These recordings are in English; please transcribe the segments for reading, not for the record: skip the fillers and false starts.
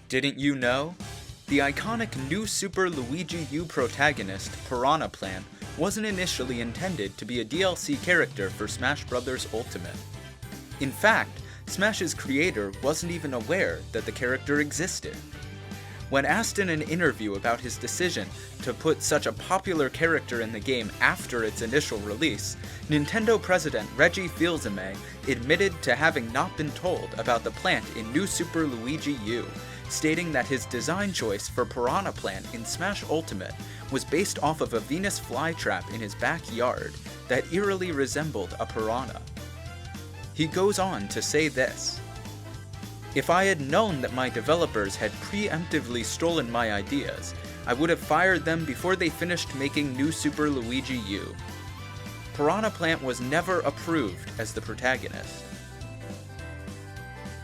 Didn't you know? The iconic new Super Luigi U protagonist, Piranha Plant, wasn't initially intended to be a DLC character for Smash Bros. Ultimate. In fact, Smash's creator wasn't even aware that the character existed. When asked in an interview about his decision to put such a popular character in the game after its initial release, Nintendo president Reggie Fils-Aimé admitted to having not been told about the plant in New Super Luigi U, stating that his design choice for Piranha Plant in Smash Ultimate was based off of a Venus flytrap in his backyard that eerily resembled a piranha. He goes on to say this: "If I had known that my developers had preemptively stolen my ideas, I would have fired them before they finished making New Super Luigi U. Piranha Plant was never approved as the protagonist."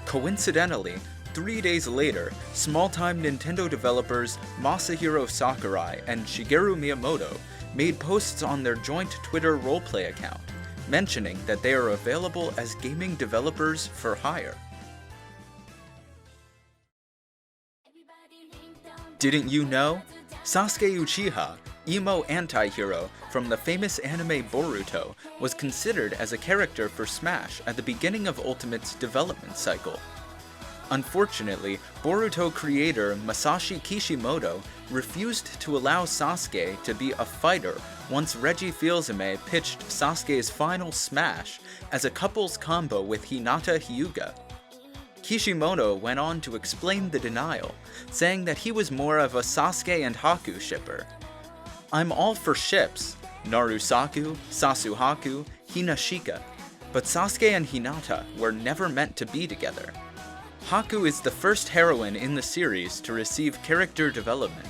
Coincidentally, 3 days later, small-time Nintendo developers Masahiro Sakurai and Shigeru Miyamoto made posts on their joint Twitter roleplay account, mentioning that they are available as gaming developers for hire. Didn't you know? Sasuke Uchiha, emo anti-hero from the famous anime Boruto, was considered as a character for Smash at the beginning of Ultimate's development cycle. Unfortunately, Boruto creator Masashi Kishimoto refused to allow Sasuke to be a fighter once Reggie Fils-Aimé pitched Sasuke's final Smash as a couples combo with Hinata Hyuga. Kishimoto went on to explain the denial, saying that he was more of a Sasuke and Haku shipper. "I'm all for ships, Narusaku, Sasuhaku, Hinashika, but Sasuke and Hinata were never meant to be together. Haku is the first heroine in the series to receive character development,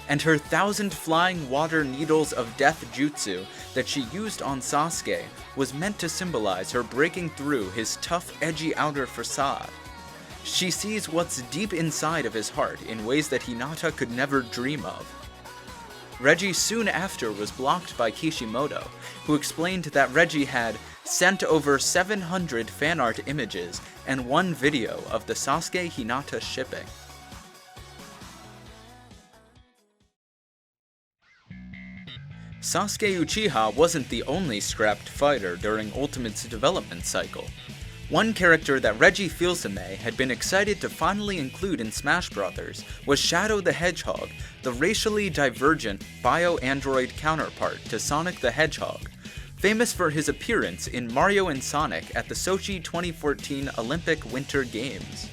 and her 1,000 flying water needles of death jutsu that she used on Sasuke was meant to symbolize her breaking through his tough, edgy outer facade. She sees what's deep inside of his heart in ways that Hinata could never dream of." Reggie soon after was blocked by Kishimoto, who explained that Reggie had sent over 700 fan art images and one video of the Sasuke-Hinata shipping. Sasuke Uchiha wasn't the only scrapped fighter during Ultimate's development cycle. One character that Reggie Fils-Aimé had been excited to finally include in Smash Bros. Was Shadow the Hedgehog, the racially divergent bio-android counterpart to Sonic the Hedgehog, famous for his appearance in Mario and Sonic at the Sochi 2014 Olympic Winter Games.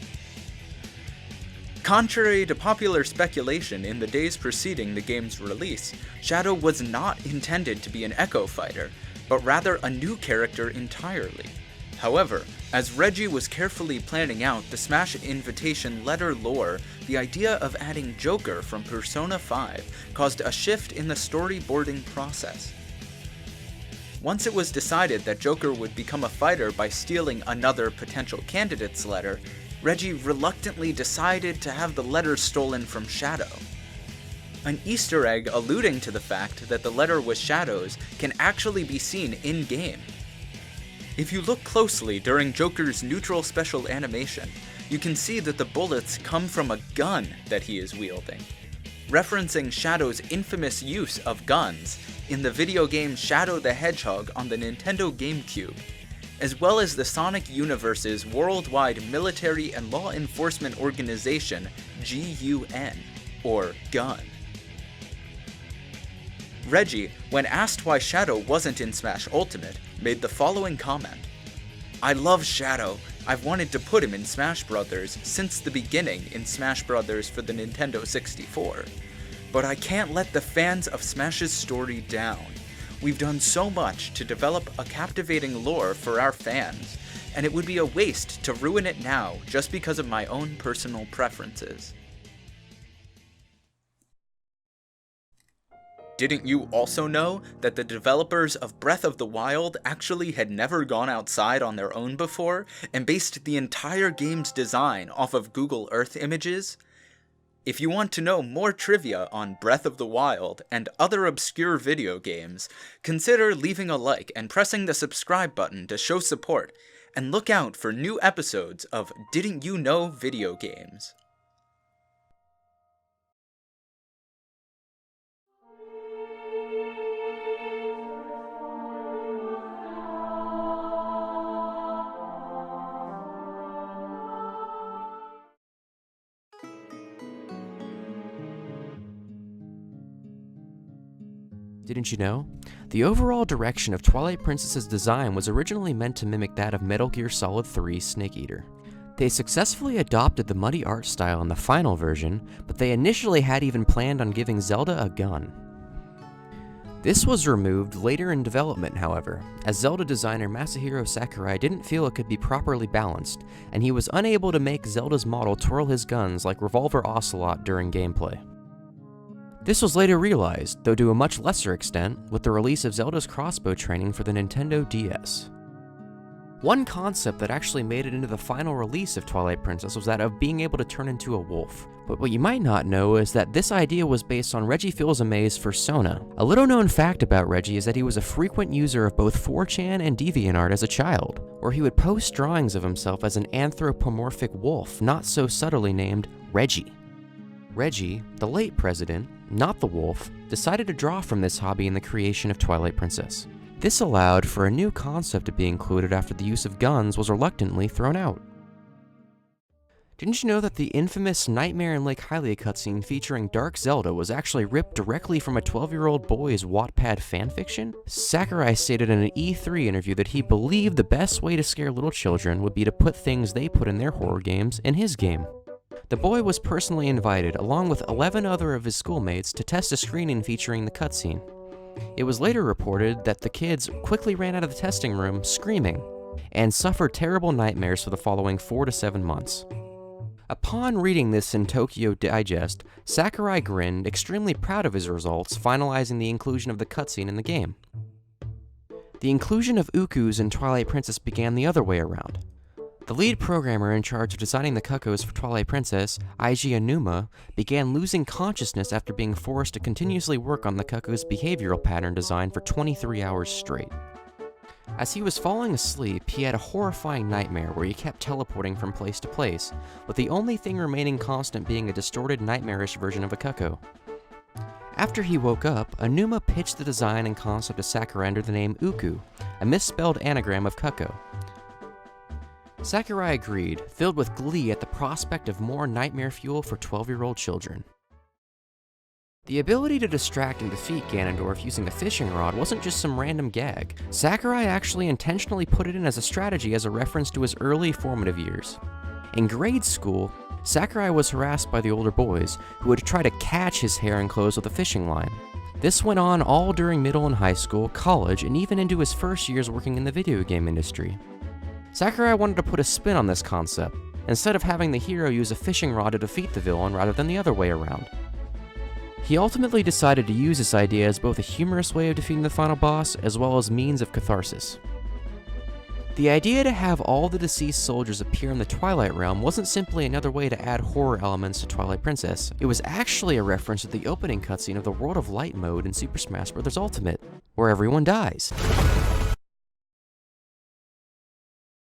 Contrary to popular speculation in the days preceding the game's release, Shadow was not intended to be an Echo fighter, but rather a new character entirely. However, as Reggie was carefully planning out the Smash Invitation letter lore, the idea of adding Joker from Persona 5 caused a shift in the storyboarding process. Once it was decided that Joker would become a fighter by stealing another potential candidate's letter, Reggie reluctantly decided to have the letter stolen from Shadow. An Easter egg alluding to the fact that the letter was Shadow's can actually be seen in-game. If you look closely during Joker's neutral special animation, you can see that the bullets come from a gun that he is wielding, referencing Shadow's infamous use of guns in the video game Shadow the Hedgehog on the Nintendo GameCube, as well as the Sonic Universe's worldwide military and law enforcement organization GUN, or GUN. Reggie, when asked why Shadow wasn't in Smash Ultimate, made the following comment: "I love Shadow. I've wanted to put him in Smash Bros. Since the beginning in Smash Bros. For the Nintendo 64. But I can't let the fans of Smash's story down. We've done so much to develop a captivating lore for our fans, and it would be a waste to ruin it now just because of my own personal preferences." Didn't you also know that the developers of Breath of the Wild actually had never gone outside on their own before, and based the entire game's design off of Google Earth images? If you want to know more trivia on Breath of the Wild and other obscure video games, consider leaving a like and pressing the subscribe button to show support, and look out for new episodes of Didn't You Know Video Games. Didn't you know? The overall direction of Twilight Princess's design was originally meant to mimic that of Metal Gear Solid 3 Snake Eater. They successfully adopted the muddy art style in the final version, but they initially had even planned on giving Zelda a gun. This was removed later in development, however, as Zelda designer Masahiro Sakurai didn't feel it could be properly balanced, and he was unable to make Zelda's model twirl his guns like Revolver Ocelot during gameplay. This was later realized, though to a much lesser extent, with the release of Zelda's crossbow training for the Nintendo DS. One concept that actually made it into the final release of Twilight Princess was that of being able to turn into a wolf. But what you might not know is that this idea was based on Reggie Fils-Aimé's Fursona. A little known fact about Reggie is that he was a frequent user of both 4chan and DeviantArt as a child, where he would post drawings of himself as an anthropomorphic wolf, not so subtly named Reggie. Reggie, the late president, not the wolf, decided to draw from this hobby in the creation of Twilight Princess. This allowed for a new concept to be included after the use of guns was reluctantly thrown out. Didn't you know that the infamous Nightmare in Lake Hylia cutscene featuring Dark Zelda was actually ripped directly from a 12-year-old boy's Wattpad fanfiction? Sakurai stated in an E3 interview that he believed the best way to scare little children would be to put things they put in their horror games in his game. The boy was personally invited, along with 11 other of his schoolmates, to test a screening featuring the cutscene. It was later reported that the kids quickly ran out of the testing room screaming, and suffered terrible nightmares for the following 4 to 7 months. Upon reading this in Tokyo Digest, Sakurai grinned, extremely proud of his results, finalizing the inclusion of the cutscene in the game. The inclusion of Ukus in Twilight Princess began the other way around. The lead programmer in charge of designing the cuckoos for Twilight Princess, Eiji Aonuma, began losing consciousness after being forced to continuously work on the cuckoo's behavioral pattern design for 23 hours straight. As he was falling asleep, he had a horrifying nightmare where he kept teleporting from place to place, with the only thing remaining constant being a distorted, nightmarish version of a cuckoo. After he woke up, Aonuma pitched the design and concept to Sakurai under the name Uku, a misspelled anagram of cuckoo. Sakurai agreed, filled with glee at the prospect of more nightmare fuel for 12-year-old children. The ability to distract and defeat Ganondorf using a fishing rod wasn't just some random gag. Sakurai actually intentionally put it in as a strategy as a reference to his early formative years. In grade school, Sakurai was harassed by the older boys, who would try to catch his hair and clothes with a fishing line. This went on all during middle and high school, college, and even into his first years working in the video game industry. Sakurai wanted to put a spin on this concept, instead of having the hero use a fishing rod to defeat the villain rather than the other way around. He ultimately decided to use this idea as both a humorous way of defeating the final boss, as well as means of catharsis. The idea to have all the deceased soldiers appear in the Twilight Realm wasn't simply another way to add horror elements to Twilight Princess. It was actually a reference to the opening cutscene of the World of Light mode in Super Smash Bros. Ultimate, where everyone dies.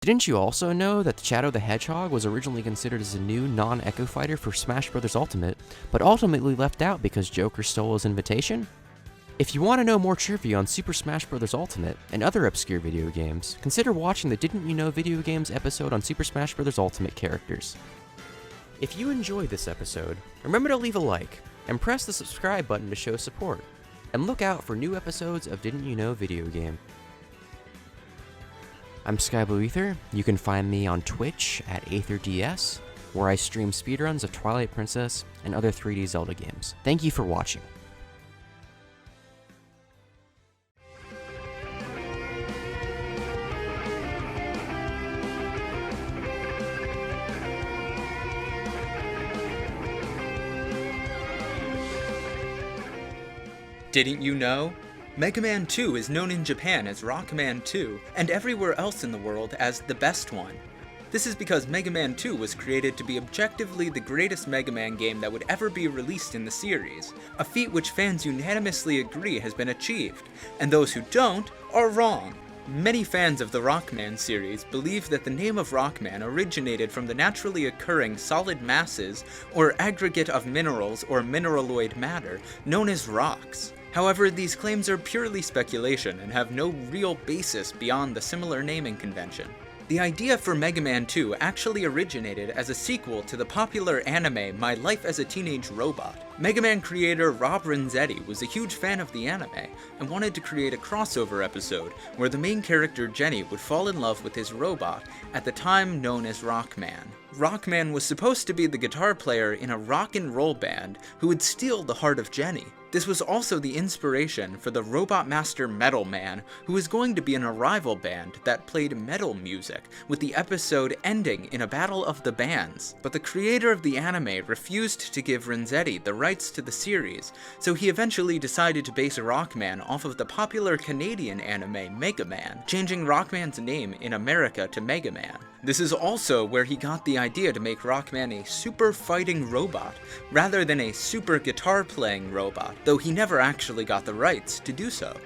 Didn't you also know that Shadow the Hedgehog was originally considered as a new non-Echo fighter for Smash Bros. Ultimate, but ultimately left out because Joker stole his invitation? If you want to know more trivia on Super Smash Bros. Ultimate and other obscure video games, consider watching the Didn't You Know Video Games episode on Super Smash Bros. Ultimate characters. If you enjoyed this episode, remember to leave a like, and press the subscribe button to show support, and look out for new episodes of Didn't You Know Video Game. I'm SkyBlueAether. You can find me on Twitch at AetherDS, where I stream speedruns of Twilight Princess and other 3D Zelda games. Thank you for watching. Didn't you know? Mega Man 2 is known in Japan as Rockman 2, and everywhere else in the world as the best one. This is because Mega Man 2 was created to be objectively the greatest Mega Man game that would ever be released in the series, a feat which fans unanimously agree has been achieved, and those who don't are wrong. Many fans of the Rockman series believe that the name of Rockman originated from the naturally occurring solid masses or aggregate of minerals or mineraloid matter known as rocks. However, these claims are purely speculation and have no real basis beyond the similar naming convention. The idea for Mega Man 2 actually originated as a sequel to the popular anime My Life as a Teenage Robot. Mega Man creator Rob Renzetti was a huge fan of the anime and wanted to create a crossover episode where the main character Jenny would fall in love with his robot, at the time known as HAHK-MAN. HAHK-MAN was supposed to be the guitar player in a rock and roll band who would steal the heart of Jenny. This was also the inspiration for the Robot Master Metal Man, who was going to be in a rival band that played metal music, with the episode ending in a battle of the bands. But the creator of the anime refused to give Renzetti the rights to the series, so he eventually decided to base Rockman off of the popular Canadian anime Mega Man, changing Rockman's name in America to Mega Man. This is also where he got the idea to make Rockman a super fighting robot, rather than a super guitar playing robot, though he never actually got the rights to do so.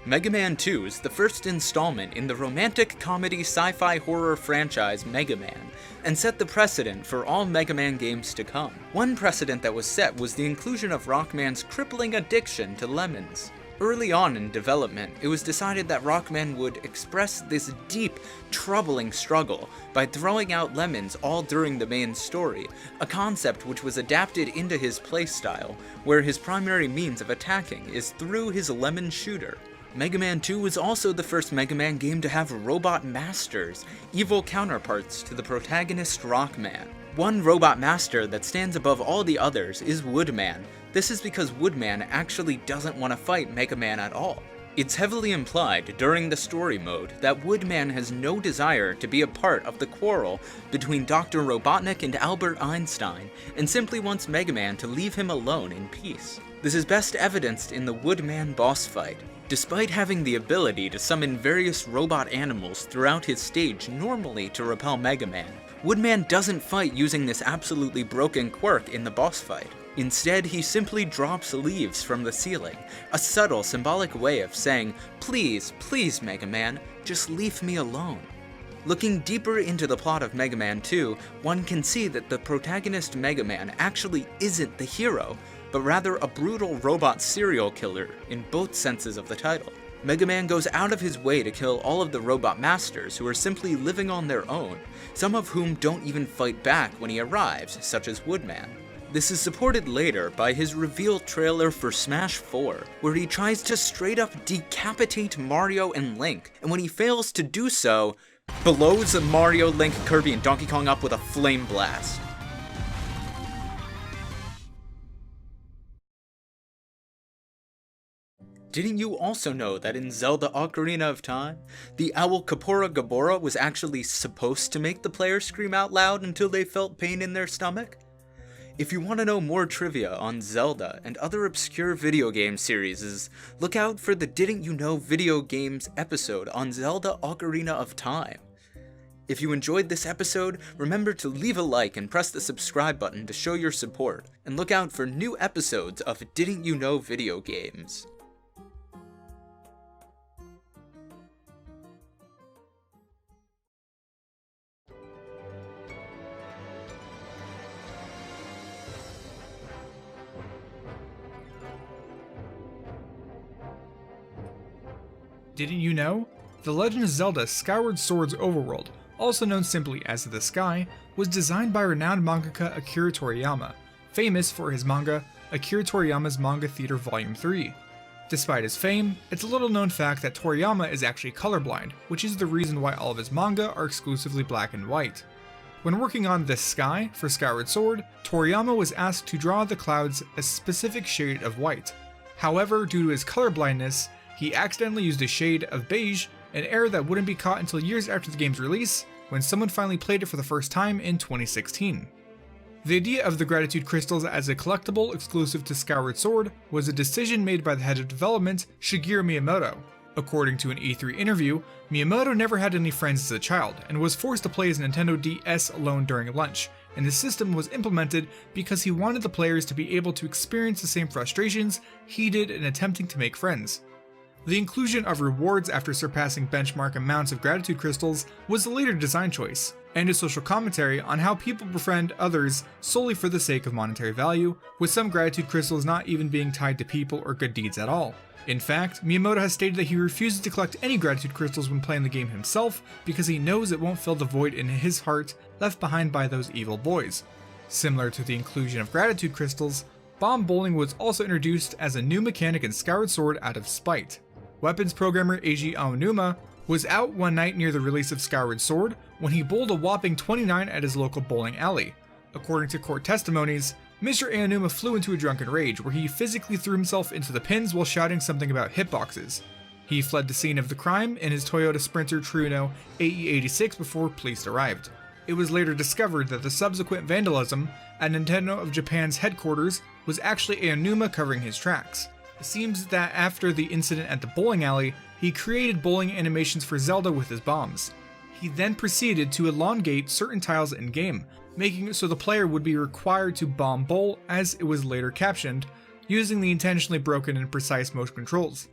Mega Man 2 is the first installment in the romantic comedy sci-fi horror franchise Mega Man, and set the precedent for all Mega Man games to come. One precedent that was set was the inclusion of Rockman's crippling addiction to lemons. Early on in development, it was decided that Rockman would express this deep, troubling struggle by throwing out lemons all during the main story, a concept which was adapted into his playstyle, where his primary means of attacking is through his lemon shooter. Mega Man 2 was also the first Mega Man game to have robot masters, evil counterparts to the protagonist Rockman. One robot master that stands above all the others is Woodman. This is because Woodman actually doesn't want to fight Mega Man at all. It's heavily implied during the story mode that Woodman has no desire to be a part of the quarrel between Dr. Robotnik and Albert Einstein, and simply wants Mega Man to leave him alone in peace. This is best evidenced in the Woodman boss fight. Despite having the ability to summon various robot animals throughout his stage normally to repel Mega Man, Woodman doesn't fight using this absolutely broken quirk in the boss fight. Instead, he simply drops leaves from the ceiling, a subtle, symbolic way of saying, "Please, please, Mega Man, just leave me alone." Looking deeper into the plot of Mega Man 2, one can see that the protagonist Mega Man actually isn't the hero, but rather a brutal robot serial killer in both senses of the title. Mega Man goes out of his way to kill all of the robot masters who are simply living on their own, some of whom don't even fight back when he arrives, such as Woodman. This is supported later by his reveal trailer for Smash 4, where he tries to straight up decapitate Mario and Link, and when he fails to do so, blows Mario, Link, Kirby, and Donkey Kong up with a flame blast. Didn't you also know that in Zelda Ocarina of Time, the owl Kapora Gabora was actually supposed to make the player scream out loud until they felt pain in their stomach? If you want to know more trivia on Zelda and other obscure video game series, look out for the Didn't You Know Video Games episode on Zelda Ocarina of Time. If you enjoyed this episode, remember to leave a like and press the subscribe button to show your support, and look out for new episodes of Didn't You Know Video Games. Didn't you know? The Legend of Zelda Skyward Sword's overworld, also known simply as the Sky, was designed by renowned mangaka Akira Toriyama, famous for his manga Akira Toriyama's Manga Theater Volume 3. Despite his fame, it's a little known fact that Toriyama is actually colorblind, which is the reason why all of his manga are exclusively black and white. When working on The Sky for Skyward Sword, Toriyama was asked to draw the clouds a specific shade of white. However, due to his colorblindness, he accidentally used a shade of beige, an error that wouldn't be caught until years after the game's release, when someone finally played it for the first time in 2016. The idea of the Gratitude Crystals as a collectible exclusive to Skyward Sword was a decision made by the head of development, Shigeru Miyamoto. According to an E3 interview, Miyamoto never had any friends as a child, and was forced to play his Nintendo DS alone during lunch, and the system was implemented because he wanted the players to be able to experience the same frustrations he did in attempting to make friends. The inclusion of rewards after surpassing benchmark amounts of gratitude crystals was the later design choice, and a social commentary on how people befriend others solely for the sake of monetary value, with some gratitude crystals not even being tied to people or good deeds at all. In fact, Miyamoto has stated that he refuses to collect any gratitude crystals when playing the game himself because he knows it won't fill the void in his heart left behind by those evil boys. Similar to the inclusion of gratitude crystals, bomb bowling was also introduced as a new mechanic in Skyward Sword out of spite. Weapons programmer Eiji Aonuma was out one night near the release of Skyward Sword when he bowled a whopping 29 at his local bowling alley. According to court testimonies, Mr. Aonuma flew into a drunken rage where he physically threw himself into the pins while shouting something about hitboxes. He fled the scene of the crime in his Toyota Sprinter Truno AE86 before police arrived. It was later discovered that the subsequent vandalism at Nintendo of Japan's headquarters was actually Aonuma covering his tracks. It seems that after the incident at the bowling alley, he created bowling animations for Zelda with his bombs. He then proceeded to elongate certain tiles in-game, making it so the player would be required to bomb bowl, as it was later captioned, using the intentionally broken and precise motion controls.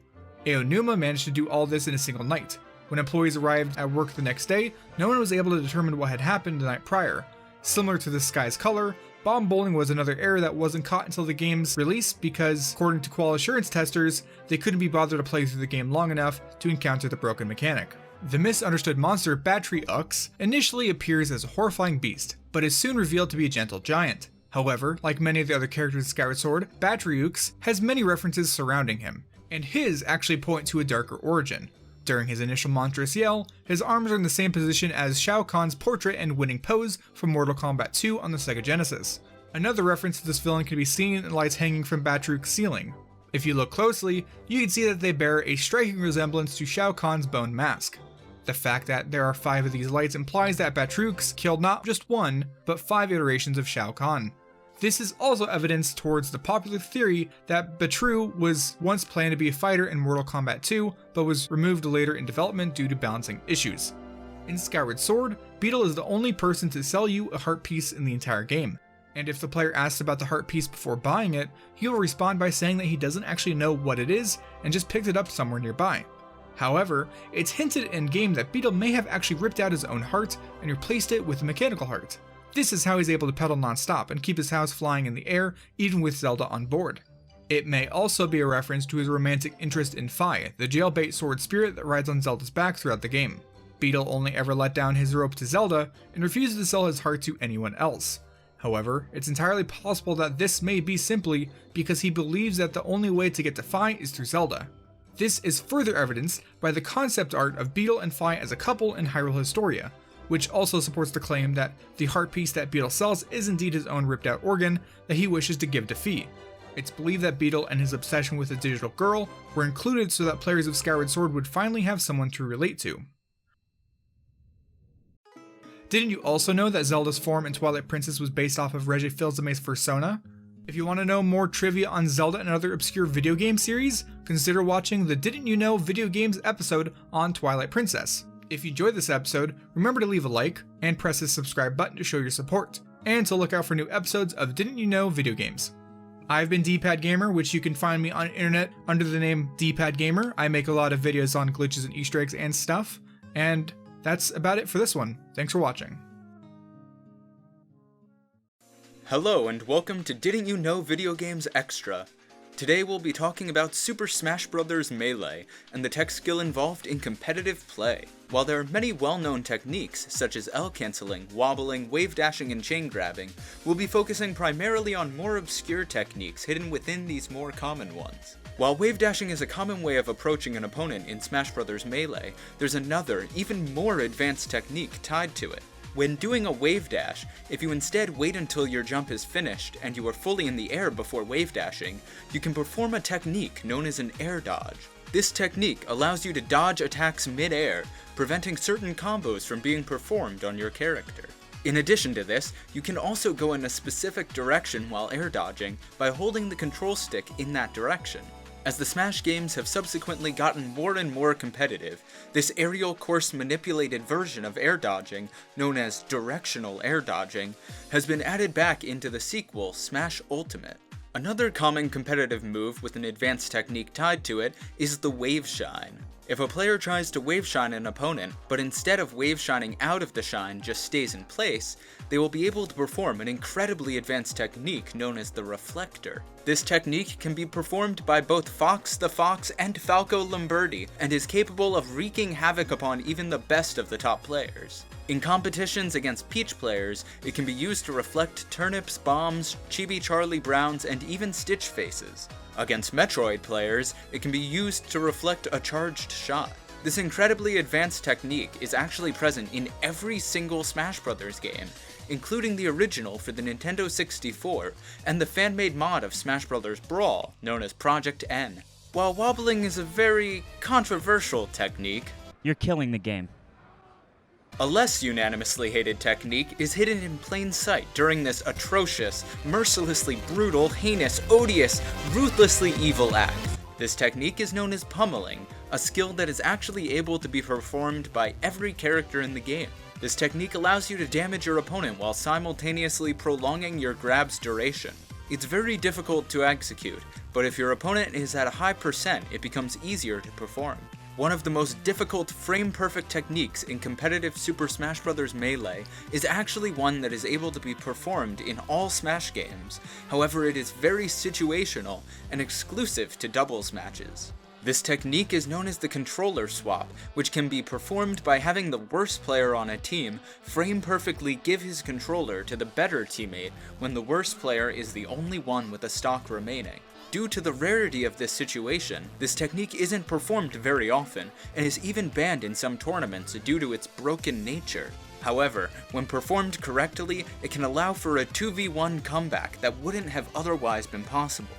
Aonuma managed to do all this in a single night. When employees arrived at work the next day, no one was able to determine what had happened the night prior. Similar to the sky's color, bomb bowling was another error that wasn't caught until the game's release because, according to quality assurance testers, they couldn't be bothered to play through the game long enough to encounter the broken mechanic. The misunderstood monster Battery Ux initially appears as a horrifying beast, but is soon revealed to be a gentle giant. However, like many of the other characters in Skyward Sword, Battery Ux has many references surrounding him, and his actually point to a darker origin. During his initial monstrous yell, his arms are in the same position as Shao Kahn's portrait and winning pose from Mortal Kombat 2 on the Sega Genesis. Another reference to this villain can be seen in lights hanging from Batrook's ceiling. If you look closely, you can see that they bear a striking resemblance to Shao Kahn's bone mask. The fact that there are 5 of these lights implies that Batrook's killed not just 1, but 5 iterations of Shao Kahn. This is also evidence towards the popular theory that Batru was once planned to be a fighter in Mortal Kombat 2, but was removed later in development due to balancing issues. In Skyward Sword, Beetle is the only person to sell you a heart piece in the entire game, and if the player asks about the heart piece before buying it, he will respond by saying that he doesn't actually know what it is and just picked it up somewhere nearby. However, it's hinted in-game that Beetle may have actually ripped out his own heart and replaced it with a mechanical heart. This is how he's able to pedal non-stop and keep his house flying in the air even with Zelda on board. It may also be a reference to his romantic interest in Fi, the jailbait sword spirit that rides on Zelda's back throughout the game. Beetle only ever let down his rope to Zelda and refuses to sell his heart to anyone else. However, it's entirely possible that this may be simply because he believes that the only way to get to Fi is through Zelda. This is further evidenced by the concept art of Beetle and Fi as a couple in Hyrule Historia, which also supports the claim that the heart piece that Beetle sells is indeed his own ripped out organ that he wishes to give to Fi. It's believed that Beetle and his obsession with a digital girl were included so that players of Skyward Sword would finally have someone to relate to. Didn't you also know that Zelda's form in Twilight Princess was based off of Reggie Fils-Aimé's persona? If you want to know more trivia on Zelda and other obscure video game series, consider watching the Didn't You Know Video Games episode on Twilight Princess. If you enjoyed this episode, remember to leave a like and press the subscribe button to show your support, and to look out for new episodes of Didn't You Know Video Games. I've been DPadGamer, which you can find me on the internet under the name DPadGamer. I make a lot of videos on glitches and Easter eggs and stuff, and that's about it for this one. Thanks for watching. Hello and welcome to Didn't You Know Video Games Extra. Today we'll be talking about Super Smash Bros. Melee and the tech skill involved in competitive play. While there are many well-known techniques such as L-canceling, wobbling, wave dashing, and chain grabbing, we'll be focusing primarily on more obscure techniques hidden within these more common ones. While wave dashing is a common way of approaching an opponent in Smash Bros. Melee, there's another, even more advanced technique tied to it. When doing a wave dash, if you instead wait until your jump is finished and you are fully in the air before wave dashing, you can perform a technique known as an air dodge. This technique allows you to dodge attacks mid-air, preventing certain combos from being performed on your character. In addition to this, you can also go in a specific direction while air dodging by holding the control stick in that direction. As the Smash games have subsequently gotten more and more competitive, this aerial course manipulated version of air dodging, known as directional air dodging, has been added back into the sequel, Smash Ultimate. Another common competitive move with an advanced technique tied to it is the wave shine. If a player tries to wave shine an opponent, but instead of wave shining out of the shine just stays in place, they will be able to perform an incredibly advanced technique known as the reflector. This technique can be performed by both Fox the Fox and Falco Lamberti, and is capable of wreaking havoc upon even the best of the top players. In competitions against Peach players, it can be used to reflect turnips, bombs, Chibi Charlie Browns, and even Stitch faces. Against Metroid players, it can be used to reflect a charged shot. This incredibly advanced technique is actually present in every single Smash Bros. Game, including the original for the Nintendo 64 and the fan-made mod of Smash Bros. Brawl, known as Project N. While wobbling is a very controversial technique, you're killing the game. A less unanimously hated technique is hidden in plain sight during this atrocious, mercilessly brutal, heinous, odious, ruthlessly evil act. This technique is known as pummeling, a skill that is actually able to be performed by every character in the game. This technique allows you to damage your opponent while simultaneously prolonging your grab's duration. It's very difficult to execute, but if your opponent is at a high percent, it becomes easier to perform. One of the most difficult frame-perfect techniques in competitive Super Smash Bros. Melee is actually one that is able to be performed in all Smash games. However, it is very situational and exclusive to doubles matches. This technique is known as the controller swap, which can be performed by having the worst player on a team frame-perfectly give his controller to the better teammate when the worst player is the only one with a stock remaining. Due to the rarity of this situation, this technique isn't performed very often, and is even banned in some tournaments due to its broken nature. However, when performed correctly, it can allow for a 2v1 comeback that wouldn't have otherwise been possible.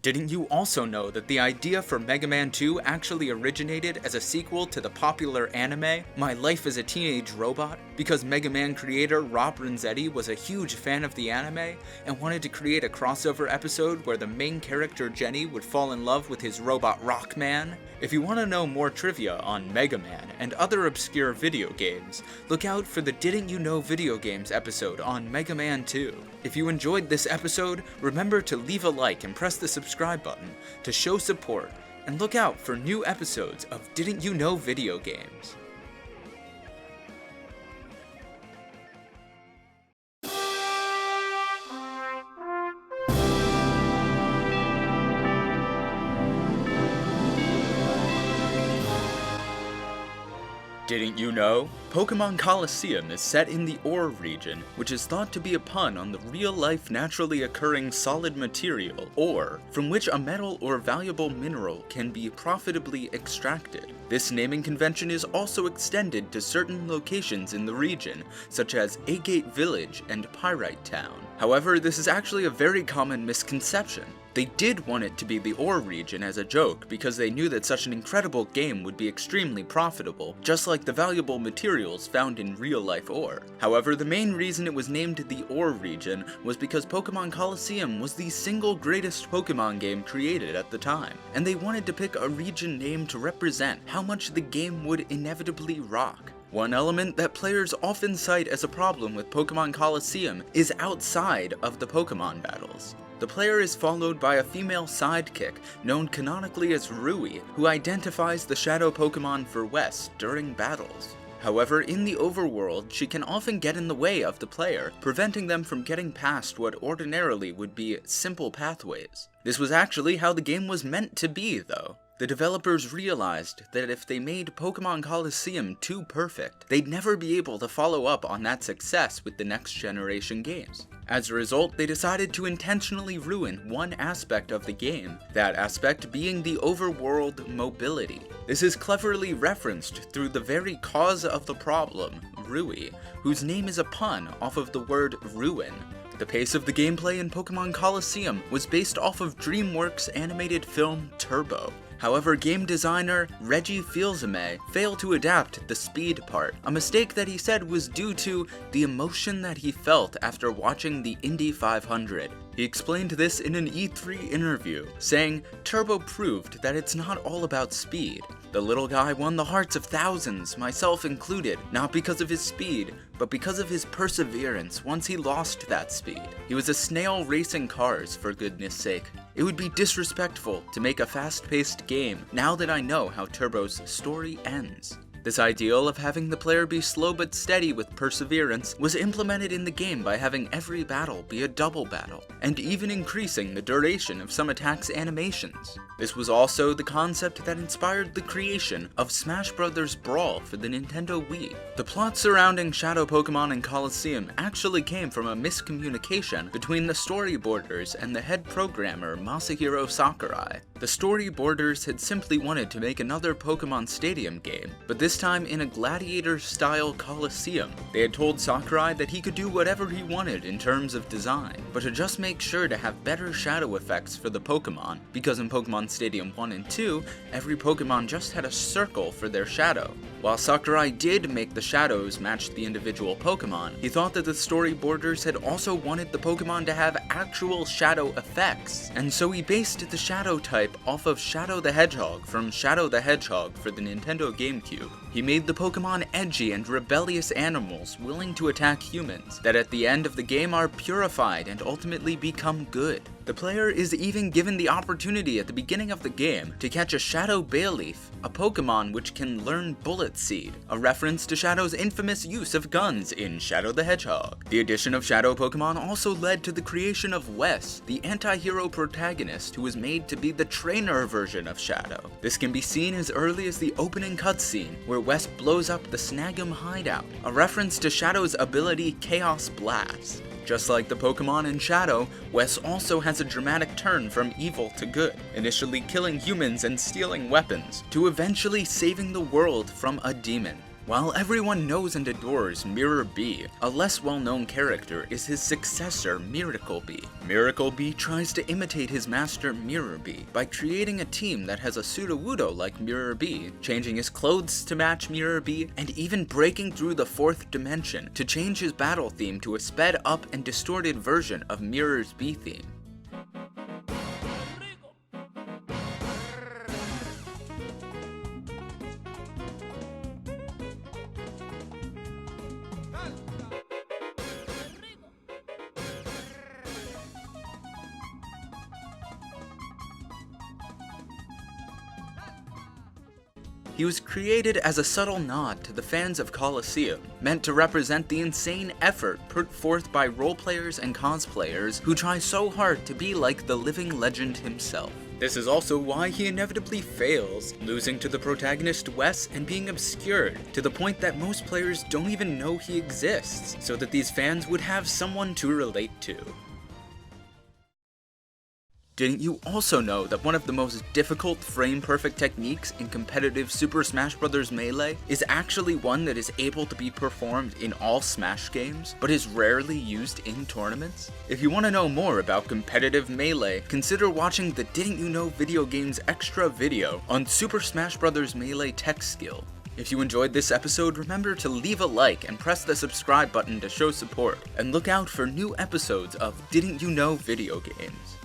Didn't you also know that the idea for Mega Man 2 actually originated as a sequel to the popular anime, My Life as a Teenage Robot? Because Mega Man creator Rob Renzetti was a huge fan of the anime and wanted to create a crossover episode where the main character Jenny would fall in love with his robot Rockman? If you want to know more trivia on Mega Man and other obscure video games, look out for the Didn't You Know Video Games episode on Mega Man 2. If you enjoyed this episode, remember to leave a like and press the subscribe button to show support, and look out for new episodes of Didn't You Know Video Games. Didn't you know? Pokémon Colosseum is set in the Ore region, which is thought to be a pun on the real-life naturally occurring solid material, ore, from which a metal or valuable mineral can be profitably extracted. This naming convention is also extended to certain locations in the region, such as Agate Village and Pyrite Town. However, this is actually a very common misconception. They did want it to be the Ore region as a joke because they knew that such an incredible game would be extremely profitable, just like the valuable materials found in real-life ore. However, the main reason it was named the Ore region was because Pokémon Colosseum was the single greatest Pokémon game created at the time, and they wanted to pick a region name to represent how much the game would inevitably rock. One element that players often cite as a problem with Pokémon Colosseum is outside of the Pokémon battles. The player is followed by a female sidekick, known canonically as Rui, who identifies the shadow Pokémon for West during battles. However, in the overworld, she can often get in the way of the player, preventing them from getting past what ordinarily would be simple pathways. This was actually how the game was meant to be, though. The developers realized that if they made Pokémon Colosseum too perfect, they'd never be able to follow up on that success with the next generation games. As a result, they decided to intentionally ruin one aspect of the game, that aspect being the overworld mobility. This is cleverly referenced through the very cause of the problem, Rui, whose name is a pun off of the word ruin. The pace of the gameplay in Pokémon Colosseum was based off of DreamWorks' animated film Turbo. However, game designer Reggie Fils-Aimé failed to adapt the speed part, a mistake that he said was due to the emotion that he felt after watching the Indy 500. He explained this in an E3 interview, saying, "Turbo proved that it's not all about speed. The little guy won the hearts of thousands, myself included, not because of his speed, but because of his perseverance once he lost that speed. He was a snail racing cars, for goodness sake. It would be disrespectful to make a fast-paced game now that I know how Turbo's story ends." This ideal of having the player be slow but steady with perseverance was implemented in the game by having every battle be a double battle, and even increasing the duration of some attacks' animations. This was also the concept that inspired the creation of Smash Bros. Brawl for the Nintendo Wii. The plot surrounding Shadow Pokémon and Colosseum actually came from a miscommunication between the storyboarders and the head programmer Masahiro Sakurai. The storyboarders had simply wanted to make another Pokémon Stadium game, but this time in a gladiator-style Colosseum. They had told Sakurai that he could do whatever he wanted in terms of design, but to just make sure to have better shadow effects for the Pokémon, because in Pokémon Stadium 1 and 2, every Pokémon just had a circle for their shadow. While Sakurai did make the shadows match the individual Pokémon, he thought that the storyboarders had also wanted the Pokémon to have actual shadow effects, and so he based the shadow type off of Shadow the Hedgehog from Shadow the Hedgehog for the Nintendo GameCube. He made the Pokémon edgy and rebellious animals willing to attack humans, that at the end of the game are purified and ultimately become good. The player is even given the opportunity at the beginning of the game to catch a Shadow Bayleaf, a Pokémon which can learn Bullet Seed, a reference to Shadow's infamous use of guns in Shadow the Hedgehog. The addition of Shadow Pokémon also led to the creation of Wes, the anti-hero protagonist who was made to be the trainer version of Shadow. This can be seen as early as the opening cutscene, where Wes blows up the Snag'em hideout, a reference to Shadow's ability Chaos Blast. Just like the Pokémon in Shadow, Wes also has a dramatic turn from evil to good, initially killing humans and stealing weapons, to eventually saving the world from a demon. While everyone knows and adores Mirror B, a less well-known character is his successor, Miracle B. Miracle B tries to imitate his master Mirror B by creating a team that has a Sudowoodo like Mirror B, changing his clothes to match Mirror B, and even breaking through the fourth dimension to change his battle theme to a sped up and distorted version of Mirror's B theme. He was created as a subtle nod to the fans of Colosseum, meant to represent the insane effort put forth by roleplayers and cosplayers who try so hard to be like the living legend himself. This is also why he inevitably fails, losing to the protagonist Wes and being obscured, to the point that most players don't even know he exists, so that these fans would have someone to relate to. Didn't you also know that one of the most difficult frame-perfect techniques in competitive Super Smash Bros. Melee is actually one that is able to be performed in all Smash games, but is rarely used in tournaments? If you want to know more about competitive Melee, consider watching the Didn't You Know Video Games extra video on Super Smash Bros. Melee tech skill. If you enjoyed this episode, remember to leave a like and press the subscribe button to show support, and look out for new episodes of Didn't You Know Video Games.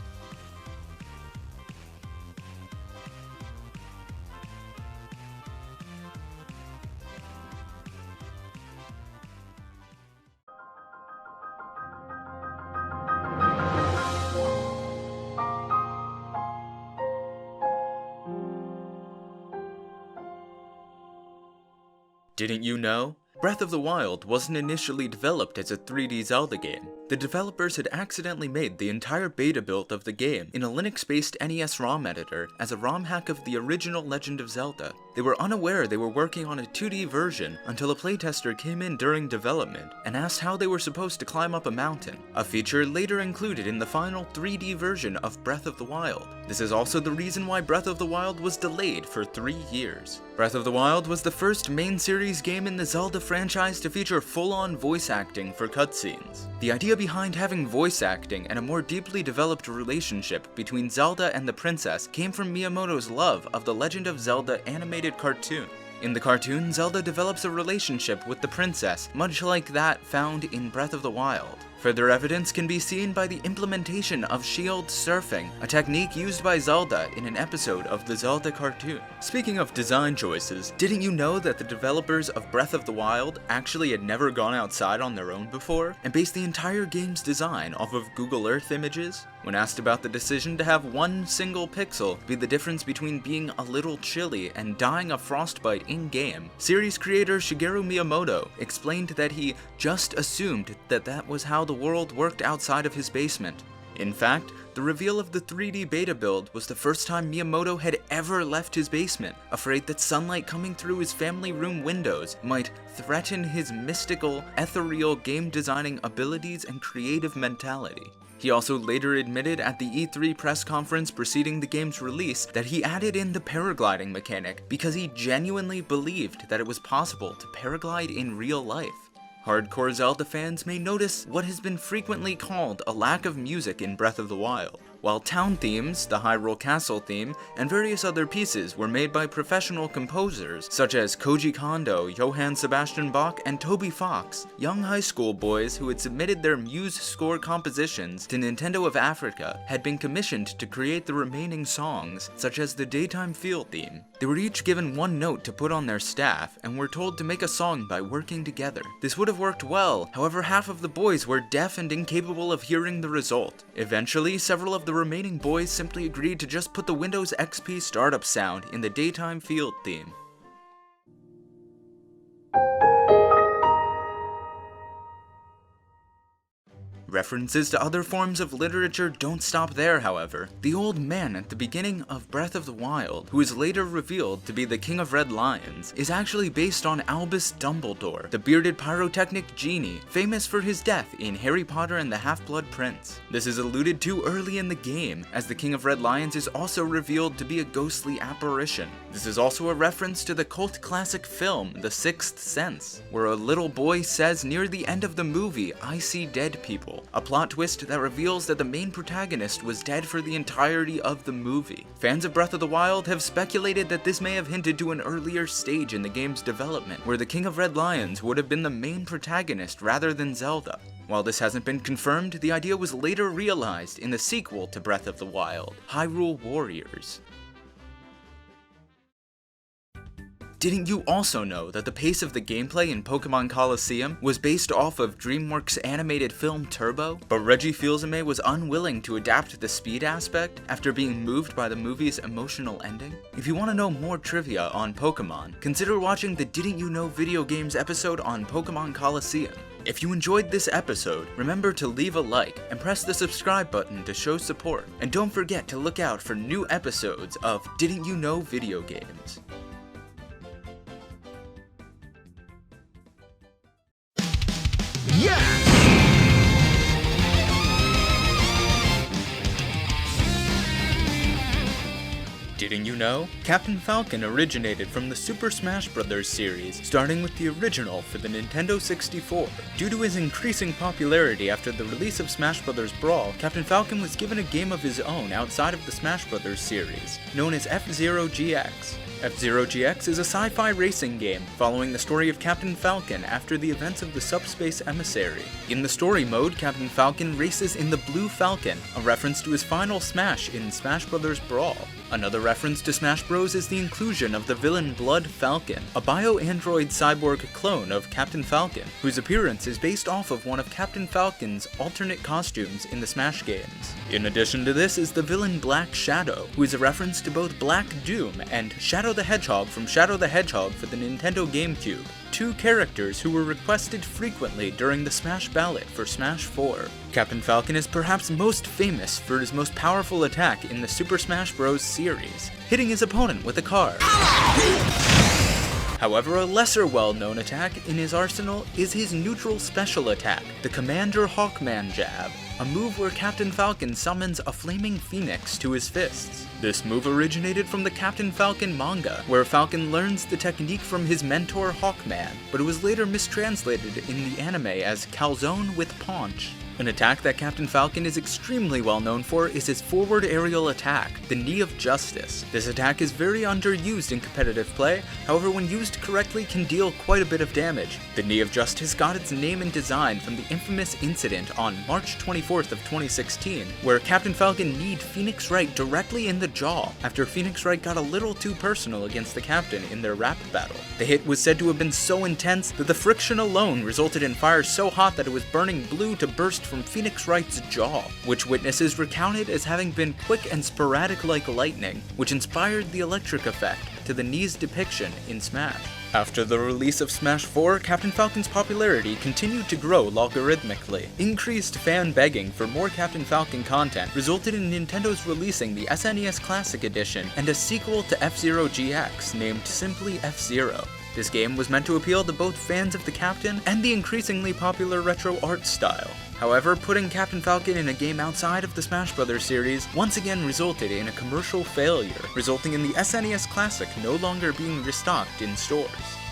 Didn't you know? Breath of the Wild wasn't initially developed as a 3D Zelda game. The developers had accidentally made the entire beta build of the game in a Linux-based NES ROM editor as a ROM hack of the original Legend of Zelda. They were unaware they were working on a 2D version until a playtester came in during development and asked how they were supposed to climb up a mountain, a feature later included in the final 3D version of Breath of the Wild. This is also the reason why Breath of the Wild was delayed for 3 years. Breath of the Wild was the first main series game in the Zelda franchise to feature full-on voice acting for cutscenes. The idea behind having voice acting and a more deeply developed relationship between Zelda and the princess came from Miyamoto's love of the Legend of Zelda animated cartoon. In the cartoon, Zelda develops a relationship with the princess, much like that found in Breath of the Wild. Further evidence can be seen by the implementation of shield surfing, a technique used by Zelda in an episode of the Zelda cartoon. Speaking of design choices, didn't you know that the developers of Breath of the Wild actually had never gone outside on their own before, and based the entire game's design off of Google Earth images? When asked about the decision to have one single pixel be the difference between being a little chilly and dying of frostbite in-game, series creator Shigeru Miyamoto explained that he just assumed that that was how the world worked outside of his basement. In fact, the reveal of the 3D beta build was the first time Miyamoto had ever left his basement, afraid that sunlight coming through his family room windows might threaten his mystical, ethereal game designing abilities and creative mentality. He also later admitted at the E3 press conference preceding the game's release that he added in the paragliding mechanic because he genuinely believed that it was possible to paraglide in real life. Hardcore Zelda fans may notice what has been frequently called a lack of music in Breath of the Wild. While town themes, the Hyrule Castle theme, and various other pieces were made by professional composers such as Koji Kondo, Johann Sebastian Bach, and Toby Fox, young high school boys who had submitted their Muse score compositions to Nintendo of Africa had been commissioned to create the remaining songs, such as the Daytime Field theme. They were each given one note to put on their staff, and were told to make a song by working together. This would have worked well, however half of the boys were deaf and incapable of hearing the result. Eventually, several of the remaining boys simply agreed to just put the Windows XP startup sound in the Daytime Field theme. References to other forms of literature don't stop there, however. The old man at the beginning of Breath of the Wild, who is later revealed to be the King of Red Lions, is actually based on Albus Dumbledore, the bearded pyrotechnic genie, famous for his death in Harry Potter and the Half-Blood Prince. This is alluded to early in the game, as the King of Red Lions is also revealed to be a ghostly apparition. This is also a reference to the cult classic film, The Sixth Sense, where a little boy says near the end of the movie, "I see dead people." A plot twist that reveals that the main protagonist was dead for the entirety of the movie. Fans of Breath of the Wild have speculated that this may have hinted to an earlier stage in the game's development, where the King of Red Lions would have been the main protagonist rather than Zelda. While this hasn't been confirmed, the idea was later realized in the sequel to Breath of the Wild, Hyrule Warriors. Didn't you also know that the pace of the gameplay in Pokémon Colosseum was based off of DreamWorks' animated film Turbo, but Reggie Fils-Aimé was unwilling to adapt the speed aspect after being moved by the movie's emotional ending? If you want to know more trivia on Pokémon, consider watching the Didn't You Know Video Games episode on Pokémon Colosseum. If you enjoyed this episode, remember to leave a like and press the subscribe button to show support, and don't forget to look out for new episodes of Didn't You Know Video Games. Didn't you know? Captain Falcon originated from the Super Smash Bros. Series, starting with the original for the Nintendo 64. Due to his increasing popularity after the release of Smash Bros. Brawl, Captain Falcon was given a game of his own outside of the Smash Bros. Series, known as F-Zero GX. F-Zero GX is a sci-fi racing game following the story of Captain Falcon after the events of the Subspace Emissary. In the story mode, Captain Falcon races in the Blue Falcon, a reference to his final smash in Smash Bros. Brawl. Another reference to Smash Bros. Is the inclusion of the villain Blood Falcon, a bio-android cyborg clone of Captain Falcon, whose appearance is based off of one of Captain Falcon's alternate costumes in the Smash games. In addition to this is the villain Black Shadow, who is a reference to both Black Doom and Shadow the Hedgehog from Shadow the Hedgehog for the Nintendo GameCube, two characters who were requested frequently during the Smash Ballot for Smash 4. Captain Falcon is perhaps most famous for his most powerful attack in the Super Smash Bros. Series, hitting his opponent with a car. However, a lesser well-known attack in his arsenal is his neutral special attack, the Commander HAHK-MAN jab, a move where Captain Falcon summons a flaming phoenix to his fists. This move originated from the Captain Falcon manga, where Falcon learns the technique from his mentor HAHK-MAN, but it was later mistranslated in the anime as calzone with paunch. An attack that Captain Falcon is extremely well known for is his forward aerial attack, the Knee of Justice. This attack is very underused in competitive play, however when used correctly can deal quite a bit of damage. The Knee of Justice got its name and design from the infamous incident on March 24th of 2016, where Captain Falcon kneed Phoenix Wright directly in the jaw after Phoenix Wright got a little too personal against the captain in their rap battle. The hit was said to have been so intense that the friction alone resulted in fire so hot that it was burning blue to burst from Phoenix Wright's jaw, which witnesses recounted as having been quick and sporadic like lightning, which inspired the electric effect to the Knee's depiction in Smash. After the release of Smash 4, Captain Falcon's popularity continued to grow logarithmically. Increased fan begging for more Captain Falcon content resulted in Nintendo's releasing the SNES Classic Edition and a sequel to F-Zero GX named simply F-Zero. This game was meant to appeal to both fans of the Captain and the increasingly popular retro art style. However, putting Captain Falcon in a game outside of the Smash Bros. Series once again resulted in a commercial failure, resulting in the SNES Classic no longer being restocked in stores.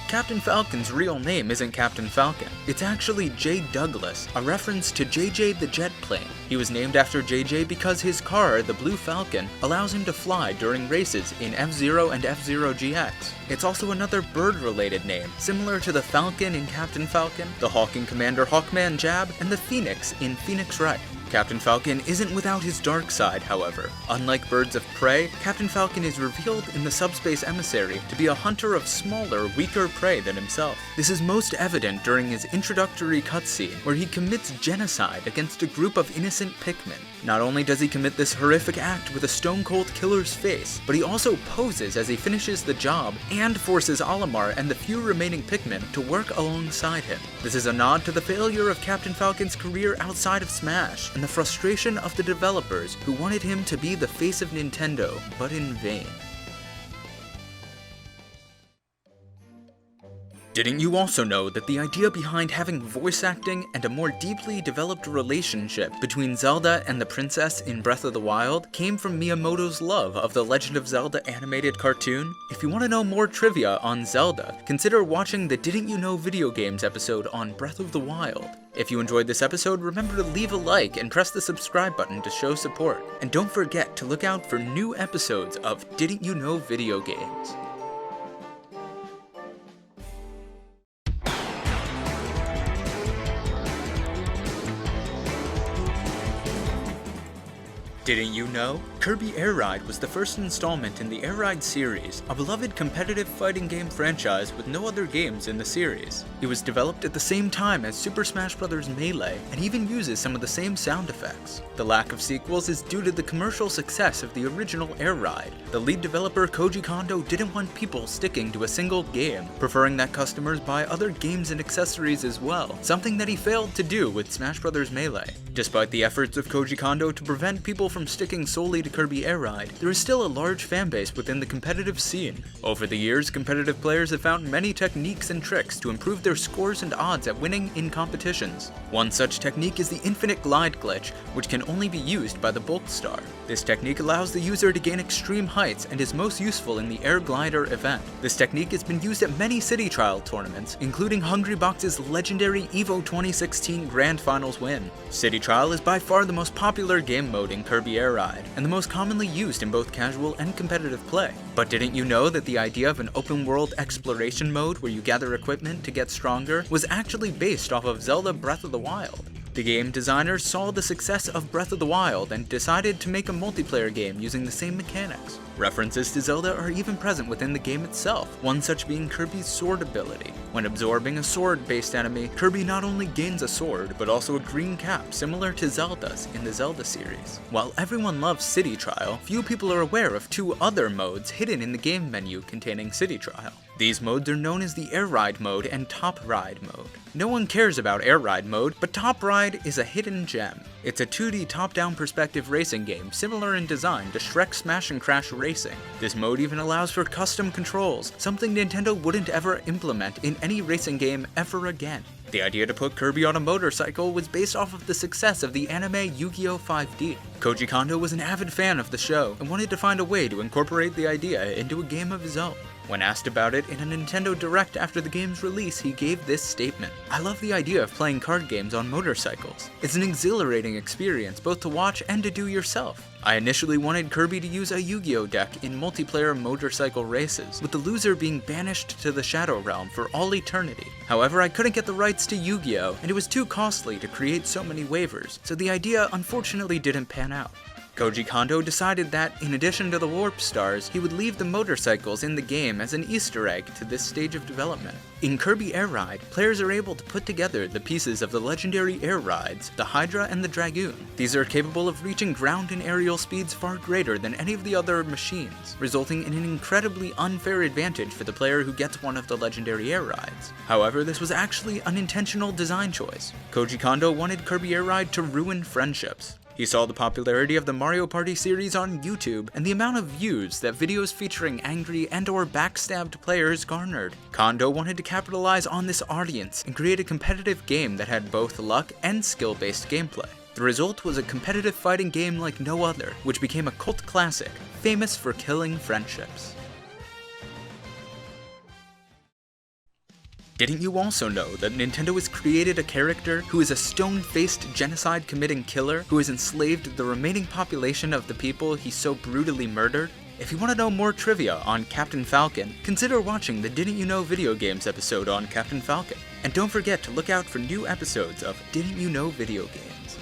Captain Falcon's real name isn't Captain Falcon, it's actually J. Douglas, a reference to JJ the jet plane. He was named after JJ because his car, the Blue Falcon, allows him to fly during races in F-Zero and F-Zero GX. It's also another bird-related name, similar to the Falcon in Captain Falcon, the Hawking Commander HAHK-MAN jab, and the Phoenix in Phoenix Wright. Captain Falcon isn't without his dark side, however. Unlike birds of prey, Captain Falcon is revealed in the Subspace Emissary to be a hunter of smaller, weaker prey than himself. This is most evident during his introductory cutscene, where he commits genocide against a group of innocent Pikmin. Not only does he commit this horrific act with a stone-cold killer's face, but he also poses as he finishes the job and forces Olimar and the few remaining Pikmin to work alongside him. This is a nod to the failure of Captain Falcon's career outside of Smash, and the frustration of the developers who wanted him to be the face of Nintendo, but in vain. Didn't you also know that the idea behind having voice acting and a more deeply developed relationship between Zelda and the princess in Breath of the Wild came from Miyamoto's love of the Legend of Zelda animated cartoon? If you want to know more trivia on Zelda, consider watching the Didn't You Know Video Games episode on Breath of the Wild. If you enjoyed this episode, remember to leave a like and press the subscribe button to show support. And don't forget to look out for new episodes of Didn't You Know Video Games. Didn't you know? Kirby Air Ride was the first installment in the Air Ride series, a beloved competitive fighting game franchise with no other games in the series. It was developed at the same time as Super Smash Bros. Melee, and even uses some of the same sound effects. The lack of sequels is due to the commercial success of the original Air Ride. The lead developer Koji Kondo didn't want people sticking to a single game, preferring that customers buy other games and accessories as well, something that he failed to do with Smash Bros. Melee. Despite the efforts of Koji Kondo to prevent people from sticking solely to Kirby Air Ride, there is still a large fanbase within the competitive scene. Over the years, competitive players have found many techniques and tricks to improve their scores and odds at winning in competitions. One such technique is the Infinite Glide glitch, which can only be used by the Bulk Star. This technique allows the user to gain extreme heights and is most useful in the Air Glider event. This technique has been used at many City Trial tournaments, including Hungrybox's legendary EVO 2016 Grand Finals win. City Trial is by far the most popular game mode in Kirby Air Ride, and the most commonly used in both casual and competitive play. But didn't you know that the idea of an open-world exploration mode where you gather equipment to get stronger was actually based off of Zelda Breath of the Wild? The game designers saw the success of Breath of the Wild and decided to make a multiplayer game using the same mechanics. References to Zelda are even present within the game itself, one such being Kirby's sword ability. When absorbing a sword-based enemy, Kirby not only gains a sword, but also a green cap similar to Zelda's in the Zelda series. While everyone loves City Trial, few people are aware of two other modes hidden in the game menu containing City Trial. These modes are known as the Air Ride mode and Top Ride mode. No one cares about Air Ride mode, but Top Ride is a hidden gem. It's a 2D top-down perspective racing game similar in design to Shrek Smash and Crash Racing. This mode even allows for custom controls, something Nintendo wouldn't ever implement in any racing game ever again. The idea to put Kirby on a motorcycle was based off of the success of the anime Yu-Gi-Oh! 5D. Koji Kondo was an avid fan of the show and wanted to find a way to incorporate the idea into a game of his own. When asked about it in a Nintendo Direct after the game's release, he gave this statement: "I love the idea of playing card games on motorcycles. It's an exhilarating experience both to watch and to do yourself. I initially wanted Kirby to use a Yu-Gi-Oh deck in multiplayer motorcycle races, with the loser being banished to the Shadow Realm for all eternity. However, I couldn't get the rights to Yu-Gi-Oh, and it was too costly to create so many waivers, so the idea unfortunately didn't pan out." Koji Kondo decided that, in addition to the Warp Stars, he would leave the motorcycles in the game as an Easter egg to this stage of development. In Kirby Air Ride, players are able to put together the pieces of the legendary air rides, the Hydra and the Dragoon. These are capable of reaching ground and aerial speeds far greater than any of the other machines, resulting in an incredibly unfair advantage for the player who gets one of the legendary air rides. However, this was actually an intentional design choice. Koji Kondo wanted Kirby Air Ride to ruin friendships. He saw the popularity of the Mario Party series on YouTube and the amount of views that videos featuring angry and/or backstabbed players garnered. Kondo wanted to capitalize on this audience and create a competitive game that had both luck and skill-based gameplay. The result was a competitive fighting game like no other, which became a cult classic, famous for killing friendships. Didn't you also know that Nintendo has created a character who is a stone-faced genocide-committing killer who has enslaved the remaining population of the people he so brutally murdered? If you want to know more trivia on Captain Falcon, consider watching the Didn't You Know video games episode on Captain Falcon. And don't forget to look out for new episodes of Didn't You Know video games.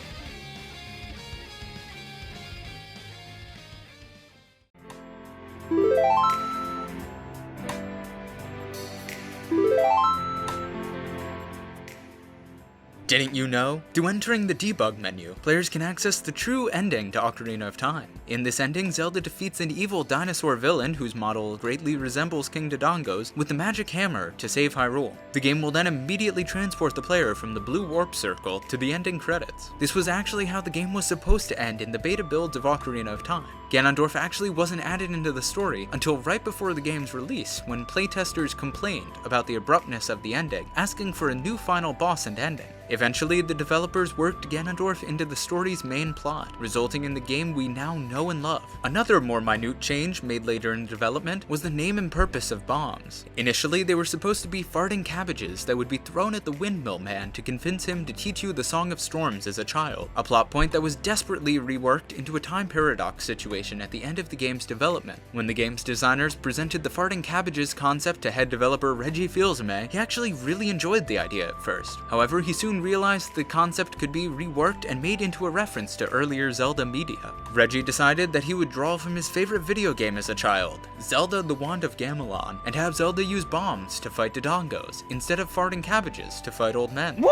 Didn't you know? Through entering the debug menu, players can access the true ending to Ocarina of Time. In this ending, Zelda defeats an evil dinosaur villain whose model greatly resembles King Dodongo's with the magic hammer to save Hyrule. The game will then immediately transport the player from the blue warp circle to the ending credits. This was actually how the game was supposed to end in the beta builds of Ocarina of Time. Ganondorf actually wasn't added into the story until right before the game's release, when playtesters complained about the abruptness of the ending, asking for a new final boss and ending. Eventually, the developers worked Ganondorf into the story's main plot, resulting in the game we now know and love. Another more minute change made later in development was the name and purpose of bombs. Initially, they were supposed to be farting cabbages that would be thrown at the Windmill Man to convince him to teach you the Song of Storms as a child, a plot point that was desperately reworked into a time paradox situation at the end of the game's development. When the game's designers presented the farting cabbages concept to head developer Reggie Fils-Aimé, he actually really enjoyed the idea at first. However, he soon realized the concept could be reworked and made into a reference to earlier Zelda media. Reggie decided that he would draw from his favorite video game as a child, Zelda the Wand of Gamelon, and have Zelda use bombs to fight Dodongos, instead of farting cabbages to fight old men.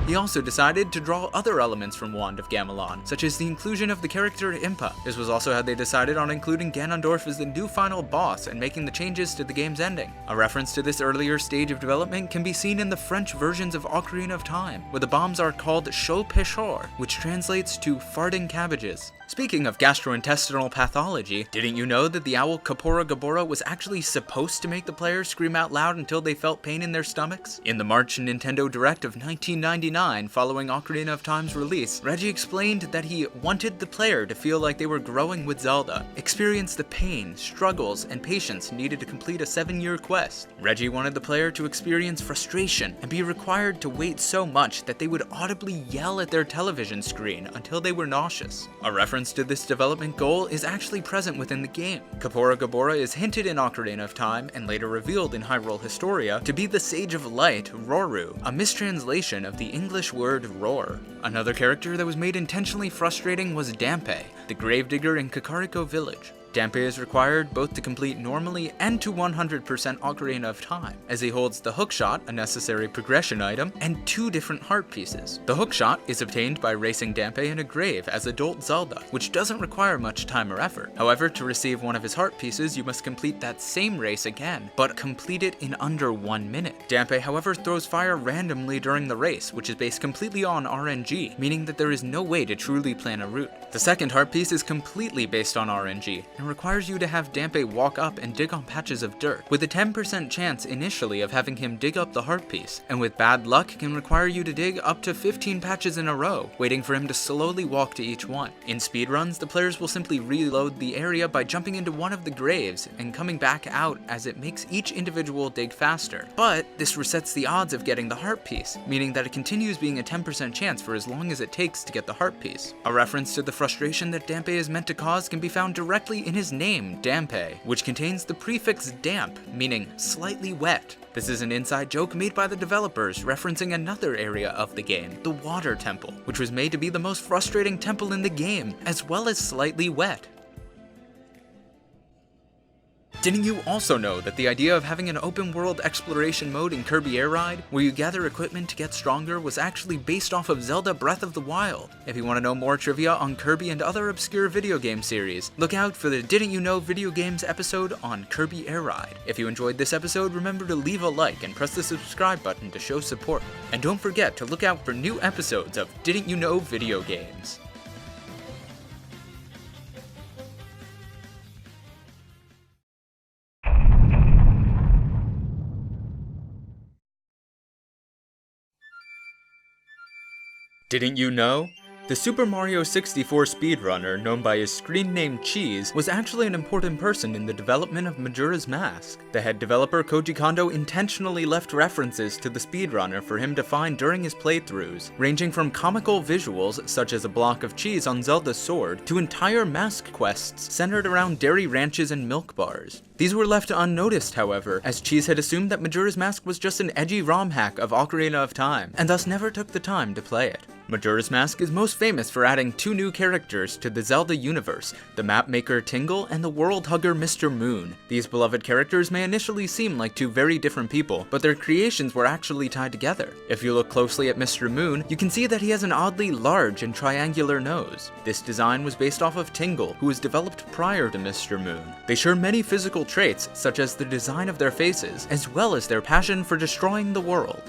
He also decided to draw other elements from Wand of Gamelon, such as the inclusion of the character Impa. This was also how they decided on including Ganondorf as the new final boss and making the changes to the game's ending. A reference to this earlier stage of development can be seen in the French versions of Ocarina of Time, where the bombs are called Chaud Pêcheur, which translates to farting cabbages. Speaking of gastrointestinal pathology, didn't you know that the owl Kapora Gabora was actually supposed to make the players scream out loud until they felt pain in their stomachs? In the March Nintendo Direct of 1999, following Ocarina of Time's release, Reggie explained that he wanted the player to feel like they were growing with Zelda, experience the pain, struggles, and patience needed to complete a 7-year quest. Reggie wanted the player to experience frustration and be required to wait so much that they would audibly yell at their television screen until they were nauseous. A reference to this development goal is actually present within the game. Kapora Gabora is hinted in Ocarina of Time and later revealed in Hyrule Historia to be the Sage of Light, Roru, a mistranslation of the English word roar. Another character that was made intentionally frustrating was Dampé, the gravedigger in Kakariko Village. Dampé is required both to complete normally and to 100% Ocarina of Time, as he holds the hookshot, a necessary progression item, and 2 different heart pieces. The hookshot is obtained by racing Dampé in a grave as adult Zelda, which doesn't require much time or effort. However, to receive one of his heart pieces, you must complete that same race again, but complete it in under 1 minute. Dampé, however, throws fire randomly during the race, which is based completely on RNG, meaning that there is no way to truly plan a route. The second heart piece is completely based on RNG, and and requires you to have Dampe walk up and dig on patches of dirt, with a 10% chance initially of having him dig up the heart piece, and with bad luck can require you to dig up to 15 patches in a row, waiting for him to slowly walk to each one. In speedruns, the players will simply reload the area by jumping into one of the graves and coming back out as it makes each individual dig faster. But this resets the odds of getting the heart piece, meaning that it continues being a 10% chance for as long as it takes to get the heart piece. A reference to the frustration that Dampe is meant to cause can be found directly in his name, Dampe, which contains the prefix damp, meaning slightly wet. This is an inside joke made by the developers, referencing another area of the game, the Water Temple, which was made to be the most frustrating temple in the game, as well as slightly wet. Didn't you also know that the idea of having an open world exploration mode in Kirby Air Ride, where you gather equipment to get stronger, was actually based off of Zelda Breath of the Wild? If you want to know more trivia on Kirby and other obscure video game series, look out for the Didn't You Know video games episode on Kirby Air Ride. If you enjoyed this episode, remember to leave a like and press the subscribe button to show support. And don't forget to look out for new episodes of Didn't You Know video games. Didn't you know? The Super Mario 64 speedrunner, known by his screen name Cheese, was actually an important person in the development of Majora's Mask. The head developer Koji Kondo intentionally left references to the speedrunner for him to find during his playthroughs, ranging from comical visuals such as a block of cheese on Zelda's sword, to entire mask quests centered around dairy ranches and milk bars. These were left unnoticed, however, as Cheese had assumed that Majora's Mask was just an edgy ROM hack of Ocarina of Time, and thus never took the time to play it. Majora's Mask is most famous for adding two new characters to the Zelda universe, the mapmaker Tingle and the world hugger Mr. Moon. These beloved characters may initially seem like two very different people, but their creations were actually tied together. If you look closely at Mr. Moon, you can see that he has an oddly large and triangular nose. This design was based off of Tingle, who was developed prior to Mr. Moon. They share many physical traits, such as the design of their faces, as well as their passion for destroying the world.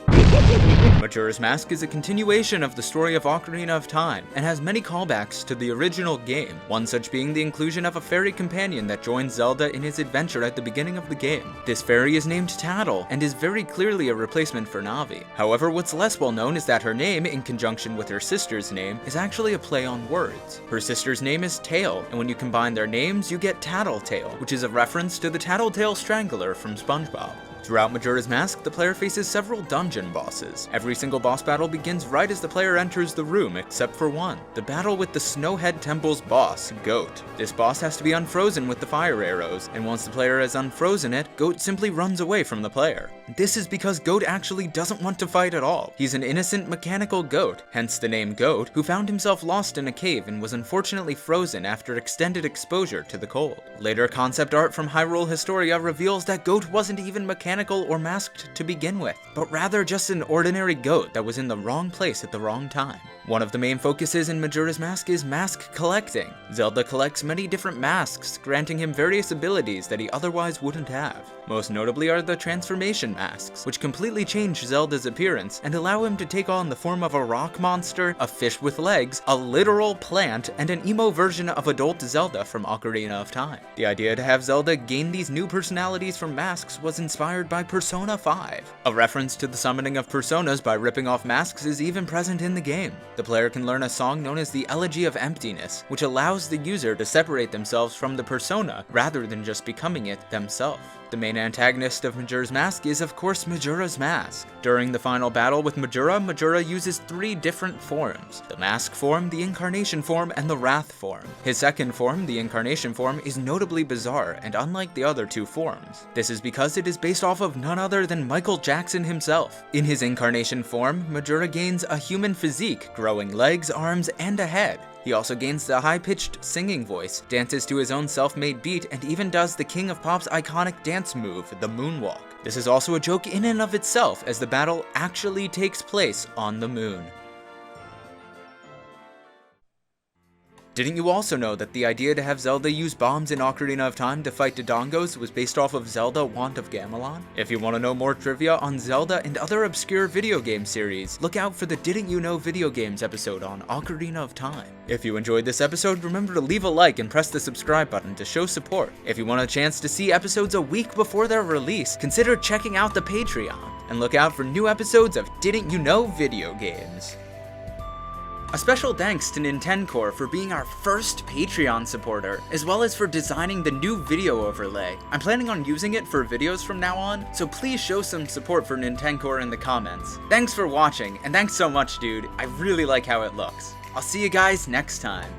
Majora's Mask is a continuation of the story of Ocarina of Time, and has many callbacks to the original game, one such being the inclusion of a fairy companion that joins Zelda in his adventure at the beginning of the game. This fairy is named Tattle, and is very clearly a replacement for Navi. However, what's less well known is that her name, in conjunction with her sister's name, is actually a play on words. Her sister's name is Tail, and when you combine their names, you get Tattletale, which is a reference to the Tattletale Strangler from SpongeBob. Throughout Majora's Mask, the player faces several dungeon bosses. Every single boss battle begins right as the player enters the room, except for one. The battle with the Snowhead Temple's boss, Goat. This boss has to be unfrozen with the fire arrows, and once the player has unfrozen it, Goat simply runs away from the player. This is because Goat actually doesn't want to fight at all. He's an innocent mechanical goat, hence the name Goat, who found himself lost in a cave and was unfortunately frozen after extended exposure to the cold. Later concept art from Hyrule Historia reveals that Goat wasn't even mechanical or masked to begin with, but rather just an ordinary goat that was in the wrong place at the wrong time. One of the main focuses in Majora's Mask is mask collecting. Zelda collects many different masks, granting him various abilities that he otherwise wouldn't have. Most notably are the transformation masks, which completely change Zelda's appearance and allow him to take on the form of a rock monster, a fish with legs, a literal plant, and an emo version of adult Zelda from Ocarina of Time. The idea to have Zelda gain these new personalities from masks was inspired by Persona 5. A reference to the summoning of personas by ripping off masks is even present in the game. The player can learn a song known as the Elegy of Emptiness, which allows the user to separate themselves from the persona rather than just becoming it themselves. The main antagonist of Majora's Mask is, of course, Majora's Mask. During the final battle with Majora, Majora uses three different forms: the Mask form, the Incarnation form, and the Wrath form. His second form, the Incarnation form, is notably bizarre and unlike the other two forms. This is because it is based off of none other than Michael Jackson himself. In his Incarnation form, Majora gains a human physique, growing legs, arms, and a head. He also gains the high-pitched singing voice, dances to his own self-made beat, and even does the King of Pop's iconic dance move, the moonwalk. This is also a joke in and of itself, as the battle actually takes place on the moon. Didn't you also know that the idea to have Zelda use bombs in Ocarina of Time to fight Dodongos was based off of Zelda Wand of Gamelon? If you want to know more trivia on Zelda and other obscure video game series, look out for the Didn't You Know video games episode on Ocarina of Time. If you enjoyed this episode, remember to leave a like and press the subscribe button to show support. If you want a chance to see episodes a week before their release, consider checking out the Patreon. And look out for new episodes of Didn't You Know video games. A special thanks to Nintencore for being our first Patreon supporter, as well as for designing the new video overlay. I'm planning on using it for videos from now on, so please show some support for Nintencore in the comments. Thanks for watching, and thanks so much, dude. I really like how it looks. I'll see you guys next time.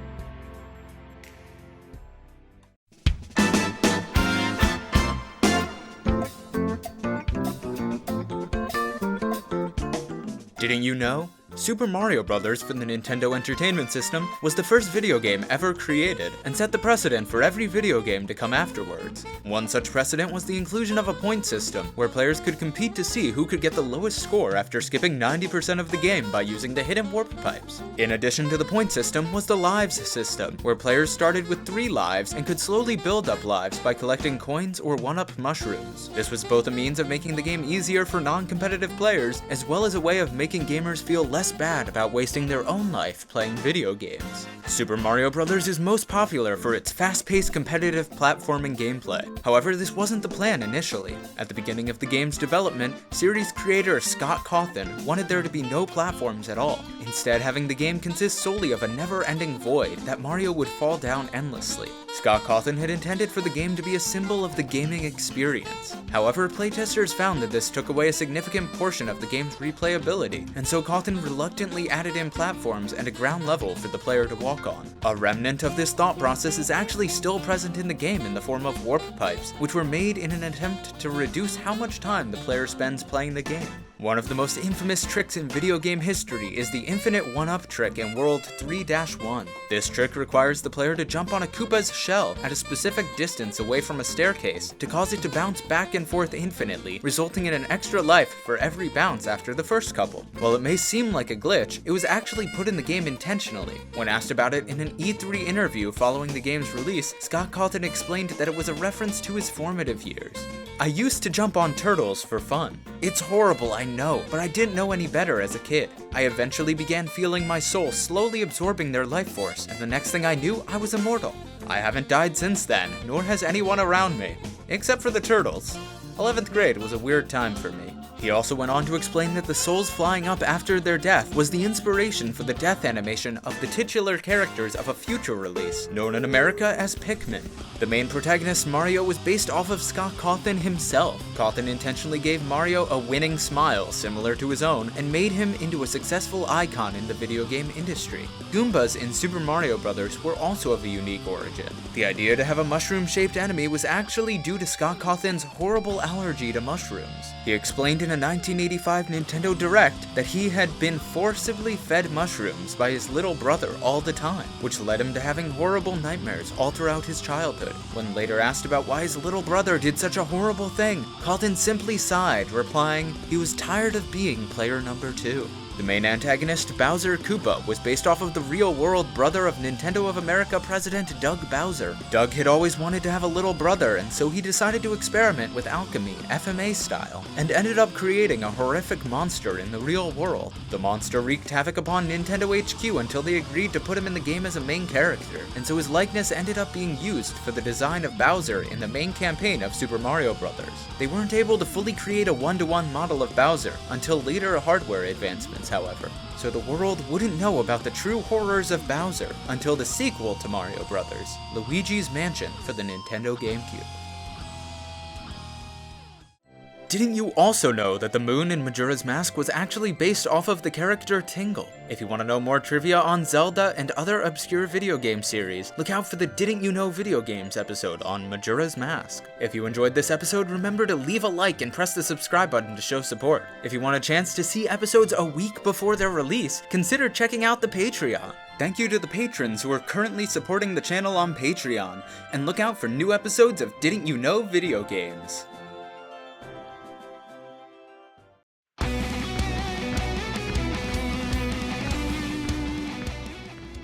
Didn't you know? Super Mario Bros. For the Nintendo Entertainment System was the first video game ever created, and set the precedent for every video game to come afterwards. One such precedent was the inclusion of a point system, where players could compete to see who could get the lowest score after skipping 90% of the game by using the hidden warp pipes. In addition to the point system was the lives system, where players started with 3 lives and could slowly build up lives by collecting coins or 1-up mushrooms. This was both a means of making the game easier for non-competitive players, as well as a way of making gamers feel less bad about wasting their own life playing video games. Super Mario Bros. Is most popular for its fast-paced competitive platforming gameplay. However, this wasn't the plan initially. At the beginning of the game's development, series creator Scott Cawthon wanted there to be no platforms at all, instead having the game consist solely of a never-ending void that Mario would fall down endlessly. Scott Cawthon had intended for the game to be a symbol of the gaming experience. However, playtesters found that this took away a significant portion of the game's replayability, and so Cawthon reluctantly added in platforms and a ground level for the player to walk on. A remnant of this thought process is actually still present in the game in the form of warp pipes, which were made in an attempt to reduce how much time the player spends playing the game. One of the most infamous tricks in video game history is the infinite 1-up trick in World 3-1. This trick requires the player to jump on a Koopa's shell at a specific distance away from a staircase to cause it to bounce back and forth infinitely, resulting in an extra life for every bounce after the first couple. While it may seem like a glitch, it was actually put in the game intentionally. When asked about it in an E3 interview following the game's release, Scott Cawthon explained that it was a reference to his formative years. "I used to jump on turtles for fun. It's horrible, I know, but I didn't know any better as a kid. I eventually began feeling my soul slowly absorbing their life force, and the next thing I knew, I was immortal. I haven't died since then, nor has anyone around me. Except for the turtles. 11th grade was a weird time for me." He also went on to explain that the souls flying up after their death was the inspiration for the death animation of the titular characters of a future release, known in America as Pikmin. The main protagonist, Mario, was based off of Scott Cawthon himself. Cawthon intentionally gave Mario a winning smile similar to his own, and made him into a successful icon in the video game industry. Goombas in Super Mario Bros. Were also of a unique origin. The idea to have a mushroom-shaped enemy was actually due to Scott Cawthon's horrible allergy to mushrooms. He explained in a 1985 Nintendo Direct that he had been forcibly fed mushrooms by his little brother all the time, which led him to having horrible nightmares all throughout his childhood. When later asked about why his little brother did such a horrible thing, Cawthon simply sighed, replying, he was tired of being player number 2. The main antagonist, Bowser Koopa, was based off of the real-world brother of Nintendo of America president Doug Bowser. Doug had always wanted to have a little brother, and so he decided to experiment with alchemy, FMA style, and ended up creating a horrific monster in the real world. The monster wreaked havoc upon Nintendo HQ until they agreed to put him in the game as a main character, and so his likeness ended up being used for the design of Bowser in the main campaign of Super Mario Bros. They weren't able to fully create a one-to-one model of Bowser until later hardware advancements, however, so the world wouldn't know about the true horrors of Bowser until the sequel to Mario Bros., Luigi's Mansion for the Nintendo GameCube. Didn't you also know that the moon in Majora's Mask was actually based off of the character Tingle? If you want to know more trivia on Zelda and other obscure video game series, look out for the Didn't You Know video games episode on Majora's Mask. If you enjoyed this episode, remember to leave a like and press the subscribe button to show support. If you want a chance to see episodes a week before their release, consider checking out the Patreon. Thank you to the patrons who are currently supporting the channel on Patreon, and look out for new episodes of Didn't You Know video games.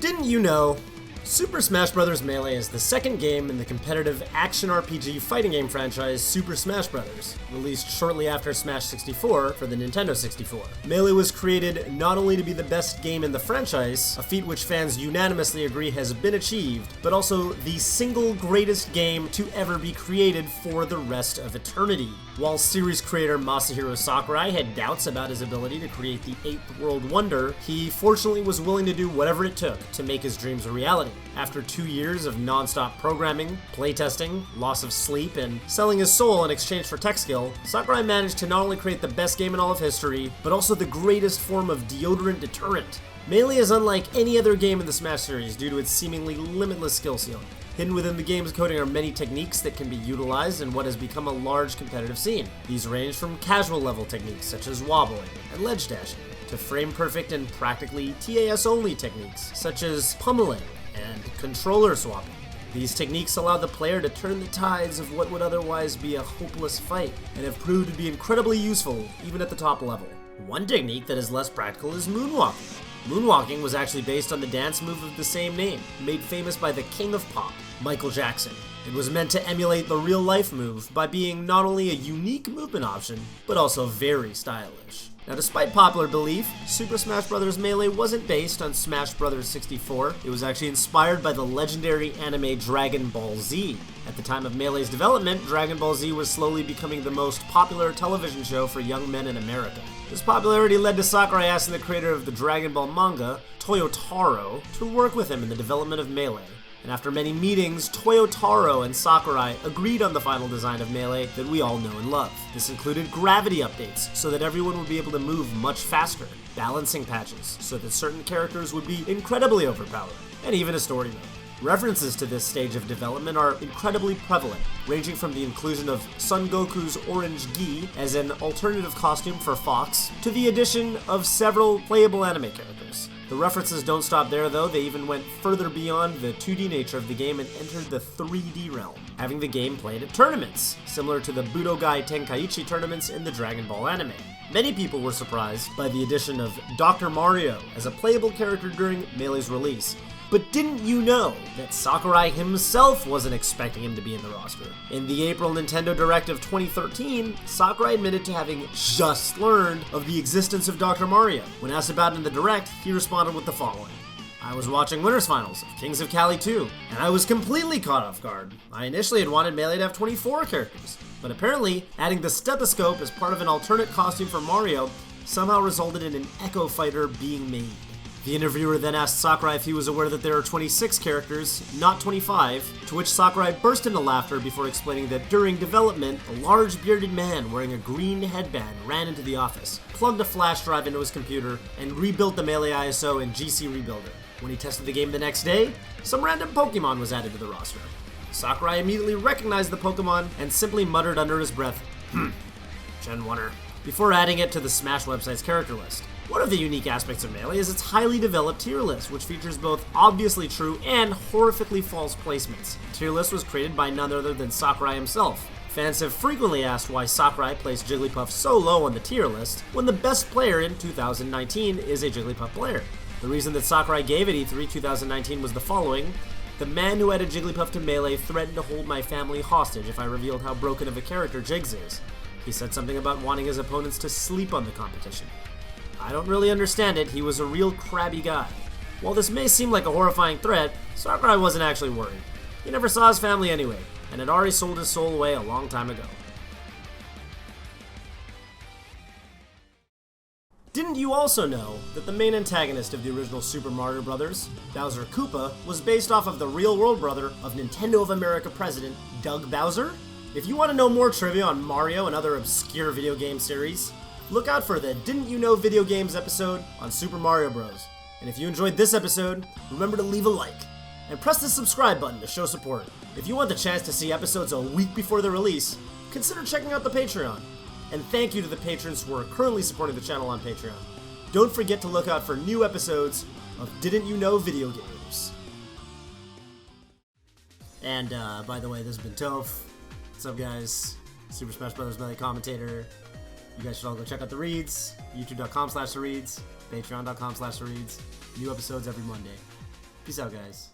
Didn't you know? Super Smash Bros. Melee is the second game in the competitive action RPG fighting game franchise Super Smash Bros., released shortly after Smash 64 for the Nintendo 64. Melee was created not only to be the best game in the franchise, a feat which fans unanimously agree has been achieved, but also the single greatest game to ever be created for the rest of eternity. While series creator Masahiro Sakurai had doubts about his ability to create the 8th world wonder, he fortunately was willing to do whatever it took to make his dreams a reality. After 2 years of non-stop programming, playtesting, loss of sleep, and selling his soul in exchange for tech skill, Sakurai managed to not only create the best game in all of history, but also the greatest form of deodorant deterrent. Melee is unlike any other game in the Smash series due to its seemingly limitless skill ceiling. Hidden within the game's coding are many techniques that can be utilized in what has become a large competitive scene. These range from casual level techniques such as wobbling and ledge dashing, to frame perfect and practically TAS only techniques such as pummeling and controller swapping. These techniques allow the player to turn the tides of what would otherwise be a hopeless fight, and have proved to be incredibly useful even at the top level. One technique that is less practical is moonwalking. Moonwalking was actually based on the dance move of the same name, made famous by the king of pop, Michael Jackson. It was meant to emulate the real-life move by being not only a unique movement option, but also very stylish. Now, despite popular belief, Super Smash Bros. Melee wasn't based on Smash Bros. 64. It was actually inspired by the legendary anime Dragon Ball Z. At the time of Melee's development, Dragon Ball Z was slowly becoming the most popular television show for young men in America. This popularity led to Sakurai asking the creator of the Dragon Ball manga, Toyotaro, to work with him in the development of Melee. And after many meetings, Toyotaro and Sakurai agreed on the final design of Melee that we all know and love. This included gravity updates so that everyone would be able to move much faster, balancing patches so that certain characters would be incredibly overpowered, and even a story mode. References to this stage of development are incredibly prevalent, ranging from the inclusion of Son Goku's orange gi as an alternative costume for Fox, to the addition of several playable anime characters. The references don't stop there though, they even went further beyond the 2D nature of the game and entered the 3D realm, having the game played at tournaments, similar to the Budogai Tenkaichi tournaments in the Dragon Ball anime. Many people were surprised by the addition of Dr. Mario as a playable character during Melee's release. But didn't you know that Sakurai himself wasn't expecting him to be in the roster? In the April Nintendo Direct of 2013, Sakurai admitted to having just learned of the existence of Dr. Mario. When asked about it in the Direct, he responded with the following. I was watching Winners Finals of Kings of Cali 2, and I was completely caught off guard. I initially had wanted Melee to have 24 characters, but apparently adding the stethoscope as part of an alternate costume for Mario somehow resulted in an Echo Fighter being made. The interviewer then asked Sakurai if he was aware that there are 26 characters, not 25, to which Sakurai burst into laughter before explaining that during development, a large bearded man wearing a green headband ran into the office, plugged a flash drive into his computer, and rebuilt the Melee ISO in GC Rebuilder. When he tested the game the next day, some random Pokemon was added to the roster. Sakurai immediately recognized the Pokemon and simply muttered under his breath, Gen 1er, before adding it to the Smash website's character list. One of the unique aspects of Melee is its highly developed tier list, which features both obviously true and horrifically false placements. The tier list was created by none other than Sakurai himself. Fans have frequently asked why Sakurai placed Jigglypuff so low on the tier list when the best player in 2019 is a Jigglypuff player. The reason that Sakurai gave at E3 2019 was the following. The man who added Jigglypuff to Melee threatened to hold my family hostage if I revealed how broken of a character Jiggs is. He said something about wanting his opponents to sleep on the competition. I don't really understand it, he was a real crabby guy. While this may seem like a horrifying threat, Sakurai wasn't actually worried. He never saw his family anyway, and had already sold his soul away a long time ago. Didn't you also know that the main antagonist of the original Super Mario Bros., Bowser Koopa, was based off of the real-world brother of Nintendo of America president, Doug Bowser? If you want to know more trivia on Mario and other obscure video game series, look out for the Didn't You Know Video Games episode on Super Mario Bros. And if you enjoyed this episode, remember to leave a like, and press the subscribe button to show support. If you want the chance to see episodes a week before their release, consider checking out the Patreon. And thank you to the patrons who are currently supporting the channel on Patreon. Don't forget to look out for new episodes of Didn't You Know Video Games. And by the way, this has been Toph. What's up, guys? Super Smash Bros. Melee commentator. You guys should all go check out the reads. YouTube.com/thereads. Patreon.com/thereads. New episodes every Monday. Peace out, guys.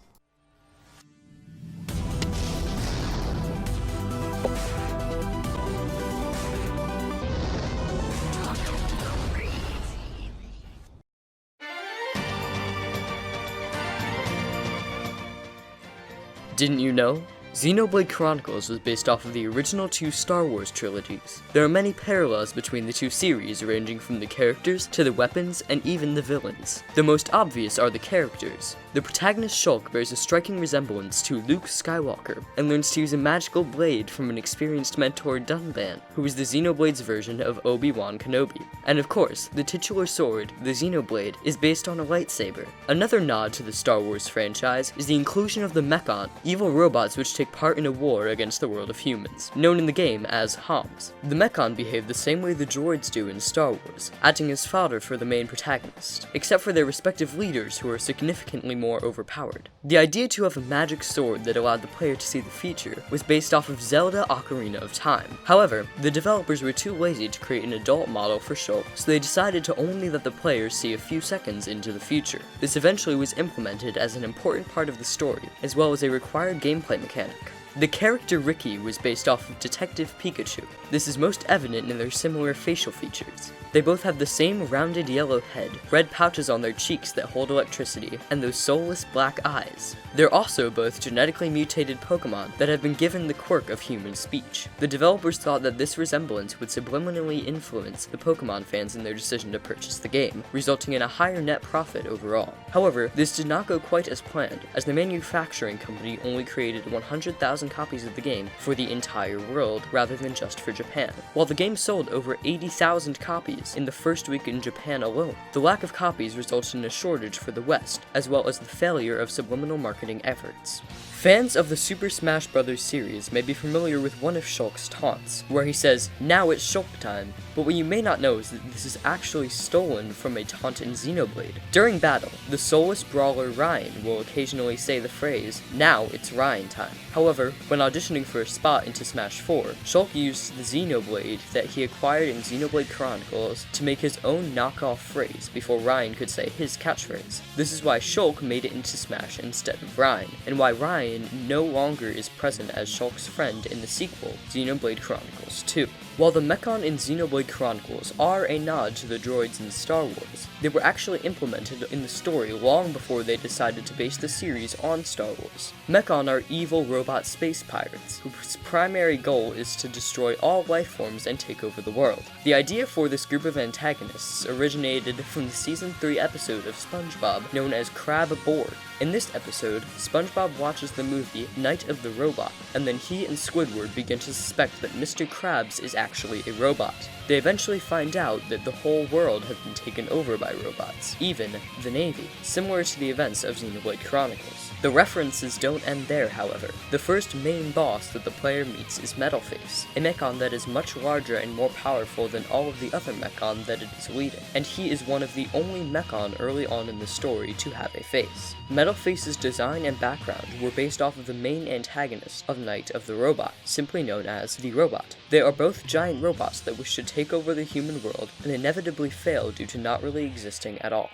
Didn't you know? Xenoblade Chronicles was based off of the original 2 Star Wars trilogies. There are many parallels between the 2 series, ranging from the characters to the weapons and even the villains. The most obvious are the characters. The protagonist Shulk bears a striking resemblance to Luke Skywalker, and learns to use a magical blade from an experienced mentor Dunban, who is the Xenoblade's version of Obi-Wan Kenobi. And of course, the titular sword, the Xenoblade, is based on a lightsaber. Another nod to the Star Wars franchise is the inclusion of the Mechon, evil robots which take part in a war against the world of humans, known in the game as HAHK-MAN. The Mechon behave the same way the droids do in Star Wars, acting as fodder for the main protagonist, except for their respective leaders who are significantly more overpowered. The idea to have a magic sword that allowed the player to see the future was based off of Zelda Ocarina of Time. However, the developers were too lazy to create an adult model for Shulk, so they decided to only let the players see a few seconds into the future. This eventually was implemented as an important part of the story, as well as a required gameplay mechanic. The character Ricky was based off of Detective Pikachu. This is most evident in their similar facial features. They both have the same rounded yellow head, red pouches on their cheeks that hold electricity, and those soulless black eyes. They're also both genetically mutated Pokemon that have been given the quirk of human speech. The developers thought that this resemblance would subliminally influence the Pokemon fans in their decision to purchase the game, resulting in a higher net profit overall. However, this did not go quite as planned, as the manufacturing company only created 100,000 copies of the game for the entire world rather than just for Japan. While the game sold over 80,000 copies in the first week in Japan alone, the lack of copies resulted in a shortage for the West, as well as the failure of subliminal marketing efforts. Fans of the Super Smash Bros. Series may be familiar with one of Shulk's taunts, where he says, "Now it's Shulk time," but what you may not know is that this is actually stolen from a taunt in Xenoblade. During battle, the soulless brawler Ryan will occasionally say the phrase, "Now it's Ryan time." However, when auditioning for a spot into Smash 4, Shulk used the Xenoblade that he acquired in Xenoblade Chronicles to make his own knockoff phrase before Ryan could say his catchphrase. This is why Shulk made it into Smash instead of Ryan, and why Ryan no longer is present as Shulk's friend in the sequel, Xenoblade Chronicles 2. While the Mechon in Xenoblade Chronicles are a nod to the droids in Star Wars, they were actually implemented in the story long before they decided to base the series on Star Wars. Mechon are evil robot space pirates, whose primary goal is to destroy all life forms and take over the world. The idea for this group of antagonists originated from the Season 3 episode of SpongeBob known as Crab Aboard. In this episode, SpongeBob watches the movie Night of the Robot, and then he and Squidward begin to suspect that Mr. Krabs is actually a robot. They eventually find out that the whole world has been taken over by robots, even the Navy, similar to the events of Xenoblade Chronicles. The references don't end there, however. The first main boss that the player meets is Metalface, a Mechon that is much larger and more powerful than all of the other Mechon that it is leading, and he is one of the only Mechon early on in the story to have a face. Metalface's design and background were based off of the main antagonist of Night of the Robot, simply known as the Robot. They are both giant robots that wish to take over the human world and inevitably fail due to not really existing at all.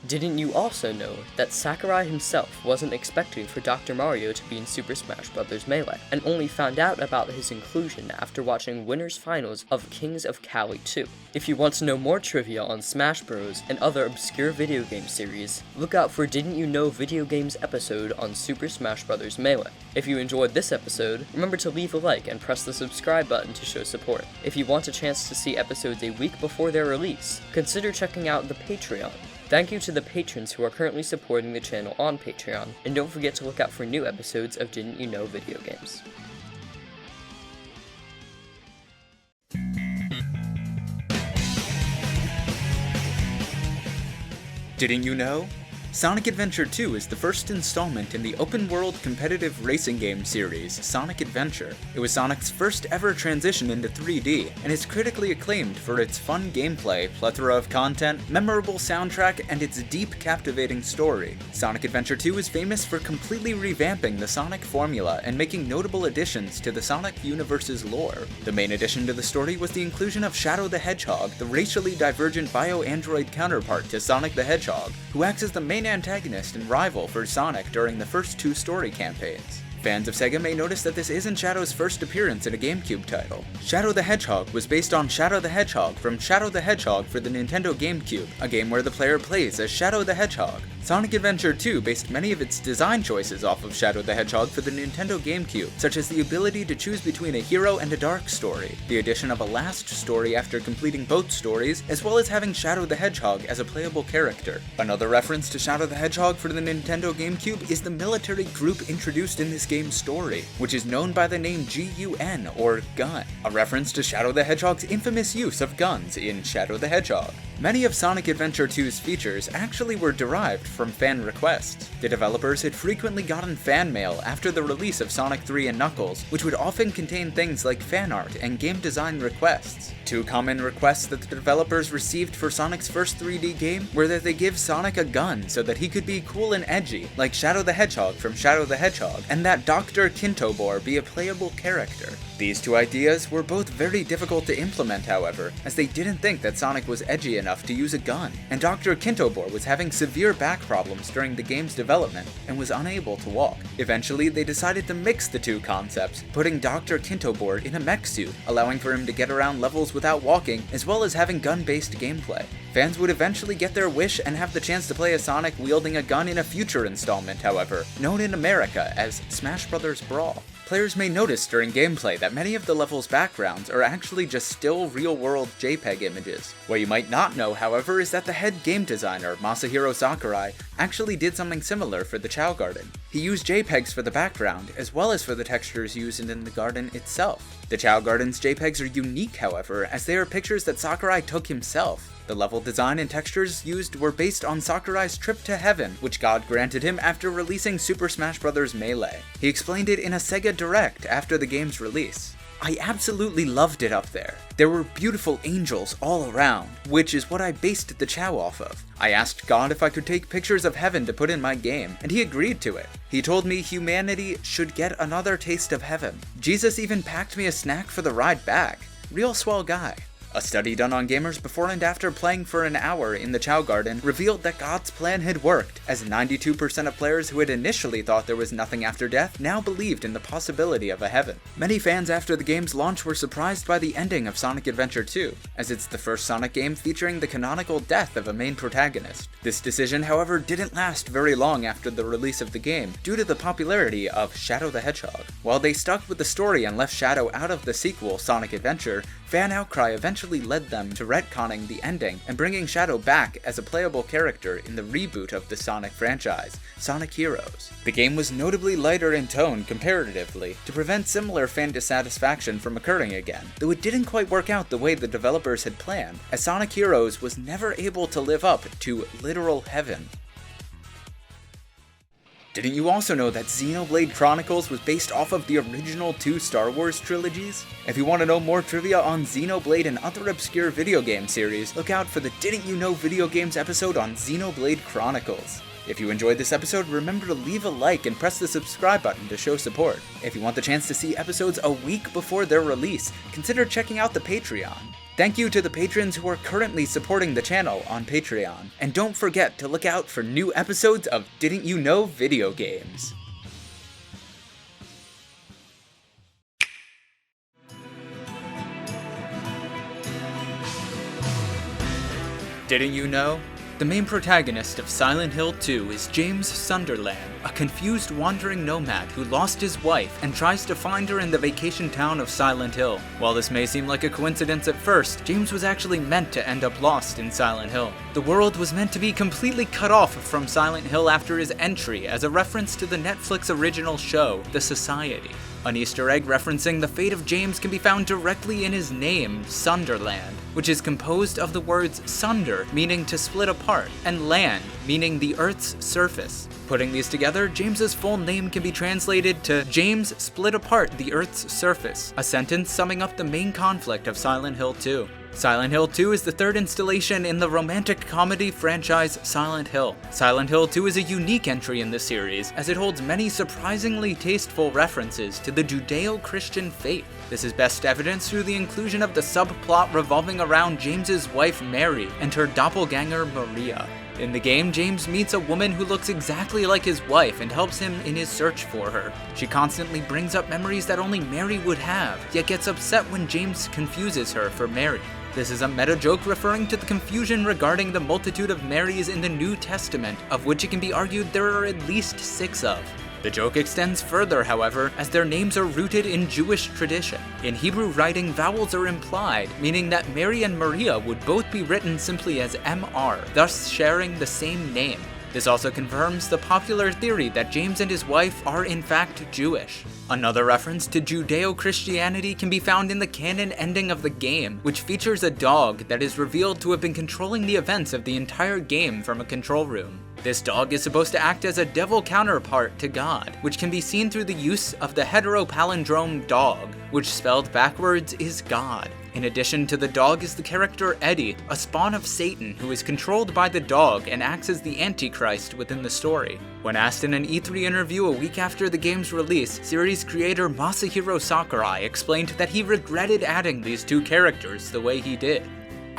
Didn't you also know that Sakurai himself wasn't expecting for Dr. Mario to be in Super Smash Bros. Melee, and only found out about his inclusion after watching Winners Finals of Kings of Cali 2? If you want to know more trivia on Smash Bros. And other obscure video game series, look out for Didn't You Know Video Games episode on Super Smash Bros. Melee. If you enjoyed this episode, remember to leave a like and press the subscribe button to show support. If you want a chance to see episodes a week before their release, consider checking out the Patreon. Thank you to the patrons who are currently supporting the channel on Patreon, and don't forget to look out for new episodes of Didn't You Know Video Games. Didn't you know? Sonic Adventure 2 is the first installment in the open-world competitive racing game series, Sonic Adventure. It was Sonic's first ever transition into 3D, and is critically acclaimed for its fun gameplay, plethora of content, memorable soundtrack, and its deep, captivating story. Sonic Adventure 2 is famous for completely revamping the Sonic formula and making notable additions to the Sonic universe's lore. The main addition to the story was the inclusion of Shadow the Hedgehog, the racially divergent bio-android counterpart to Sonic the Hedgehog, who acts as the main antagonist and rival for Sonic during the first 2 story campaigns. Fans of Sega may notice that this isn't Shadow's first appearance in a GameCube title. Shadow the Hedgehog was based on Shadow the Hedgehog from Shadow the Hedgehog for the Nintendo GameCube, a game where the player plays as Shadow the Hedgehog. Sonic Adventure 2 based many of its design choices off of Shadow the Hedgehog for the Nintendo GameCube, such as the ability to choose between a hero and a dark story, the addition of a last story after completing both stories, as well as having Shadow the Hedgehog as a playable character. Another reference to Shadow the Hedgehog for the Nintendo GameCube is the military group introduced in this game's story, which is known by the name GUN, or Gun, a reference to Shadow the Hedgehog's infamous use of guns in Shadow the Hedgehog. Many of Sonic Adventure 2's features actually were derived from fan requests. The developers had frequently gotten fan mail after the release of Sonic 3 and Knuckles, which would often contain things like fan art and game design requests. Two common requests that the developers received for Sonic's first 3D game were that they give Sonic a gun so that he could be cool and edgy, like Shadow the Hedgehog from Shadow the Hedgehog, and that Dr. Kintobor be a playable character. These two ideas were both very difficult to implement, however, as they didn't think that Sonic was edgy enough to use a gun, and Dr. Kintobor was having severe back problems during the game's development and was unable to walk. Eventually, they decided to mix the two concepts, putting Dr. Kintobor in a mech suit, allowing for him to get around levels without walking, as well as having gun-based gameplay. Fans would eventually get their wish and have the chance to play as Sonic wielding a gun in a future installment, however, known in America as Smash Bros. Brawl. Players may notice during gameplay that many of the level's backgrounds are actually just still real-world JPEG images. What you might not know, however, is that the head game designer, Masahiro Sakurai, actually did something similar for the Chao Garden. He used JPEGs for the background, as well as for the textures used in the garden itself. The Chao Garden's JPEGs are unique, however, as they are pictures that Sakurai took himself. The level design and textures used were based on Sakurai's trip to heaven, which God granted him after releasing Super Smash Bros. Melee. He explained it in a Sega Direct after the game's release. I absolutely loved it up there. There were beautiful angels all around, which is what I based the Chao off of. I asked God if I could take pictures of heaven to put in my game, and he agreed to it. He told me humanity should get another taste of heaven. Jesus even packed me a snack for the ride back. Real swell guy. A study done on gamers before and after playing for an hour in the Chao Garden revealed that God's plan had worked, as 92% of players who had initially thought there was nothing after death now believed in the possibility of a heaven. Many fans after the game's launch were surprised by the ending of Sonic Adventure 2, as it's the first Sonic game featuring the canonical death of a main protagonist. This decision, however, didn't last very long after the release of the game, due to the popularity of Shadow the Hedgehog. While they stuck with the story and left Shadow out of the sequel, Sonic Adventure, fan outcry eventually led them to retconning the ending and bringing Shadow back as a playable character in the reboot of the Sonic franchise, Sonic Heroes. The game was notably lighter in tone comparatively to prevent similar fan dissatisfaction from occurring again, though it didn't quite work out the way the developers had planned, as Sonic Heroes was never able to live up to literal heaven. Didn't you also know that Xenoblade Chronicles was based off of the original two Star Wars trilogies? If you want to know more trivia on Xenoblade and other obscure video game series, look out for the Didn't You Know Video Games episode on Xenoblade Chronicles. If you enjoyed this episode, remember to leave a like and press the subscribe button to show support. If you want the chance to see episodes a week before their release, consider checking out the Patreon. Thank you to the patrons who are currently supporting the channel on Patreon, and don't forget to look out for new episodes of Didn't You Know Video Games. Didn't you know? The main protagonist of Silent Hill 2 is James Sunderland, a confused wandering nomad who lost his wife and tries to find her in the vacation town of Silent Hill. While this may seem like a coincidence at first, James was actually meant to end up lost in Silent Hill. The world was meant to be completely cut off from Silent Hill after his entry as a reference to the Netflix original show, The Society. An Easter egg referencing the fate of James can be found directly in his name, Sunderland, which is composed of the words sunder, meaning to split apart, and land, meaning the Earth's surface. Putting these together, James's full name can be translated to James split apart the Earth's surface, a sentence summing up the main conflict of Silent Hill 2. Silent Hill 2 is the third installation in the romantic comedy franchise Silent Hill. Silent Hill 2 is a unique entry in the series, as it holds many surprisingly tasteful references to the Judeo-Christian faith. This is best evidenced through the inclusion of the subplot revolving around James's wife Mary and her doppelganger Maria. In the game, James meets a woman who looks exactly like his wife and helps him in his search for her. She constantly brings up memories that only Mary would have, yet gets upset when James confuses her for Mary. This is a meta joke referring to the confusion regarding the multitude of Marys in the New Testament, of which it can be argued there are at least 6 of. The joke extends further, however, as their names are rooted in Jewish tradition. In Hebrew writing, vowels are implied, meaning that Mary and Maria would both be written simply as MR, thus sharing the same name. This also confirms the popular theory that James and his wife are in fact Jewish. Another reference to Judeo-Christianity can be found in the canon ending of the game, which features a dog that is revealed to have been controlling the events of the entire game from a control room. This dog is supposed to act as a devil counterpart to God, which can be seen through the use of the heteropalindrome dog, which spelled backwards is God. In addition to the dog is the character Eddie, a spawn of Satan who is controlled by the dog and acts as the Antichrist within the story. When asked in an E3 interview a week after the game's release, series creator Masahiro Sakurai explained that he regretted adding these 2 characters the way he did.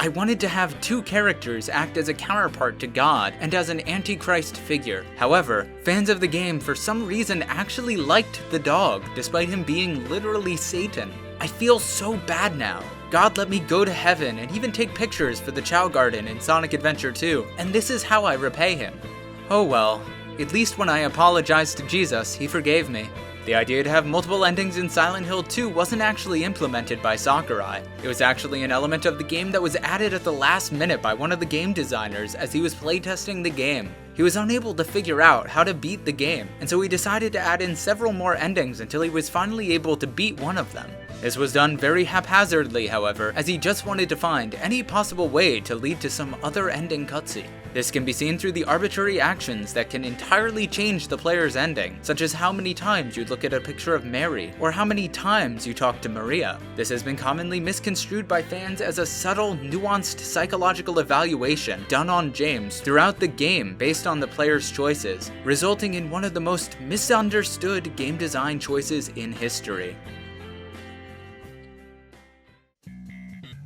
I wanted to have 2 characters act as a counterpart to God and as an Antichrist figure. However, fans of the game for some reason actually liked the dog, despite him being literally Satan. I feel so bad now. God let me go to heaven and even take pictures for the Chow Garden in Sonic Adventure 2, and this is how I repay him. Oh well, at least when I apologized to Jesus, he forgave me. The idea to have multiple endings in Silent Hill 2 wasn't actually implemented by Sakurai. It was actually an element of the game that was added at the last minute by one of the game designers as he was playtesting the game. He was unable to figure out how to beat the game, and so he decided to add in several more endings until he was finally able to beat one of them. This was done very haphazardly, however, as he just wanted to find any possible way to lead to some other ending cutscene. This can be seen through the arbitrary actions that can entirely change the player's ending, such as how many times you look at a picture of Mary, or how many times you talk to Maria. This has been commonly misconstrued by fans as a subtle, nuanced psychological evaluation done on James throughout the game based on the player's choices, resulting in one of the most misunderstood game design choices in history.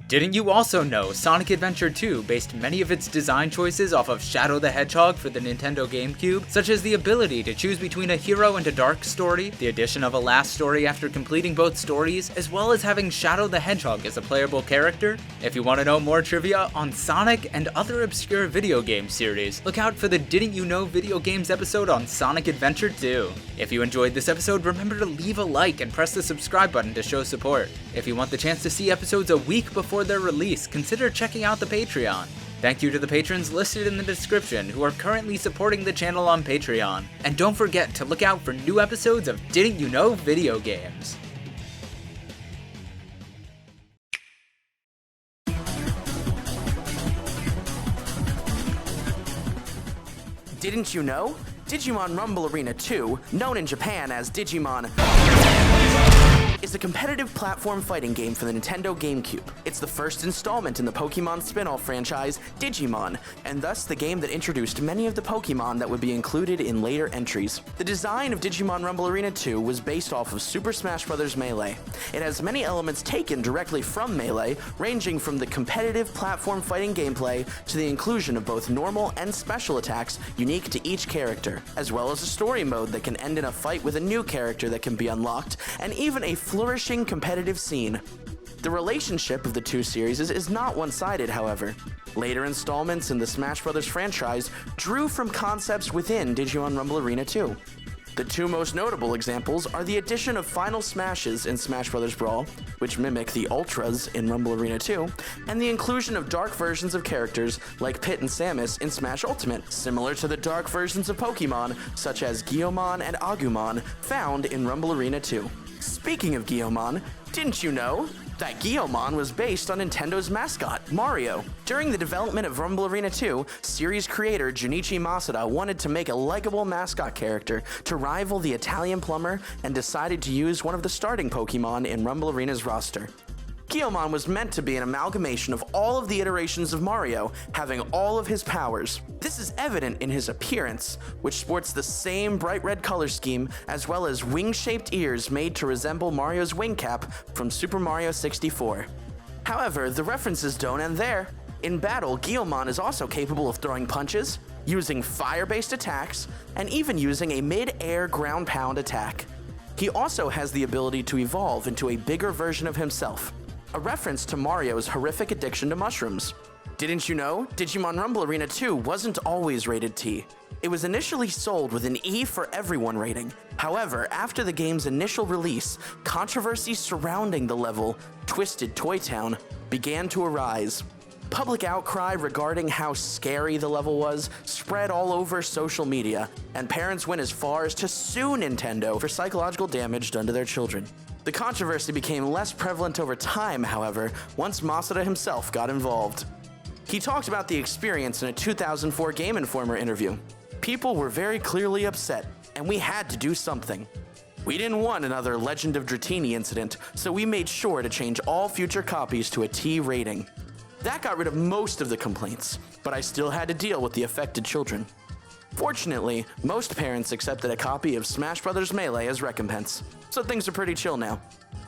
Didn't you also know Sonic Adventure 2 based many of its design choices off of Shadow the Hedgehog for the Nintendo GameCube, such as the ability to choose between a hero and a dark story, the addition of a last story after completing both stories, as well as having Shadow the Hedgehog as a playable character? If you want to know more trivia on Sonic and other obscure video game series, look out for the Didn't You Know video games episode on Sonic Adventure 2. If you enjoyed this episode, remember to leave a like and press the subscribe button to show support. If you want the chance to see episodes a week before their release, consider checking out the Patreon. Thank you to the patrons listed in the description who are currently supporting the channel on Patreon. And don't forget to look out for new episodes of Didn't You Know video games. Didn't you know? Digimon Rumble Arena 2, known in Japan as Digimon, is a competitive platform fighting game for the Nintendo GameCube. It's the first installment in the Pokémon spin-off franchise, Digimon, and thus the game that introduced many of the Pokémon that would be included in later entries. The design of Digimon Rumble Arena 2 was based off of Super Smash Bros. Melee. It has many elements taken directly from Melee, ranging from the competitive platform fighting gameplay to the inclusion of both normal and special attacks unique to each character, as well as a story mode that can end in a fight with a new character that can be unlocked, and even a flourishing competitive scene. The relationship of the two series is not one-sided, however. Later installments in the Smash Bros. Franchise drew from concepts within Digimon Rumble Arena 2. The two most notable examples are the addition of final smashes in Smash Bros. Brawl, which mimic the Ultras in Rumble Arena 2, and the inclusion of dark versions of characters like Pit and Samus in Smash Ultimate, similar to the dark versions of Pokemon such as Guiamon and Agumon found in Rumble Arena 2. Speaking of Guiamon, didn't you know that Guiamon was based on Nintendo's mascot, Mario? During the development of Rumble Arena 2, series creator Junichi Masuda wanted to make a likable mascot character to rival the Italian plumber and decided to use one of the starting Pokemon in Rumble Arena's roster. Guiamon was meant to be an amalgamation of all of the iterations of Mario, having all of his powers. This is evident in his appearance, which sports the same bright red color scheme, as well as wing-shaped ears made to resemble Mario's wing cap from Super Mario 64. However, the references don't end there. In battle, Guilmon is also capable of throwing punches, using fire-based attacks, and even using a mid-air ground pound attack. He also has the ability to evolve into a bigger version of himself, a reference to Mario's horrific addiction to mushrooms. Didn't you know? Digimon Rumble Arena 2 wasn't always rated T. It was initially sold with an E for everyone rating. However, after the game's initial release, controversy surrounding the level, Twisted Toy Town, began to arise. Public outcry regarding how scary the level was spread all over social media, and parents went as far as to sue Nintendo for psychological damage done to their children. The controversy became less prevalent over time, however, once Masuda himself got involved. He talked about the experience in a 2004 Game Informer interview. People were very clearly upset, and we had to do something. We didn't want another Legend of Dratini incident, so we made sure to change all future copies to a T rating. That got rid of most of the complaints, but I still had to deal with the affected children. Fortunately, most parents accepted a copy of Smash Bros. Melee as recompense, so things are pretty chill now.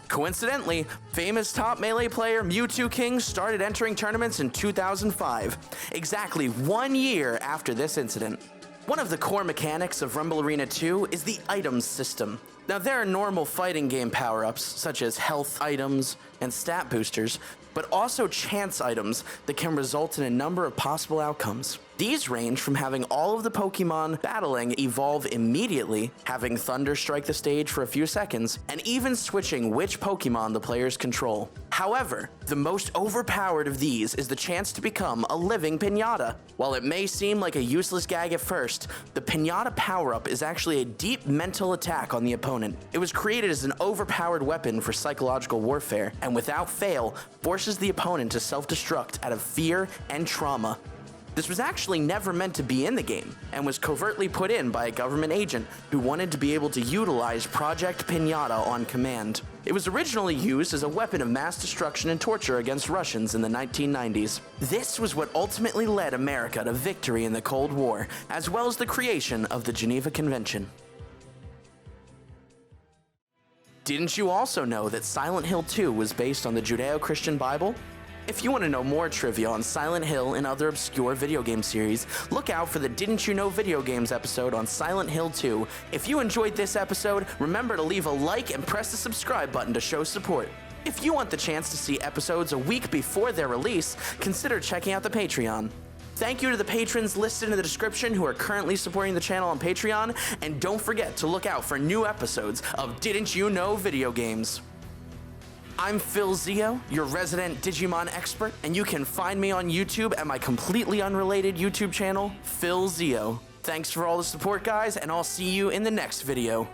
Coincidentally, famous top Melee player Mewtwo King started entering tournaments in 2005, exactly 1 year after this incident. One of the core mechanics of Rumble Arena 2 is the items system. Now, there are normal fighting game power-ups, such as health items and stat boosters, but also chance items that can result in a number of possible outcomes. These range from having all of the Pokemon battling evolve immediately, having Thunder strike the stage for a few seconds, and even switching which Pokemon the players control. However, the most overpowered of these is the chance to become a living piñata. While it may seem like a useless gag at first, the piñata power-up is actually a deep mental attack on the opponent. It was created as an overpowered weapon for psychological warfare, and without fail, forces the opponent to self-destruct out of fear and trauma. This was actually never meant to be in the game, and was covertly put in by a government agent who wanted to be able to utilize Project Piñata on command. It was originally used as a weapon of mass destruction and torture against Russians in the 1990s. This was what ultimately led America to victory in the Cold War, as well as the creation of the Geneva Convention. Didn't you also know that Silent Hill 2 was based on the Judeo-Christian Bible? If you want to know more trivia on Silent Hill and other obscure video game series, look out for the Didn't You Know Video Games episode on Silent Hill 2. If you enjoyed this episode, remember to leave a like and press the subscribe button to show support. If you want the chance to see episodes a week before their release, consider checking out the Patreon. Thank you to the patrons listed in the description who are currently supporting the channel on Patreon, and don't forget to look out for new episodes of Didn't You Know Video Games. I'm Phil Zio, your resident Digimon expert, and you can find me on YouTube at my completely unrelated YouTube channel, Phil Zio. Thanks for all the support, guys, and I'll see you in the next video.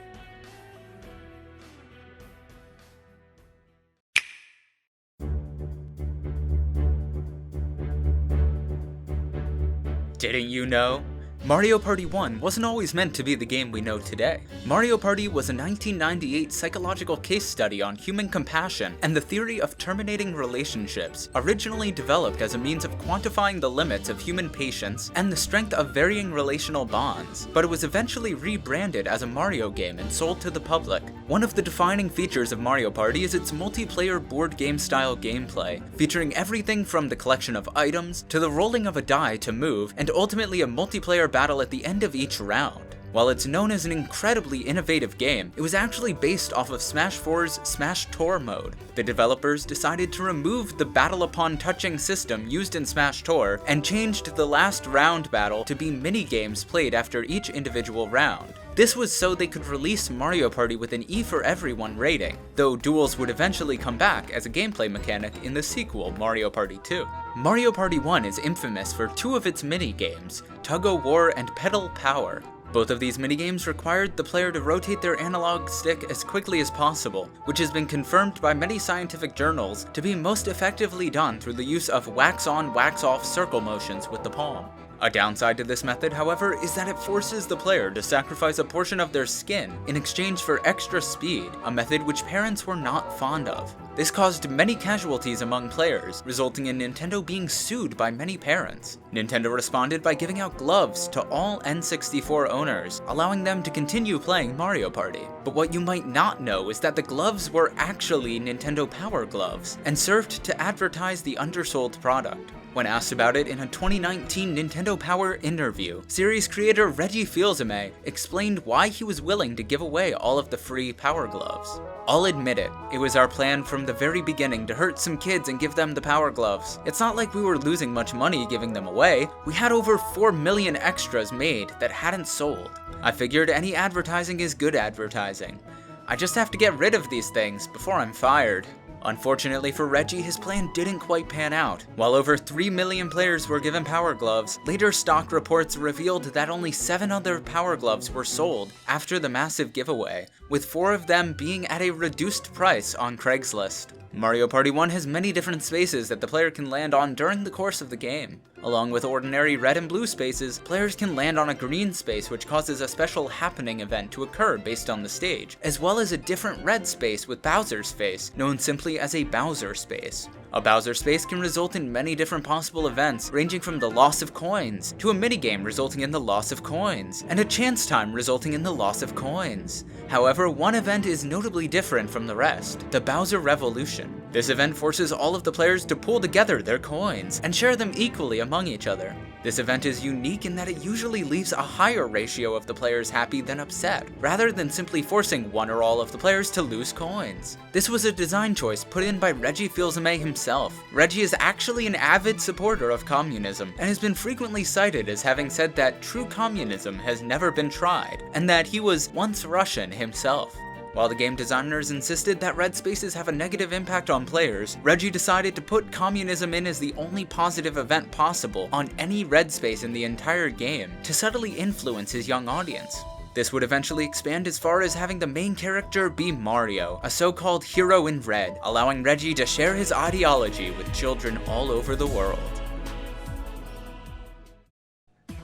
Didn't you know? Mario Party 1 wasn't always meant to be the game we know today. Mario Party was a 1998 psychological case study on human compassion and the theory of terminating relationships, originally developed as a means of quantifying the limits of human patience and the strength of varying relational bonds, but it was eventually rebranded as a Mario game and sold to the public. One of the defining features of Mario Party is its multiplayer board game style gameplay, featuring everything from the collection of items to the rolling of a die to move, and ultimately a multiplayer battle at the end of each round. While it's known as an incredibly innovative game, it was actually based off of Smash 4's Smash Tour mode. The developers decided to remove the battle upon touching system used in Smash Tour and changed the last round battle to be mini-games played after each individual round. This was so they could release Mario Party with an E for Everyone rating, though duels would eventually come back as a gameplay mechanic in the sequel, Mario Party 2. Mario Party 1 is infamous for two of its mini-games, Tug-O-War and Pedal Power. Both of these minigames required the player to rotate their analog stick as quickly as possible, which has been confirmed by many scientific journals to be most effectively done through the use of wax-on, wax-off circle motions with the palm. A downside to this method, however, is that it forces the player to sacrifice a portion of their skin in exchange for extra speed, a method which parents were not fond of. This caused many casualties among players, resulting in Nintendo being sued by many parents. Nintendo responded by giving out gloves to all N64 owners, allowing them to continue playing Mario Party. But what you might not know is that the gloves were actually Nintendo Power Gloves, and served to advertise the undersold product. When asked about it in a 2019 Nintendo Power interview, series creator Reggie Fils-Aimé explained why he was willing to give away all of the free Power Gloves. "I'll admit it was our plan from the very beginning to hurt some kids and give them the Power Gloves. It's not like we were losing much money giving them away. We had over 4 million extras made that hadn't sold. I figured any advertising is good advertising. I just have to get rid of these things before I'm fired." Unfortunately for Reggie, his plan didn't quite pan out. While over 3 million players were given Power Gloves, later stock reports revealed that only 7 other Power Gloves were sold after the massive giveaway, with 4 of them being at a reduced price on Craigslist. Mario Party 1 has many different spaces that the player can land on during the course of the game. Along with ordinary red and blue spaces, players can land on a green space which causes a special happening event to occur based on the stage, as well as a different red space with Bowser's face, known simply as a Bowser space. A Bowser space can result in many different possible events, ranging from the loss of coins, to a minigame resulting in the loss of coins, and a chance time resulting in the loss of coins. However, one event is notably different from the rest, the Bowser Revolution. This event forces all of the players to pool together their coins, and share them equally among each other. This event is unique in that it usually leaves a higher ratio of the players happy than upset, rather than simply forcing one or all of the players to lose coins. This was a design choice put in by Reggie Fils-Aimé himself. Reggie is actually an avid supporter of communism, and has been frequently cited as having said that true communism has never been tried, and that he was once Russian himself. While the game designers insisted that red spaces have a negative impact on players, Reggie decided to put communism in as the only positive event possible on any red space in the entire game to subtly influence his young audience. This would eventually expand as far as having the main character be Mario, a so-called hero in red, allowing Reggie to share his ideology with children all over the world.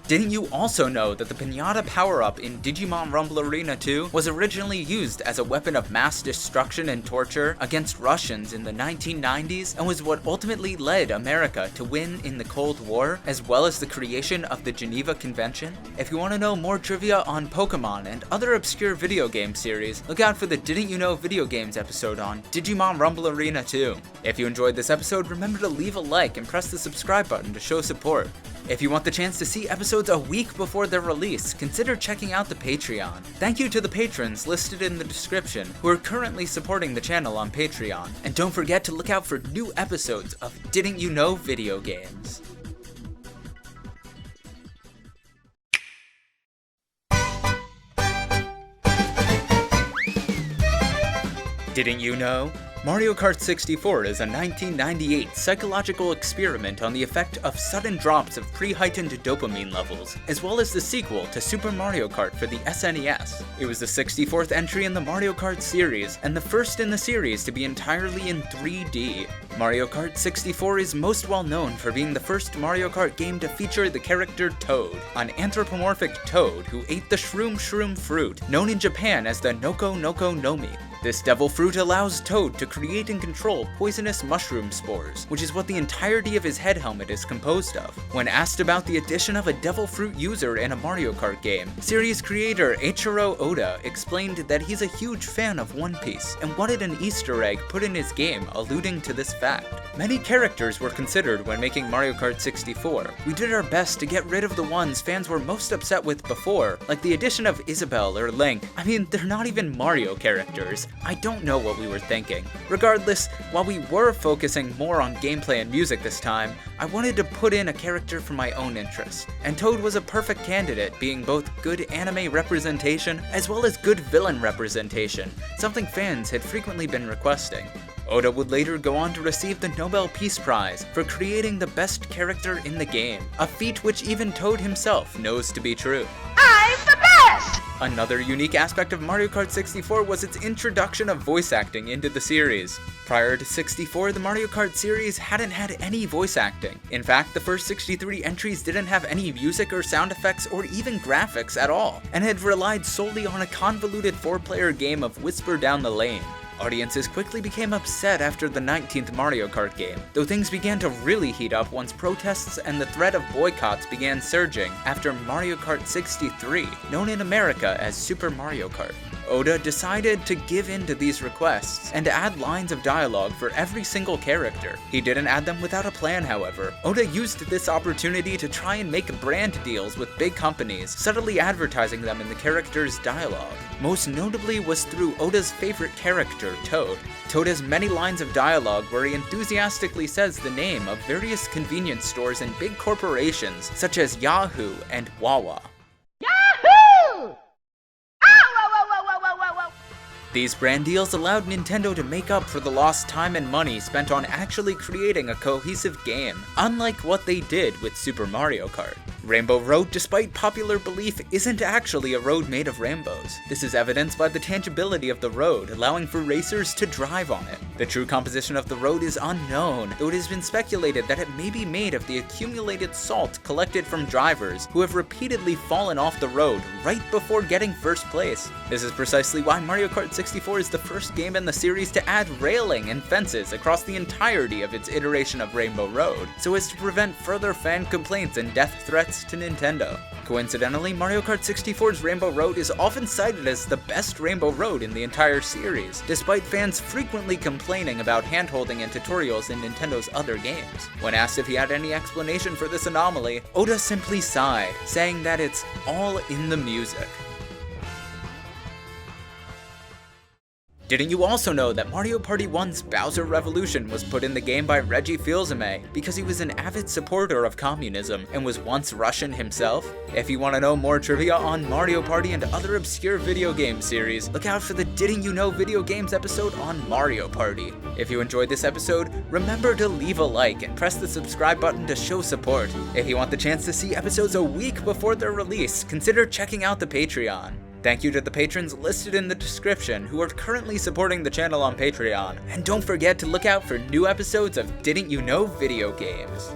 Didn't you also know that the Piñata power-up in Digimon Rumble Arena 2 was originally used as a weapon of mass destruction and torture against Russians in the 1990s, and was what ultimately led America to win in the Cold War, as well as the creation of the Geneva Convention? If you want to know more trivia on Pokémon and other obscure video game series, look out for the Didn't You Know video games episode on Digimon Rumble Arena 2. If you enjoyed this episode, remember to leave a like and press the subscribe button to show support. If you want the chance to see episodes a week before their release, consider checking out the Patreon. Thank you to the patrons listed in the description who are currently supporting the channel on Patreon. And don't forget to look out for new episodes of Didn't You Know video games. Didn't you know? Mario Kart 64 is a 1998 psychological experiment on the effect of sudden drops of pre-heightened dopamine levels, as well as the sequel to Super Mario Kart for the SNES. It was the 64th entry in the Mario Kart series, and the first in the series to be entirely in 3D. Mario Kart 64 is most well known for being the first Mario Kart game to feature the character Toad, an anthropomorphic toad who ate the shroom fruit, known in Japan as the Noko Noko Nomi. This devil fruit allows Toad to create and control poisonous mushroom spores, which is what the entirety of his head helmet is composed of. When asked about the addition of a devil fruit user in a Mario Kart game, series creator Eiichiro Oda explained that he's a huge fan of One Piece and wanted an Easter egg put in his game alluding to this fact. Many characters were considered when making Mario Kart 64. We did our best to get rid of the ones fans were most upset with before, like the addition of Isabelle or Link. I mean, they're not even Mario characters. I don't know what we were thinking. Regardless, while we were focusing more on gameplay and music this time, I wanted to put in a character for my own interest. And Toad was a perfect candidate, being both good anime representation as well as good villain representation, something fans had frequently been requesting. Oda would later go on to receive the Nobel Peace Prize for creating the best character in the game, a feat which even Toad himself knows to be true. I'm the best! Another unique aspect of Mario Kart 64 was its introduction of voice acting into the series. Prior to 64, the Mario Kart series hadn't had any voice acting. In fact, the first 63 entries didn't have any music or sound effects or even graphics at all, and had relied solely on a convoluted 4-player game of Whisper Down the Lane. Audiences quickly became upset after the 19th Mario Kart game, though things began to really heat up once protests and the threat of boycotts began surging after Mario Kart 63, known in America as Super Mario Kart. Oda decided to give in to these requests and add lines of dialogue for every single character. He didn't add them without a plan, however. Oda used this opportunity to try and make brand deals with big companies, subtly advertising them in the characters' dialogue. Most notably was through Oda's favorite character, Toad. Toad has many lines of dialogue where he enthusiastically says the name of various convenience stores and big corporations such as Yahoo and Wawa. Yahoo! Ah, whoa, whoa, whoa, whoa, whoa, whoa, whoa. These brand deals allowed Nintendo to make up for the lost time and money spent on actually creating a cohesive game, unlike what they did with Super Mario Kart. Rainbow Road, despite popular belief, isn't actually a road made of rainbows. This is evidenced by the tangibility of the road, allowing for racers to drive on it. The true composition of the road is unknown, though it has been speculated that it may be made of the accumulated salt collected from drivers who have repeatedly fallen off the road right before getting first place. This is precisely why Mario Kart 64 is the first game in the series to add railing and fences across the entirety of its iteration of Rainbow Road, so as to prevent further fan complaints and death threats to Nintendo. Coincidentally, Mario Kart 64's Rainbow Road is often cited as the best Rainbow Road in the entire series, despite fans frequently complaining about handholding and tutorials in Nintendo's other games. When asked if he had any explanation for this anomaly, Oda simply sighed, saying that it's all in the music. Didn't you also know that Mario Party 1's Bowser Revolution was put in the game by Reggie Fils-Aimé because he was an avid supporter of communism and was once Russian himself? If you want to know more trivia on Mario Party and other obscure video game series, look out for the Didn't You Know video games episode on Mario Party. If you enjoyed this episode, remember to leave a like and press the subscribe button to show support. If you want the chance to see episodes a week before their release, consider checking out the Patreon. Thank you to the patrons listed in the description who are currently supporting the channel on Patreon, and don't forget to look out for new episodes of Didn't You Know video games.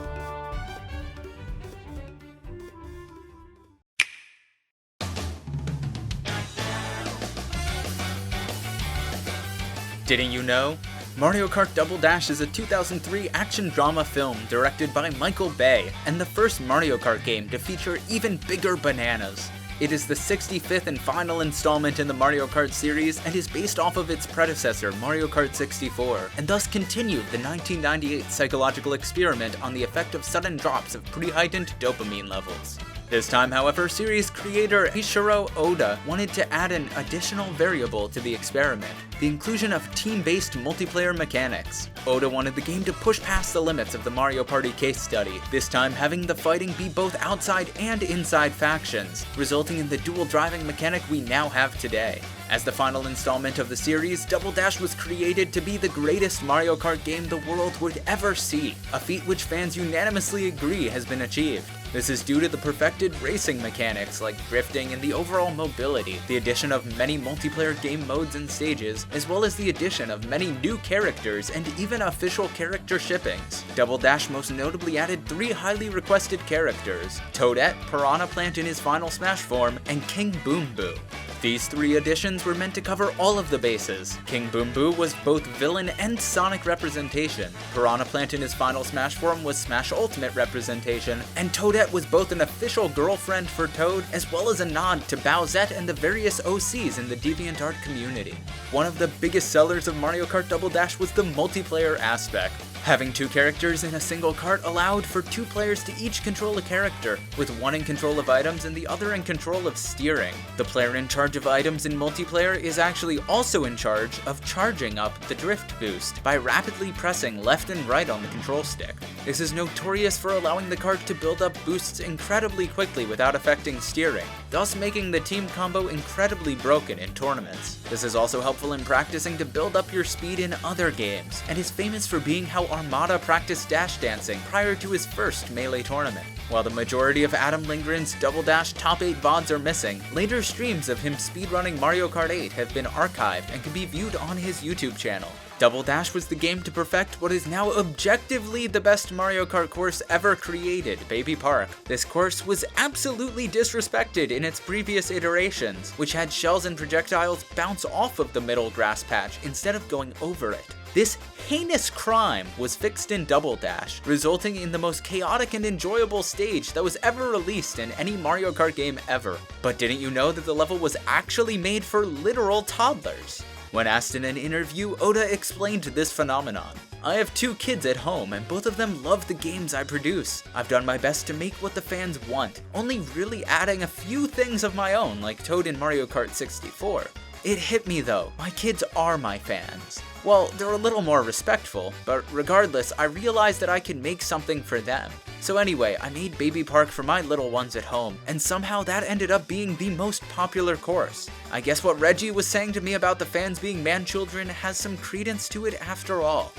Didn't you know? Mario Kart Double Dash is a 2003 action drama film directed by Michael Bay, and the first Mario Kart game to feature even bigger bananas. It is the 65th and final installment in the Mario Kart series and is based off of its predecessor, Mario Kart 64, and thus continued the 1998 psychological experiment on the effect of sudden drops of pre-heightened dopamine levels. This time, however, series creator Eiichiro Oda wanted to add an additional variable to the experiment, the inclusion of team-based multiplayer mechanics. Oda wanted the game to push past the limits of the Mario Party case study, this time having the fighting be both outside and inside factions, resulting in the dual driving mechanic we now have today. As the final installment of the series, Double Dash was created to be the greatest Mario Kart game the world would ever see, a feat which fans unanimously agree has been achieved. This is due to the perfected racing mechanics like drifting and the overall mobility, the addition of many multiplayer game modes and stages, as well as the addition of many new characters and even official character shippings. Double Dash most notably added 3 highly requested characters: Toadette, Piranha Plant in his final Smash form, and King Boom Boo. These 3 additions were meant to cover all of the bases. King Boom Boo was both villain and Sonic representation, Piranha Plant in his final Smash form was Smash Ultimate representation, and Toadette was both an official girlfriend for Toad as well as a nod to Bowsette and the various OCs in the DeviantArt community. One of the biggest sellers of Mario Kart Double Dash was the multiplayer aspect. Having 2 characters in a single kart allowed for 2 players to each control a character, with one in control of items and the other in control of steering. The player in charge of items in multiplayer is actually also in charge of charging up the drift boost by rapidly pressing left and right on the control stick. This is notorious for allowing the kart to build up boosts incredibly quickly without affecting steering, thus making the team combo incredibly broken in tournaments. This is also helpful in practicing to build up your speed in other games, and is famous for being how Armada practiced dash dancing prior to his first Melee tournament. While the majority of Adam Lindgren's Double Dash top 8 VODs are missing, later streams of him speedrunning Mario Kart 8 have been archived and can be viewed on his YouTube channel. Double Dash was the game to perfect what is now objectively the best Mario Kart course ever created, Baby Park. This course was absolutely disrespected in its previous iterations, which had shells and projectiles bounce off of the middle grass patch instead of going over it. This heinous crime was fixed in Double Dash, resulting in the most chaotic and enjoyable stage stage that was ever released in any Mario Kart game ever. But didn't you know that the level was actually made for literal toddlers? When asked in an interview, Oda explained this phenomenon. I have 2 kids at home and both of them love the games I produce. I've done my best to make what the fans want, only really adding a few things of my own like Toad in Mario Kart 64. It hit me though, my kids are my fans. Well, they're a little more respectful, but regardless, I realized that I could make something for them. So anyway, I made Baby Park for my little ones at home, and somehow that ended up being the most popular course. I guess what Reggie was saying to me about the fans being man-children has some credence to it after all.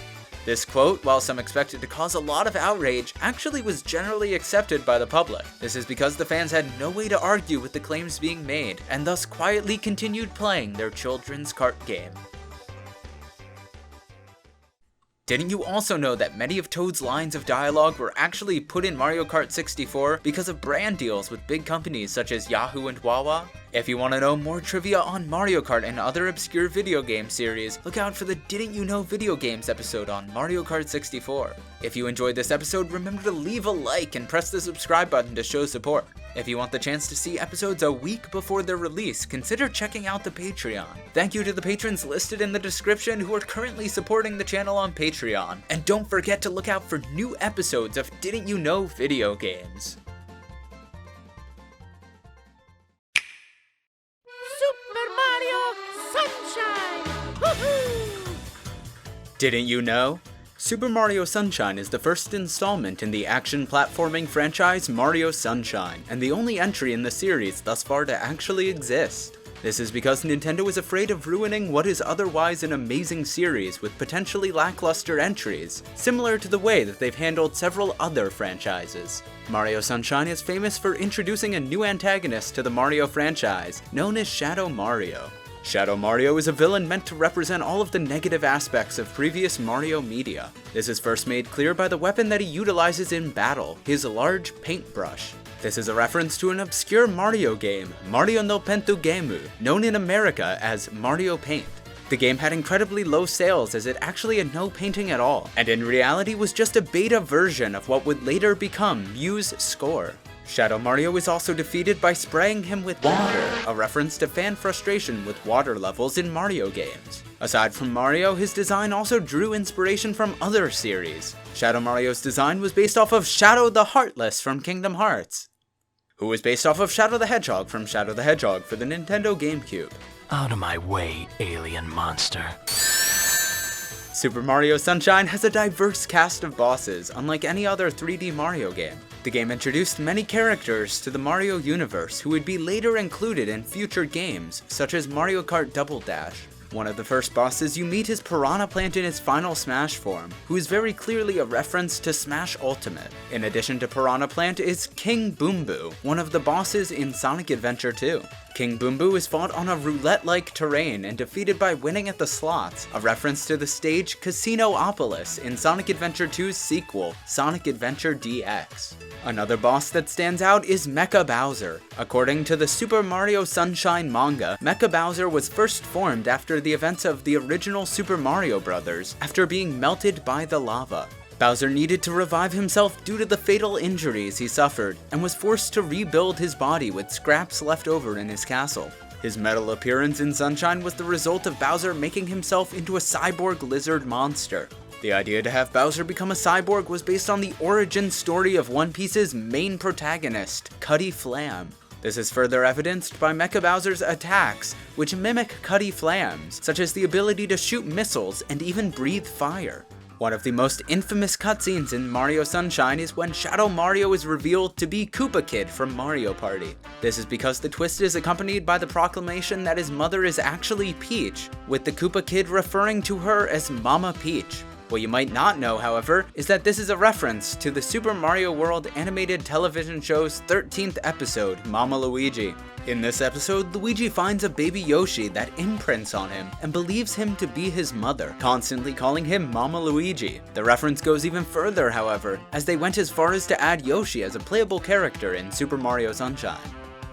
This quote, while some expected to cause a lot of outrage, actually was generally accepted by the public. This is because the fans had no way to argue with the claims being made, and thus quietly continued playing their children's kart game. Didn't you also know that many of Toad's lines of dialogue were actually put in Mario Kart 64 because of brand deals with big companies such as Yahoo and Wawa? If you want to know more trivia on Mario Kart and other obscure video game series, look out for the Didn't You Know Video Games episode on Mario Kart 64. If you enjoyed this episode, remember to leave a like and press the subscribe button to show support. If you want the chance to see episodes a week before their release, consider checking out the Patreon. Thank you to the patrons listed in the description who are currently supporting the channel on Patreon. And don't forget to look out for new episodes of Didn't You Know Video Games. Super Mario Sunshine! Woohoo! Didn't you know? Super Mario Sunshine is the first installment in the action platforming franchise Mario Sunshine, and the only entry in the series thus far to actually exist. This is because Nintendo is afraid of ruining what is otherwise an amazing series with potentially lackluster entries, similar to the way that they've handled several other franchises. Mario Sunshine is famous for introducing a new antagonist to the Mario franchise, known as Shadow Mario. Shadow Mario is a villain meant to represent all of the negative aspects of previous Mario media. This is first made clear by the weapon that he utilizes in battle, his large paintbrush. This is a reference to an obscure Mario game, Mario no Pentu Gemu, known in America as Mario Paint. The game had incredibly low sales as it actually had no painting at all, and in reality was just a beta version of what would later become Mew's Score. Shadow Mario is also defeated by spraying him with water, a reference to fan frustration with water levels in Mario games. Aside from Mario, his design also drew inspiration from other series. Shadow Mario's design was based off of Shadow the Heartless from Kingdom Hearts, who was based off of Shadow the Hedgehog from Shadow the Hedgehog for the Nintendo GameCube. Out of my way, alien monster. Super Mario Sunshine has a diverse cast of bosses, unlike any other 3D Mario game. The game introduced many characters to the Mario universe who would be later included in future games, such as Mario Kart Double Dash. One of the first bosses you meet is Piranha Plant in his final Smash form, who is very clearly a reference to Smash Ultimate. In addition to Piranha Plant is King Boom Boo, one of the bosses in Sonic Adventure 2. King Boom Boo is fought on a roulette-like terrain and defeated by winning at the slots, a reference to the stage Casino-opolis in Sonic Adventure 2's sequel, Sonic Adventure DX. Another boss that stands out is Mecha Bowser. According to the Super Mario Sunshine manga, Mecha Bowser was first formed after the events of the original Super Mario Bros. After being melted by the lava. Bowser needed to revive himself due to the fatal injuries he suffered, and was forced to rebuild his body with scraps left over in his castle. His metal appearance in Sunshine was the result of Bowser making himself into a cyborg lizard monster. The idea to have Bowser become a cyborg was based on the origin story of One Piece's main protagonist, Cutty Flam. This is further evidenced by Mecha Bowser's attacks, which mimic Cutty Flam's, such as the ability to shoot missiles and even breathe fire. One of the most infamous cutscenes in Mario Sunshine is when Shadow Mario is revealed to be Koopa Kid from Mario Party. This is because the twist is accompanied by the proclamation that his mother is actually Peach, with the Koopa Kid referring to her as Mama Peach. What you might not know, however, is that this is a reference to the Super Mario World animated television show's 13th episode, Mama Luigi. In this episode, Luigi finds a baby Yoshi that imprints on him and believes him to be his mother, constantly calling him Mama Luigi. The reference goes even further, however, as they went as far as to add Yoshi as a playable character in Super Mario Sunshine.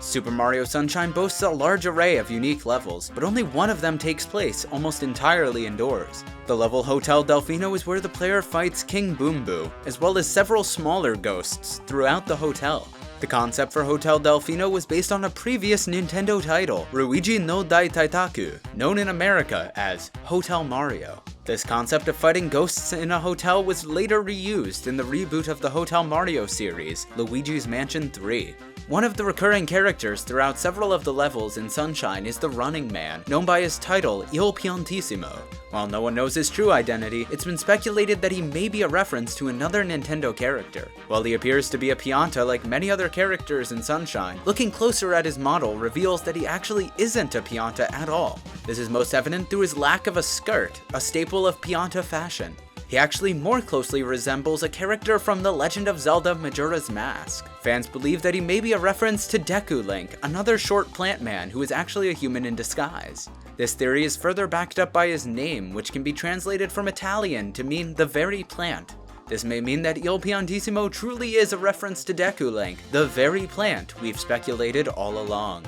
Super Mario Sunshine boasts a large array of unique levels, but only one of them takes place almost entirely indoors. The level Hotel Delfino is where the player fights King Boom Boo, as well as several smaller ghosts throughout the hotel. The concept for Hotel Delfino was based on a previous Nintendo title, Ruigi no Dai Taitaku, known in America as Hotel Mario. This concept of fighting ghosts in a hotel was later reused in the reboot of the Hotel Mario series, Luigi's Mansion 3. One of the recurring characters throughout several of the levels in Sunshine is the Running Man, known by his title, Il Piantissimo. While no one knows his true identity, it's been speculated that he may be a reference to another Nintendo character. While he appears to be a Pianta like many other characters in Sunshine, looking closer at his model reveals that he actually isn't a Pianta at all. This is most evident through his lack of a skirt, a staple of Pianta fashion. He actually more closely resembles a character from The Legend of Zelda Majora's Mask. Fans believe that he may be a reference to Deku Link, another short plant man who is actually a human in disguise. This theory is further backed up by his name, which can be translated from Italian to mean the very plant. This may mean that Il Piantissimo truly is a reference to Deku Link, the very plant we've speculated all along.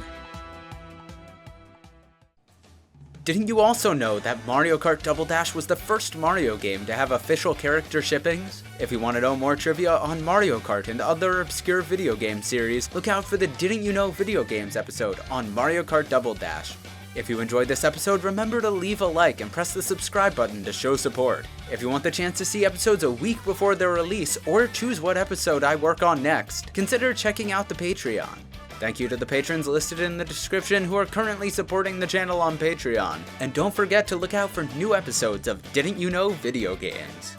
Didn't you also know that Mario Kart Double Dash was the first Mario game to have official character shippings? If you want to know more trivia on Mario Kart and other obscure video game series, look out for the Didn't You Know Video Games episode on Mario Kart Double Dash. If you enjoyed this episode, remember to leave a like and press the subscribe button to show support. If you want the chance to see episodes a week before their release, or choose what episode I work on next, consider checking out the Patreon. Thank you to the patrons listed in the description who are currently supporting the channel on Patreon. And don't forget to look out for new episodes of Didn't You Know Video Games.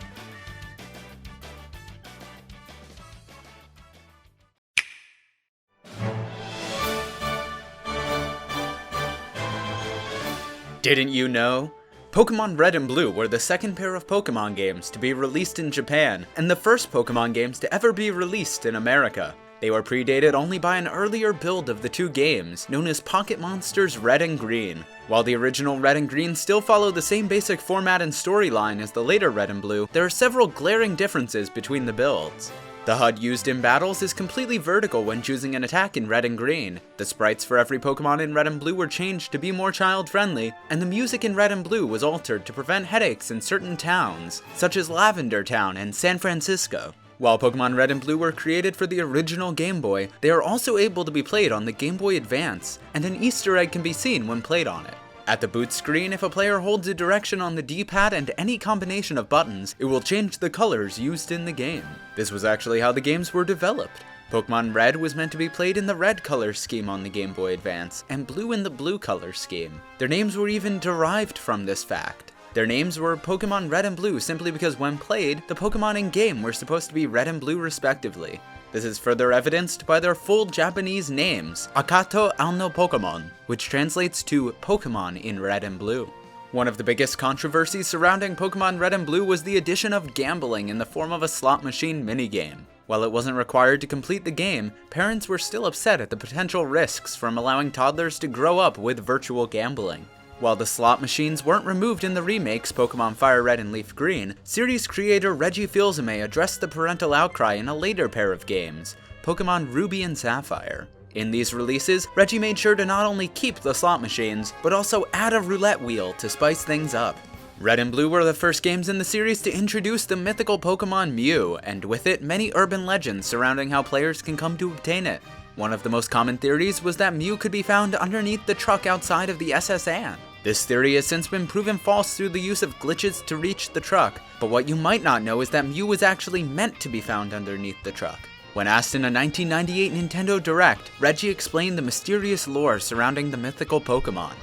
Didn't you know? Pokémon Red and Blue were the second pair of Pokémon games to be released in Japan, and the first Pokémon games to ever be released in America. They were predated only by an earlier build of the two games, known as Pocket Monsters Red and Green. While the original Red and Green still follow the same basic format and storyline as the later Red and Blue, there are several glaring differences between the builds. The HUD used in battles is completely vertical when choosing an attack in Red and Green. The sprites for every Pokemon in Red and Blue were changed to be more child-friendly, and the music in Red and Blue was altered to prevent headaches in certain towns, such as Lavender Town and San Francisco. While Pokemon Red and Blue were created for the original Game Boy, they are also able to be played on the Game Boy Advance, and an Easter egg can be seen when played on it. At the boot screen, if a player holds a direction on the D-pad and any combination of buttons, it will change the colors used in the game. This was actually how the games were developed. Pokemon Red was meant to be played in the red color scheme on the Game Boy Advance, and Blue in the blue color scheme. Their names were even derived from this fact. Their names were Pokemon Red and Blue simply because when played, the Pokemon in-game were supposed to be red and blue respectively. This is further evidenced by their full Japanese names, Akato Alno Pokemon, which translates to Pokemon in Red and Blue. One of the biggest controversies surrounding Pokemon Red and Blue was the addition of gambling in the form of a slot machine minigame. While it wasn't required to complete the game, parents were still upset at the potential risks from allowing toddlers to grow up with virtual gambling. While the slot machines weren't removed in the remakes Pokemon Fire Red and Leaf Green, series creator Reggie Fils-Aimé addressed the parental outcry in a later pair of games, Pokemon Ruby and Sapphire. In these releases, Reggie made sure to not only keep the slot machines, but also add a roulette wheel to spice things up. Red and Blue were the first games in the series to introduce the mythical Pokemon Mew, and with it, many urban legends surrounding how players can come to obtain it. One of the most common theories was that Mew could be found underneath the truck outside of the SS Anne. This theory has since been proven false through the use of glitches to reach the truck, but what you might not know is that Mew was actually meant to be found underneath the truck. When asked in a 1998 Nintendo Direct, Reggie explained the mysterious lore surrounding the mythical Pokemon.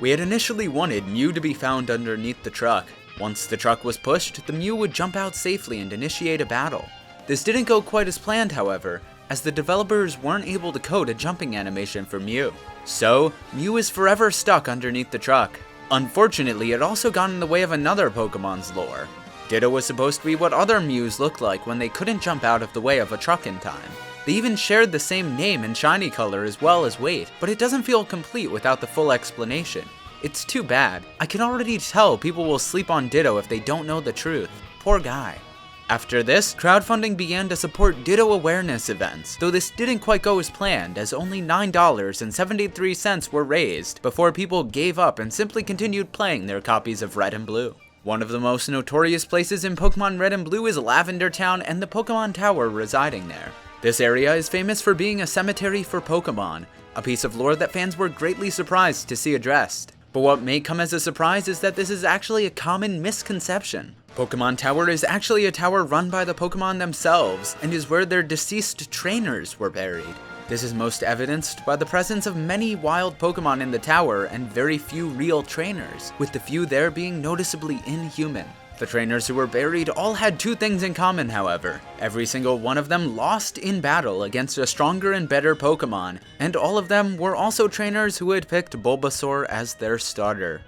We had initially wanted Mew to be found underneath the truck. Once the truck was pushed, the Mew would jump out safely and initiate a battle. This didn't go quite as planned, however, as the developers weren't able to code a jumping animation for Mew. So, Mew is forever stuck underneath the truck. Unfortunately, it also got in the way of another Pokemon's lore. Ditto was supposed to be what other Mews looked like when they couldn't jump out of the way of a truck in time. They even shared the same name and shiny color as well as weight, but it doesn't feel complete without the full explanation. It's too bad. I can already tell people will sleep on Ditto if they don't know the truth. Poor guy. After this, crowdfunding began to support Ditto awareness events, though this didn't quite go as planned, as only $9.73 were raised before people gave up and simply continued playing their copies of Red and Blue. One of the most notorious places in Pokemon Red and Blue is Lavender Town and the Pokemon Tower residing there. This area is famous for being a cemetery for Pokemon, a piece of lore that fans were greatly surprised to see addressed. But what may come as a surprise is that this is actually a common misconception. Pokemon Tower is actually a tower run by the Pokemon themselves, and is where their deceased trainers were buried. This is most evidenced by the presence of many wild Pokemon in the tower and very few real trainers, with the few there being noticeably inhuman. The trainers who were buried all had two things in common, however. Every single one of them lost in battle against a stronger and better Pokemon, and all of them were also trainers who had picked Bulbasaur as their starter.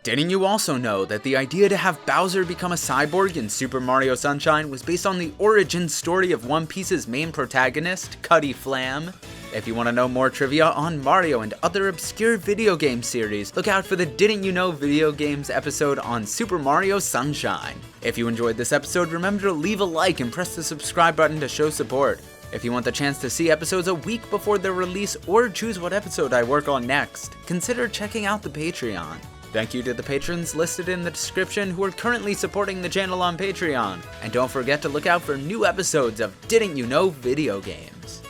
Didn't you also know that the idea to have Bowser become a cyborg in Super Mario Sunshine was based on the origin story of One Piece's main protagonist, Cuddy Flam? If you want to know more trivia on Mario and other obscure video game series, look out for the Didn't You Know video games episode on Super Mario Sunshine. If you enjoyed this episode, remember to leave a like and press the subscribe button to show support. If you want the chance to see episodes a week before their release or choose what episode I work on next, consider checking out the Patreon. Thank you to the patrons listed in the description who are currently supporting the channel on Patreon. And don't forget to look out for new episodes of Didn't You Know video games.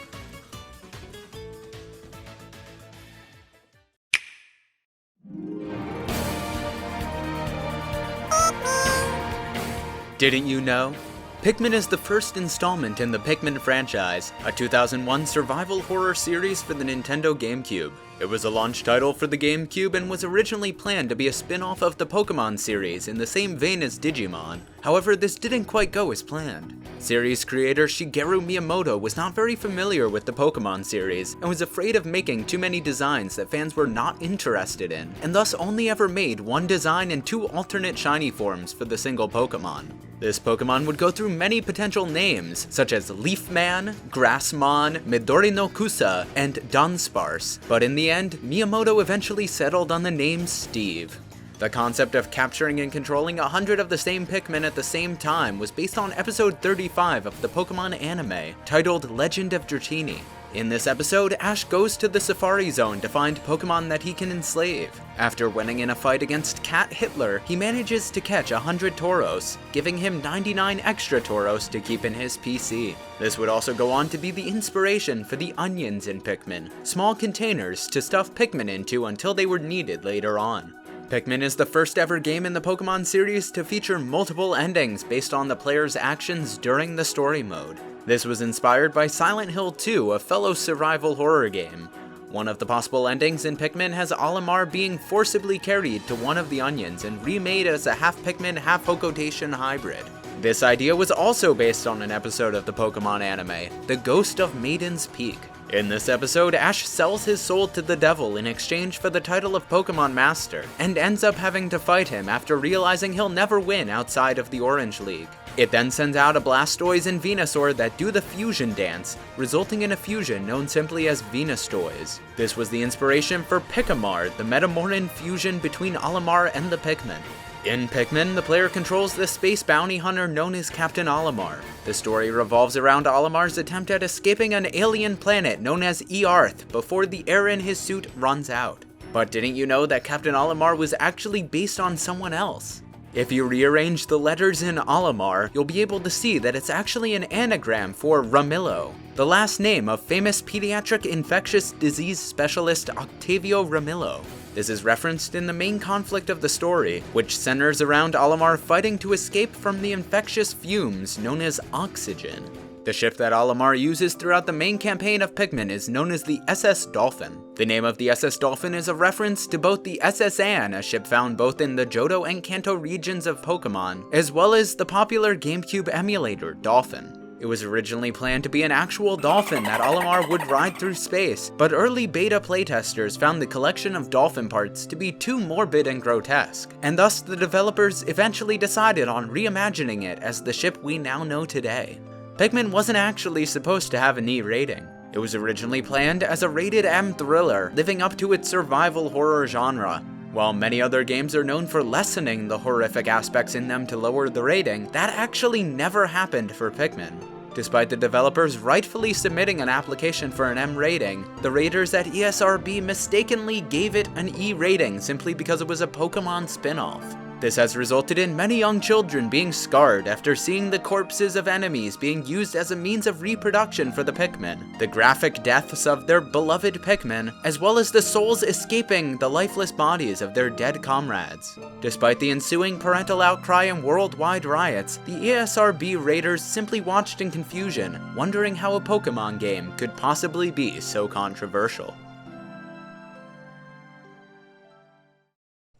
Didn't you know? Pikmin is the first installment in the Pikmin franchise, a 2001 survival horror series for the Nintendo GameCube. It was a launch title for the GameCube and was originally planned to be a spin-off of the Pokémon series in the same vein as Digimon. However, this didn't quite go as planned. Series creator Shigeru Miyamoto was not very familiar with the Pokémon series and was afraid of making too many designs that fans were not interested in, and thus only ever made one design and two alternate shiny forms for the single Pokémon. This Pokemon would go through many potential names, such as Leafman, Grassmon, Midori no Kusa, and Dunsparce, but in the end, Miyamoto eventually settled on the name Steve. The concept of capturing and controlling 100 of the same Pikmin at the same time was based on episode 35 of the Pokemon anime, titled Legend of Dratini. In this episode, Ash goes to the Safari Zone to find Pokemon that he can enslave. After winning in a fight against Cat Hitler, he manages to catch 100 Tauros, giving him 99 extra Tauros to keep in his PC. This would also go on to be the inspiration for the onions in Pikmin, small containers to stuff Pikmin into until they were needed later on. Pikmin is the first ever game in the Pokemon series to feature multiple endings based on the player's actions during the story mode. This was inspired by Silent Hill 2, a fellow survival horror game. One of the possible endings in Pikmin has Olimar being forcibly carried to one of the onions and remade as a half Pikmin, half Hokotation hybrid. This idea was also based on an episode of the Pokemon anime, The Ghost of Maiden's Peak. In this episode, Ash sells his soul to the devil in exchange for the title of Pokemon Master, and ends up having to fight him after realizing he'll never win outside of the Orange League. It then sends out a Blastoise and Venusaur that do the fusion dance, resulting in a fusion known simply as Venustoise. This was the inspiration for Picamar, the Metamoran fusion between Olimar and the Pikmin. In Pikmin, the player controls the space bounty hunter known as Captain Olimar. The story revolves around Olimar's attempt at escaping an alien planet known as Earth before the air in his suit runs out. But didn't you know that Captain Olimar was actually based on someone else? If you rearrange the letters in Olimar, you'll be able to see that it's actually an anagram for Ramillo, the last name of famous pediatric infectious disease specialist Octavio Ramillo. This is referenced in the main conflict of the story, which centers around Olimar fighting to escape from the infectious fumes known as oxygen. The ship that Olimar uses throughout the main campaign of Pikmin is known as the SS Dolphin. The name of the SS Dolphin is a reference to both the SS Anne, a ship found both in the Johto and Kanto regions of Pokemon, as well as the popular GameCube emulator, Dolphin. It was originally planned to be an actual dolphin that Olimar would ride through space, but early beta playtesters found the collection of dolphin parts to be too morbid and grotesque, and thus the developers eventually decided on reimagining it as the ship we now know today. Pikmin wasn't actually supposed to have an E rating. It was originally planned as a rated M thriller, living up to its survival horror genre. While many other games are known for lessening the horrific aspects in them to lower the rating, that actually never happened for Pikmin. Despite the developers rightfully submitting an application for an M rating, the raters at ESRB mistakenly gave it an E rating simply because it was a Pokémon spin-off. This has resulted in many young children being scarred after seeing the corpses of enemies being used as a means of reproduction for the Pikmin, the graphic deaths of their beloved Pikmin, as well as the souls escaping the lifeless bodies of their dead comrades. Despite the ensuing parental outcry and worldwide riots, the ESRB raters simply watched in confusion, wondering how a Pokémon game could possibly be so controversial.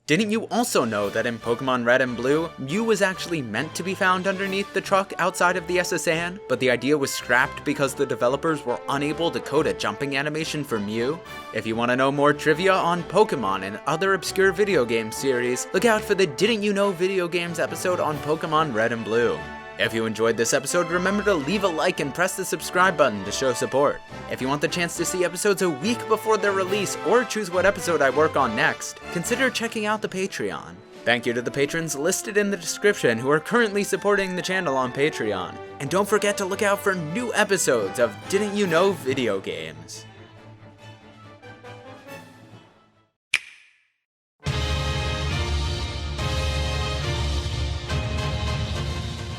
Didn't you also know that in Pokémon Red and Blue, Mew was actually meant to be found underneath the truck outside of the S.S.Anne, but the idea was scrapped because the developers were unable to code a jumping animation for Mew? If you want to know more trivia on Pokémon and other obscure video game series, look out for the Didn't You Know video games episode on Pokémon Red and Blue. If you enjoyed this episode, remember to leave a like and press the subscribe button to show support. If you want the chance to see episodes a week before their release or choose what episode I work on next, consider checking out the Patreon. Thank you to the patrons listed in the description who are currently supporting the channel on Patreon. And don't forget to look out for new episodes of Didn't You Know video games.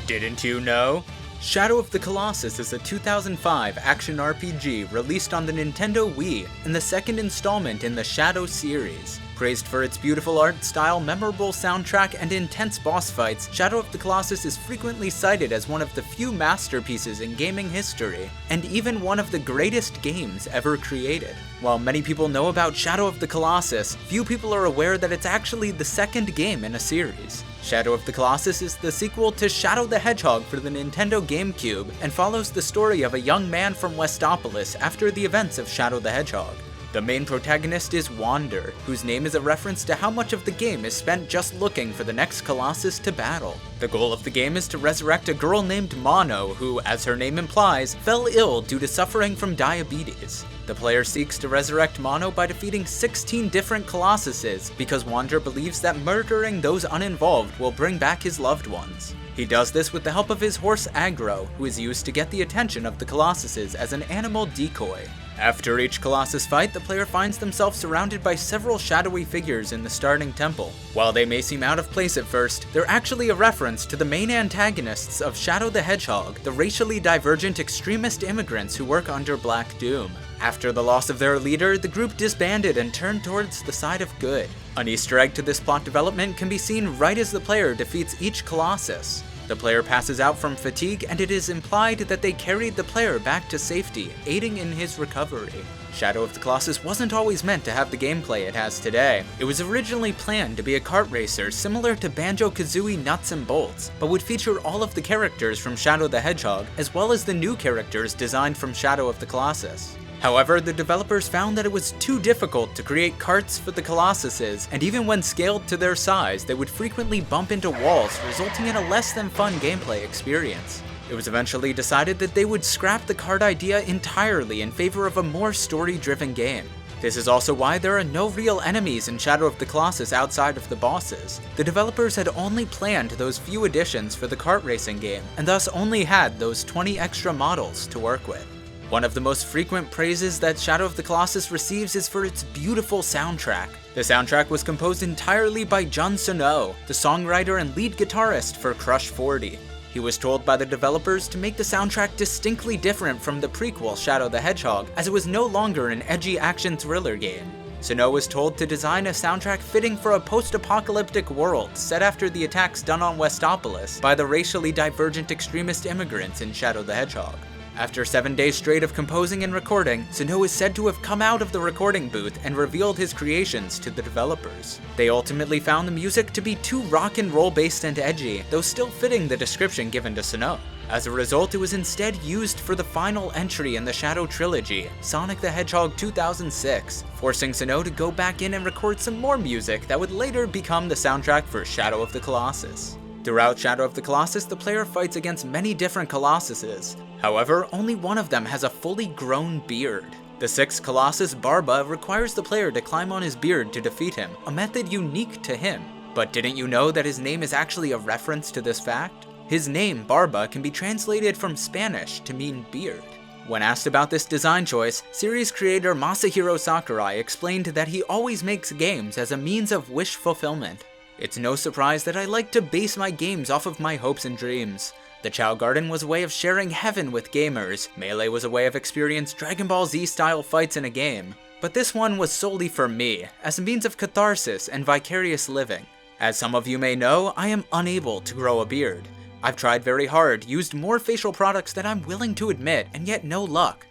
Didn't you know? Shadow of the Colossus is a 2005 action RPG released on the Nintendo Wii and the second installment in the Shadow series. Praised for its beautiful art style, memorable soundtrack, and intense boss fights, Shadow of the Colossus is frequently cited as one of the few masterpieces in gaming history, and even one of the greatest games ever created. While many people know about Shadow of the Colossus, few people are aware that it's actually the second game in a series. Shadow of the Colossus is the sequel to Shadow the Hedgehog for the Nintendo GameCube, and follows the story of a young man from Westopolis after the events of Shadow the Hedgehog. The main protagonist is Wander, whose name is a reference to how much of the game is spent just looking for the next Colossus to battle. The goal of the game is to resurrect a girl named Mono, who, as her name implies, fell ill due to suffering from diabetes. The player seeks to resurrect Mono by defeating 16 different Colossuses, because Wander believes that murdering those uninvolved will bring back his loved ones. He does this with the help of his horse Agro, who is used to get the attention of the Colossuses as an animal decoy. After each Colossus fight, the player finds themselves surrounded by several shadowy figures in the starting temple. While they may seem out of place at first, they're actually a reference to the main antagonists of Shadow the Hedgehog, the racially divergent extremist immigrants who work under Black Doom. After the loss of their leader, the group disbanded and turned towards the side of good. An Easter egg to this plot development can be seen right as the player defeats each Colossus. The player passes out from fatigue, and it is implied that they carried the player back to safety, aiding in his recovery. Shadow of the Colossus wasn't always meant to have the gameplay it has today. It was originally planned to be a kart racer similar to Banjo-Kazooie Nuts and Bolts, but would feature all of the characters from Shadow the Hedgehog, as well as the new characters designed from Shadow of the Colossus. However, the developers found that it was too difficult to create carts for the Colossuses, and even when scaled to their size, they would frequently bump into walls, resulting in a less than fun gameplay experience. It was eventually decided that they would scrap the kart idea entirely in favor of a more story-driven game. This is also why there are no real enemies in Shadow of the Colossus outside of the bosses. The developers had only planned those few additions for the kart racing game, and thus only had those 20 extra models to work with. One of the most frequent praises that Shadow of the Colossus receives is for its beautiful soundtrack. The soundtrack was composed entirely by Jun Sono, the songwriter and lead guitarist for Crush 40. He was told by the developers to make the soundtrack distinctly different from the prequel Shadow the Hedgehog, as it was no longer an edgy action thriller game. Sono was told to design a soundtrack fitting for a post-apocalyptic world set after the attacks done on Westopolis by the racially divergent extremist immigrants in Shadow the Hedgehog. After 7 days straight of composing and recording, Sono is said to have come out of the recording booth and revealed his creations to the developers. They ultimately found the music to be too rock and roll based and edgy, though still fitting the description given to Sono. As a result, it was instead used for the final entry in the Shadow trilogy, Sonic the Hedgehog 2006, forcing Sono to go back in and record some more music that would later become the soundtrack for Shadow of the Colossus. Throughout Shadow of the Colossus, the player fights against many different Colossuses. However, only one of them has a fully grown beard. The sixth Colossus, Barba, requires the player to climb on his beard to defeat him, a method unique to him. But didn't you know that his name is actually a reference to this fact? His name, Barba, can be translated from Spanish to mean beard. When asked about this design choice, series creator Masahiro Sakurai explained that he always makes games as a means of wish fulfillment. It's no surprise that I like to base my games off of my hopes and dreams. The Chao Garden was a way of sharing heaven with gamers, Melee was a way of experiencing Dragon Ball Z style fights in a game, but this one was solely for me, as a means of catharsis and vicarious living. As some of you may know, I am unable to grow a beard. I've tried very hard, used more facial products than I'm willing to admit, and yet no luck.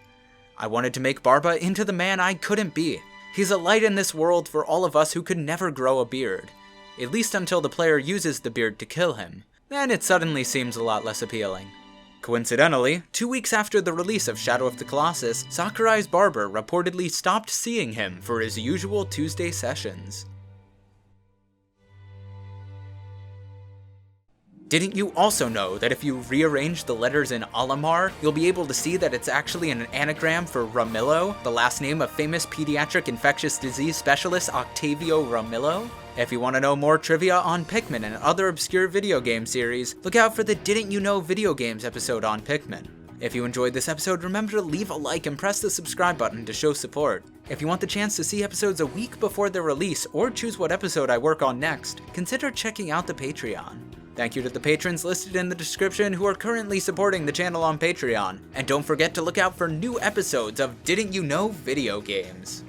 I wanted to make Barba into the man I couldn't be. He's a light in this world for all of us who could never grow a beard. At least until the player uses the beard to kill him. Then it suddenly seems a lot less appealing. Coincidentally, 2 weeks after the release of Shadow of the Colossus, Sakurai's barber reportedly stopped seeing him for his usual Tuesday sessions. Didn't you also know that if you rearrange the letters in Alamar, you'll be able to see that it's actually an anagram for Ramillo, the last name of famous pediatric infectious disease specialist Octavio Ramillo? If you want to know more trivia on Pikmin and other obscure video game series, look out for the Didn't You Know video games episode on Pikmin. If you enjoyed this episode, remember to leave a like and press the subscribe button to show support. If you want the chance to see episodes a week before their release, or choose what episode I work on next, consider checking out the Patreon. Thank you to the patrons listed in the description who are currently supporting the channel on Patreon, and don't forget to look out for new episodes of Didn't You Know video games.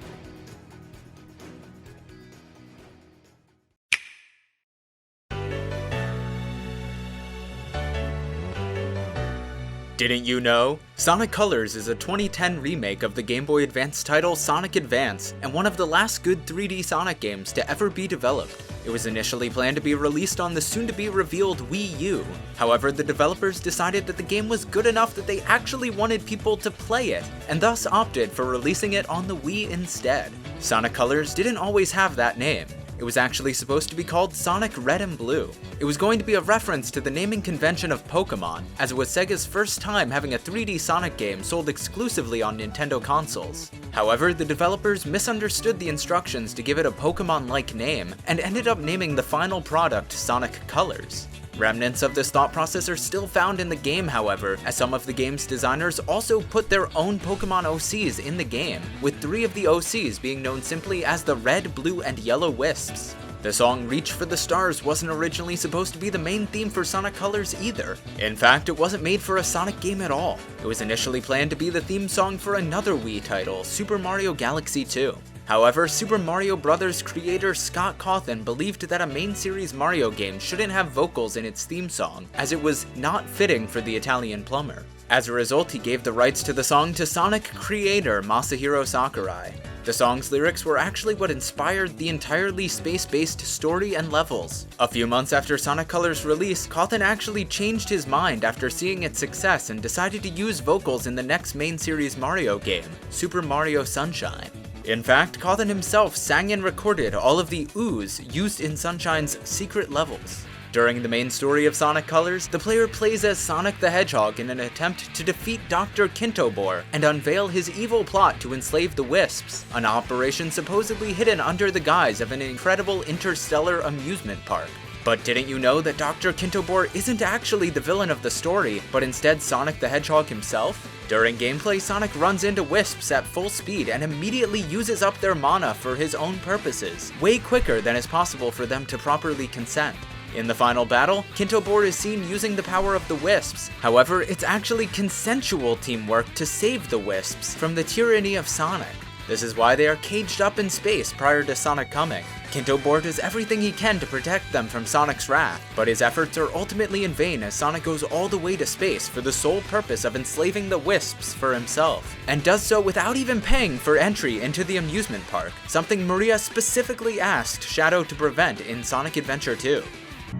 Didn't you know? Sonic Colors is a 2010 remake of the Game Boy Advance title Sonic Advance, and one of the last good 3D Sonic games to ever be developed. It was initially planned to be released on the soon-to-be-revealed Wii U. However, the developers decided that the game was good enough that they actually wanted people to play it, and thus opted for releasing it on the Wii instead. Sonic Colors didn't always have that name. It was actually supposed to be called Sonic Red and Blue. It was going to be a reference to the naming convention of Pokémon, as it was Sega's first time having a 3D Sonic game sold exclusively on Nintendo consoles. However, the developers misunderstood the instructions to give it a Pokémon-like name, and ended up naming the final product Sonic Colors. Remnants of this thought process are still found in the game, however, as some of the game's designers also put their own Pokémon OCs in the game, with 3 of the OCs being known simply as the Red, Blue, and Yellow Wisps. The song Reach for the Stars wasn't originally supposed to be the main theme for Sonic Colors either. In fact, it wasn't made for a Sonic game at all. It was initially planned to be the theme song for another Wii title, Super Mario Galaxy 2. However, Super Mario Bros. Creator Scott Cawthon believed that a main series Mario game shouldn't have vocals in its theme song, as it was not fitting for the Italian plumber. As a result, he gave the rights to the song to Sonic creator Masahiro Sakurai. The song's lyrics were actually what inspired the entirely space-based story and levels. A few months after Sonic Colors' release, Cawthon actually changed his mind after seeing its success and decided to use vocals in the next main series Mario game, Super Mario Sunshine. In fact, Cawthon himself sang and recorded all of the oohs used in Sunshine's secret levels. During the main story of Sonic Colors, the player plays as Sonic the Hedgehog in an attempt to defeat Dr. Kintobor and unveil his evil plot to enslave the Wisps, an operation supposedly hidden under the guise of an incredible interstellar amusement park. But didn't you know that Dr. Kintobor isn't actually the villain of the story, but instead Sonic the Hedgehog himself? During gameplay, Sonic runs into Wisps at full speed and immediately uses up their mana for his own purposes, way quicker than is possible for them to properly consent. In the final battle, Kintobor is seen using the power of the Wisps. However, it's actually consensual teamwork to save the Wisps from the tyranny of Sonic. This is why they are caged up in space prior to Sonic coming. Kintobor does everything he can to protect them from Sonic's wrath, but his efforts are ultimately in vain as Sonic goes all the way to space for the sole purpose of enslaving the Wisps for himself, and does so without even paying for entry into the amusement park, something Maria specifically asked Shadow to prevent in Sonic Adventure 2.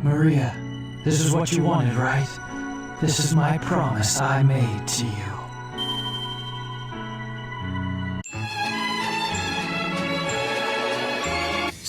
Maria, this is what you wanted, right? This is my promise I made to you.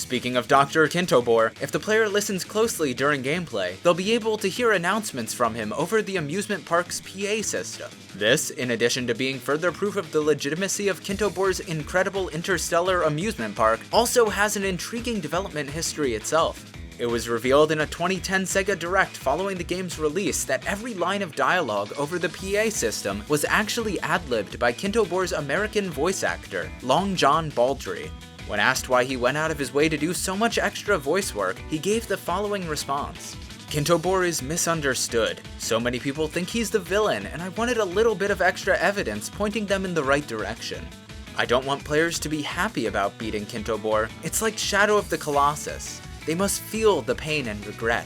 Speaking of Dr. Kintobor, if the player listens closely during gameplay, they'll be able to hear announcements from him over the amusement park's PA system. This, in addition to being further proof of the legitimacy of Kintobor's incredible interstellar amusement park, also has an intriguing development history itself. It was revealed in a 2010 Sega Direct following the game's release that every line of dialogue over the PA system was actually ad-libbed by Kintobor's American voice actor, Long John Baldry. When asked why he went out of his way to do so much extra voice work, he gave the following response. Kintobor is misunderstood. So many people think he's the villain, and I wanted a little bit of extra evidence pointing them in the right direction. I don't want players to be happy about beating Kintobor. It's like Shadow of the Colossus. They must feel the pain and regret.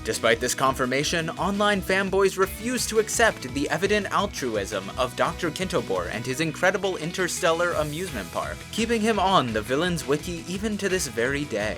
Despite this confirmation, online fanboys refuse to accept the evident altruism of Dr. Kintobor and his incredible interstellar amusement park, keeping him on the villain's wiki even to this very day.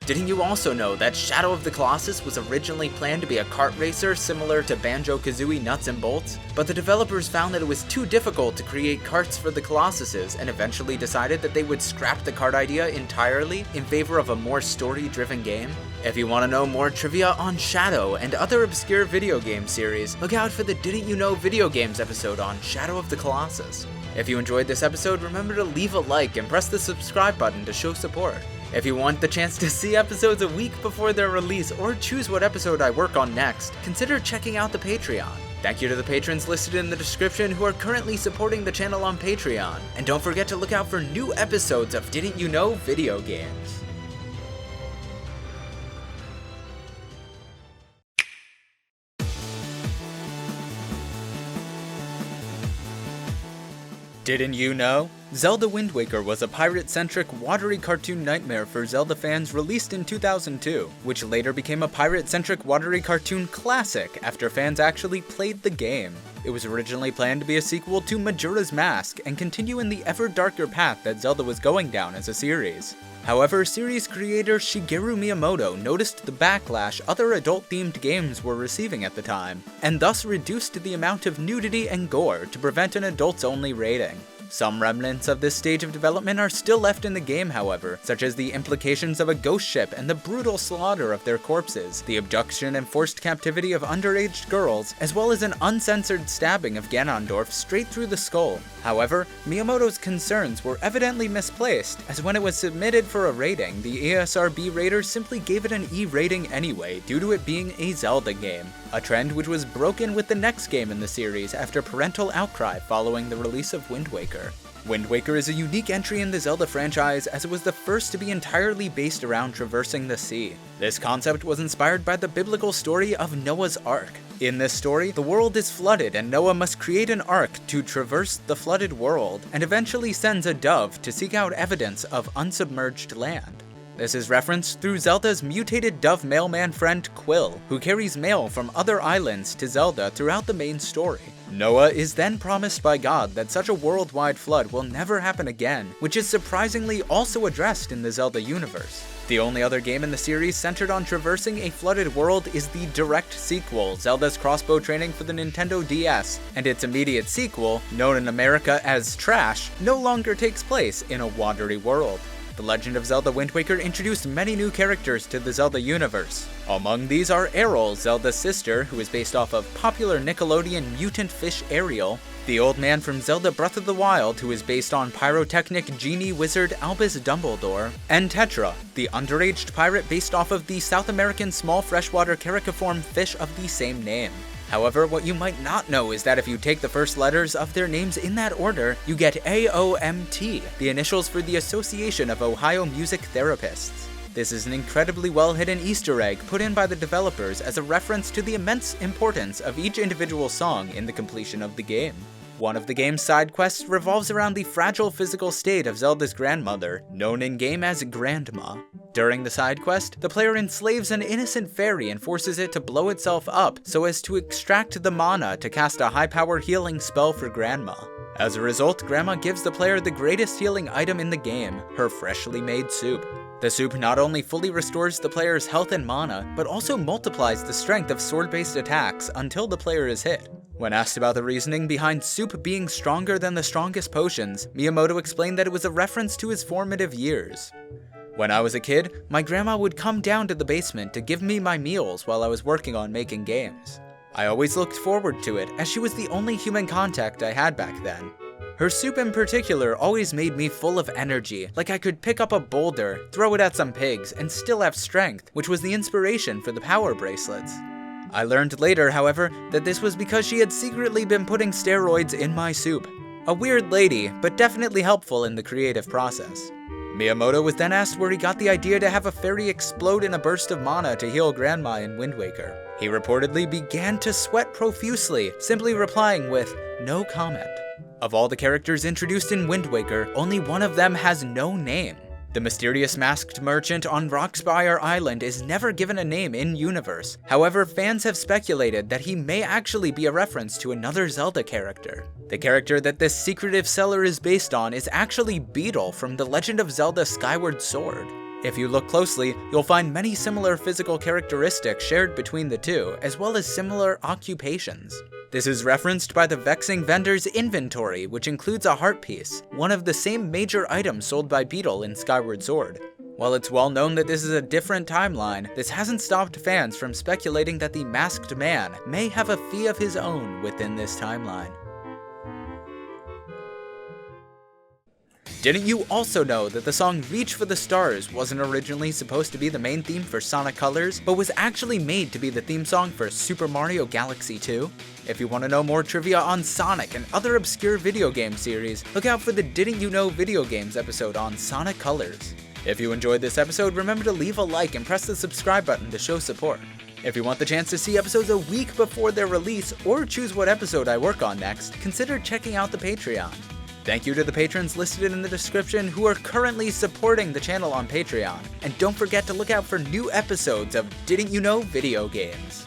Didn't you also know that Shadow of the Colossus was originally planned to be a kart racer similar to Banjo-Kazooie Nuts and Bolts? But the developers found that it was too difficult to create karts for the Colossuses and eventually decided that they would scrap the kart idea entirely in favor of a more story-driven game? If you want to know more trivia on Shadow and other obscure video game series, look out for the Didn't You Know video games episode on Shadow of the Colossus. If you enjoyed this episode, remember to leave a like and press the subscribe button to show support. If you want the chance to see episodes a week before their release or choose what episode I work on next, consider checking out the Patreon. Thank you to the patrons listed in the description who are currently supporting the channel on Patreon. And don't forget to look out for new episodes of Didn't You Know video games. Didn't you know? Zelda Wind Waker was a pirate-centric, watery cartoon nightmare for Zelda fans released in 2002, which later became a pirate-centric, watery cartoon classic after fans actually played the game. It was originally planned to be a sequel to Majora's Mask and continue in the ever-darker path that Zelda was going down as a series. However, series creator Shigeru Miyamoto noticed the backlash other adult-themed games were receiving at the time, and thus reduced the amount of nudity and gore to prevent an adults-only rating. Some remnants of this stage of development are still left in the game, however, such as the implications of a ghost ship and the brutal slaughter of their corpses, the abduction and forced captivity of underage girls, as well as an uncensored stabbing of Ganondorf straight through the skull. However, Miyamoto's concerns were evidently misplaced, as when it was submitted for a rating, the ESRB raters simply gave it an E rating anyway, due to it being a Zelda game, a trend which was broken with the next game in the series after parental outcry following the release of Wind Waker. Wind Waker is a unique entry in the Zelda franchise as it was the first to be entirely based around traversing the sea. This concept was inspired by the biblical story of Noah's Ark. In this story, the world is flooded and Noah must create an ark to traverse the flooded world, and eventually sends a dove to seek out evidence of unsubmerged land. This is referenced through Zelda's mutated dove mailman friend Quill, who carries mail from other islands to Zelda throughout the main story. Noah is then promised by God that such a worldwide flood will never happen again, which is surprisingly also addressed in the Zelda universe. The only other game in the series centered on traversing a flooded world is the direct sequel, Zelda's Crossbow Training for the Nintendo DS, and its immediate sequel, known in America as Trash, no longer takes place in a watery world. The Legend of Zelda Wind Waker introduced many new characters to the Zelda universe. Among these are Aryll, Zelda's sister, who is based off of popular Nickelodeon mutant fish Ariel, the old man from Zelda Breath of the Wild, who is based on pyrotechnic genie wizard Albus Dumbledore, and Tetra, the underaged pirate based off of the South American small freshwater caricaform fish of the same name. However, what you might not know is that if you take the first letters of their names in that order, you get AOMT, the initials for the Association of Ohio Music Therapists. This is an incredibly well-hidden Easter egg put in by the developers as a reference to the immense importance of each individual song in the completion of the game. One of the game's side quests revolves around the fragile physical state of Zelda's grandmother, known in-game as Grandma. During the side quest, the player enslaves an innocent fairy and forces it to blow itself up so as to extract the mana to cast a high-power healing spell for Grandma. As a result, Grandma gives the player the greatest healing item in the game, her freshly made soup. The soup not only fully restores the player's health and mana, but also multiplies the strength of sword-based attacks until the player is hit. When asked about the reasoning behind soup being stronger than the strongest potions, Miyamoto explained that it was a reference to his formative years. When I was a kid, my grandma would come down to the basement to give me my meals while I was working on making games. I always looked forward to it, as she was the only human contact I had back then. Her soup in particular always made me full of energy, like I could pick up a boulder, throw it at some pigs, and still have strength, which was the inspiration for the power bracelets. I learned later, however, that this was because she had secretly been putting steroids in my soup. A weird lady, but definitely helpful in the creative process. Miyamoto was then asked where he got the idea to have a fairy explode in a burst of mana to heal Grandma in Wind Waker. He reportedly began to sweat profusely, simply replying with, "No comment." Of all the characters introduced in Wind Waker, only one of them has no name. The mysterious masked merchant on Rockspire Island is never given a name in-universe. However, fans have speculated that he may actually be a reference to another Zelda character. The character that this secretive seller is based on is actually Beetle from The Legend of Zelda Skyward Sword. If you look closely, you'll find many similar physical characteristics shared between the two, as well as similar occupations. This is referenced by the Vexing Vendor's inventory, which includes a heart piece, one of the same major items sold by Beetle in Skyward Sword. While it's well known that this is a different timeline, this hasn't stopped fans from speculating that the Masked Man may have a fee of his own within this timeline. Didn't you also know that the song Reach for the Stars wasn't originally supposed to be the main theme for Sonic Colors, but was actually made to be the theme song for Super Mario Galaxy 2? If you want to know more trivia on Sonic and other obscure video game series, look out for the Didn't You Know Video Games episode on Sonic Colors. If you enjoyed this episode, remember to leave a like and press the subscribe button to show support. If you want the chance to see episodes a week before their release, or choose what episode I work on next, consider checking out the Patreon. Thank you to the patrons listed in the description who are currently supporting the channel on Patreon, and don't forget to look out for new episodes of Didn't You Know Video Games.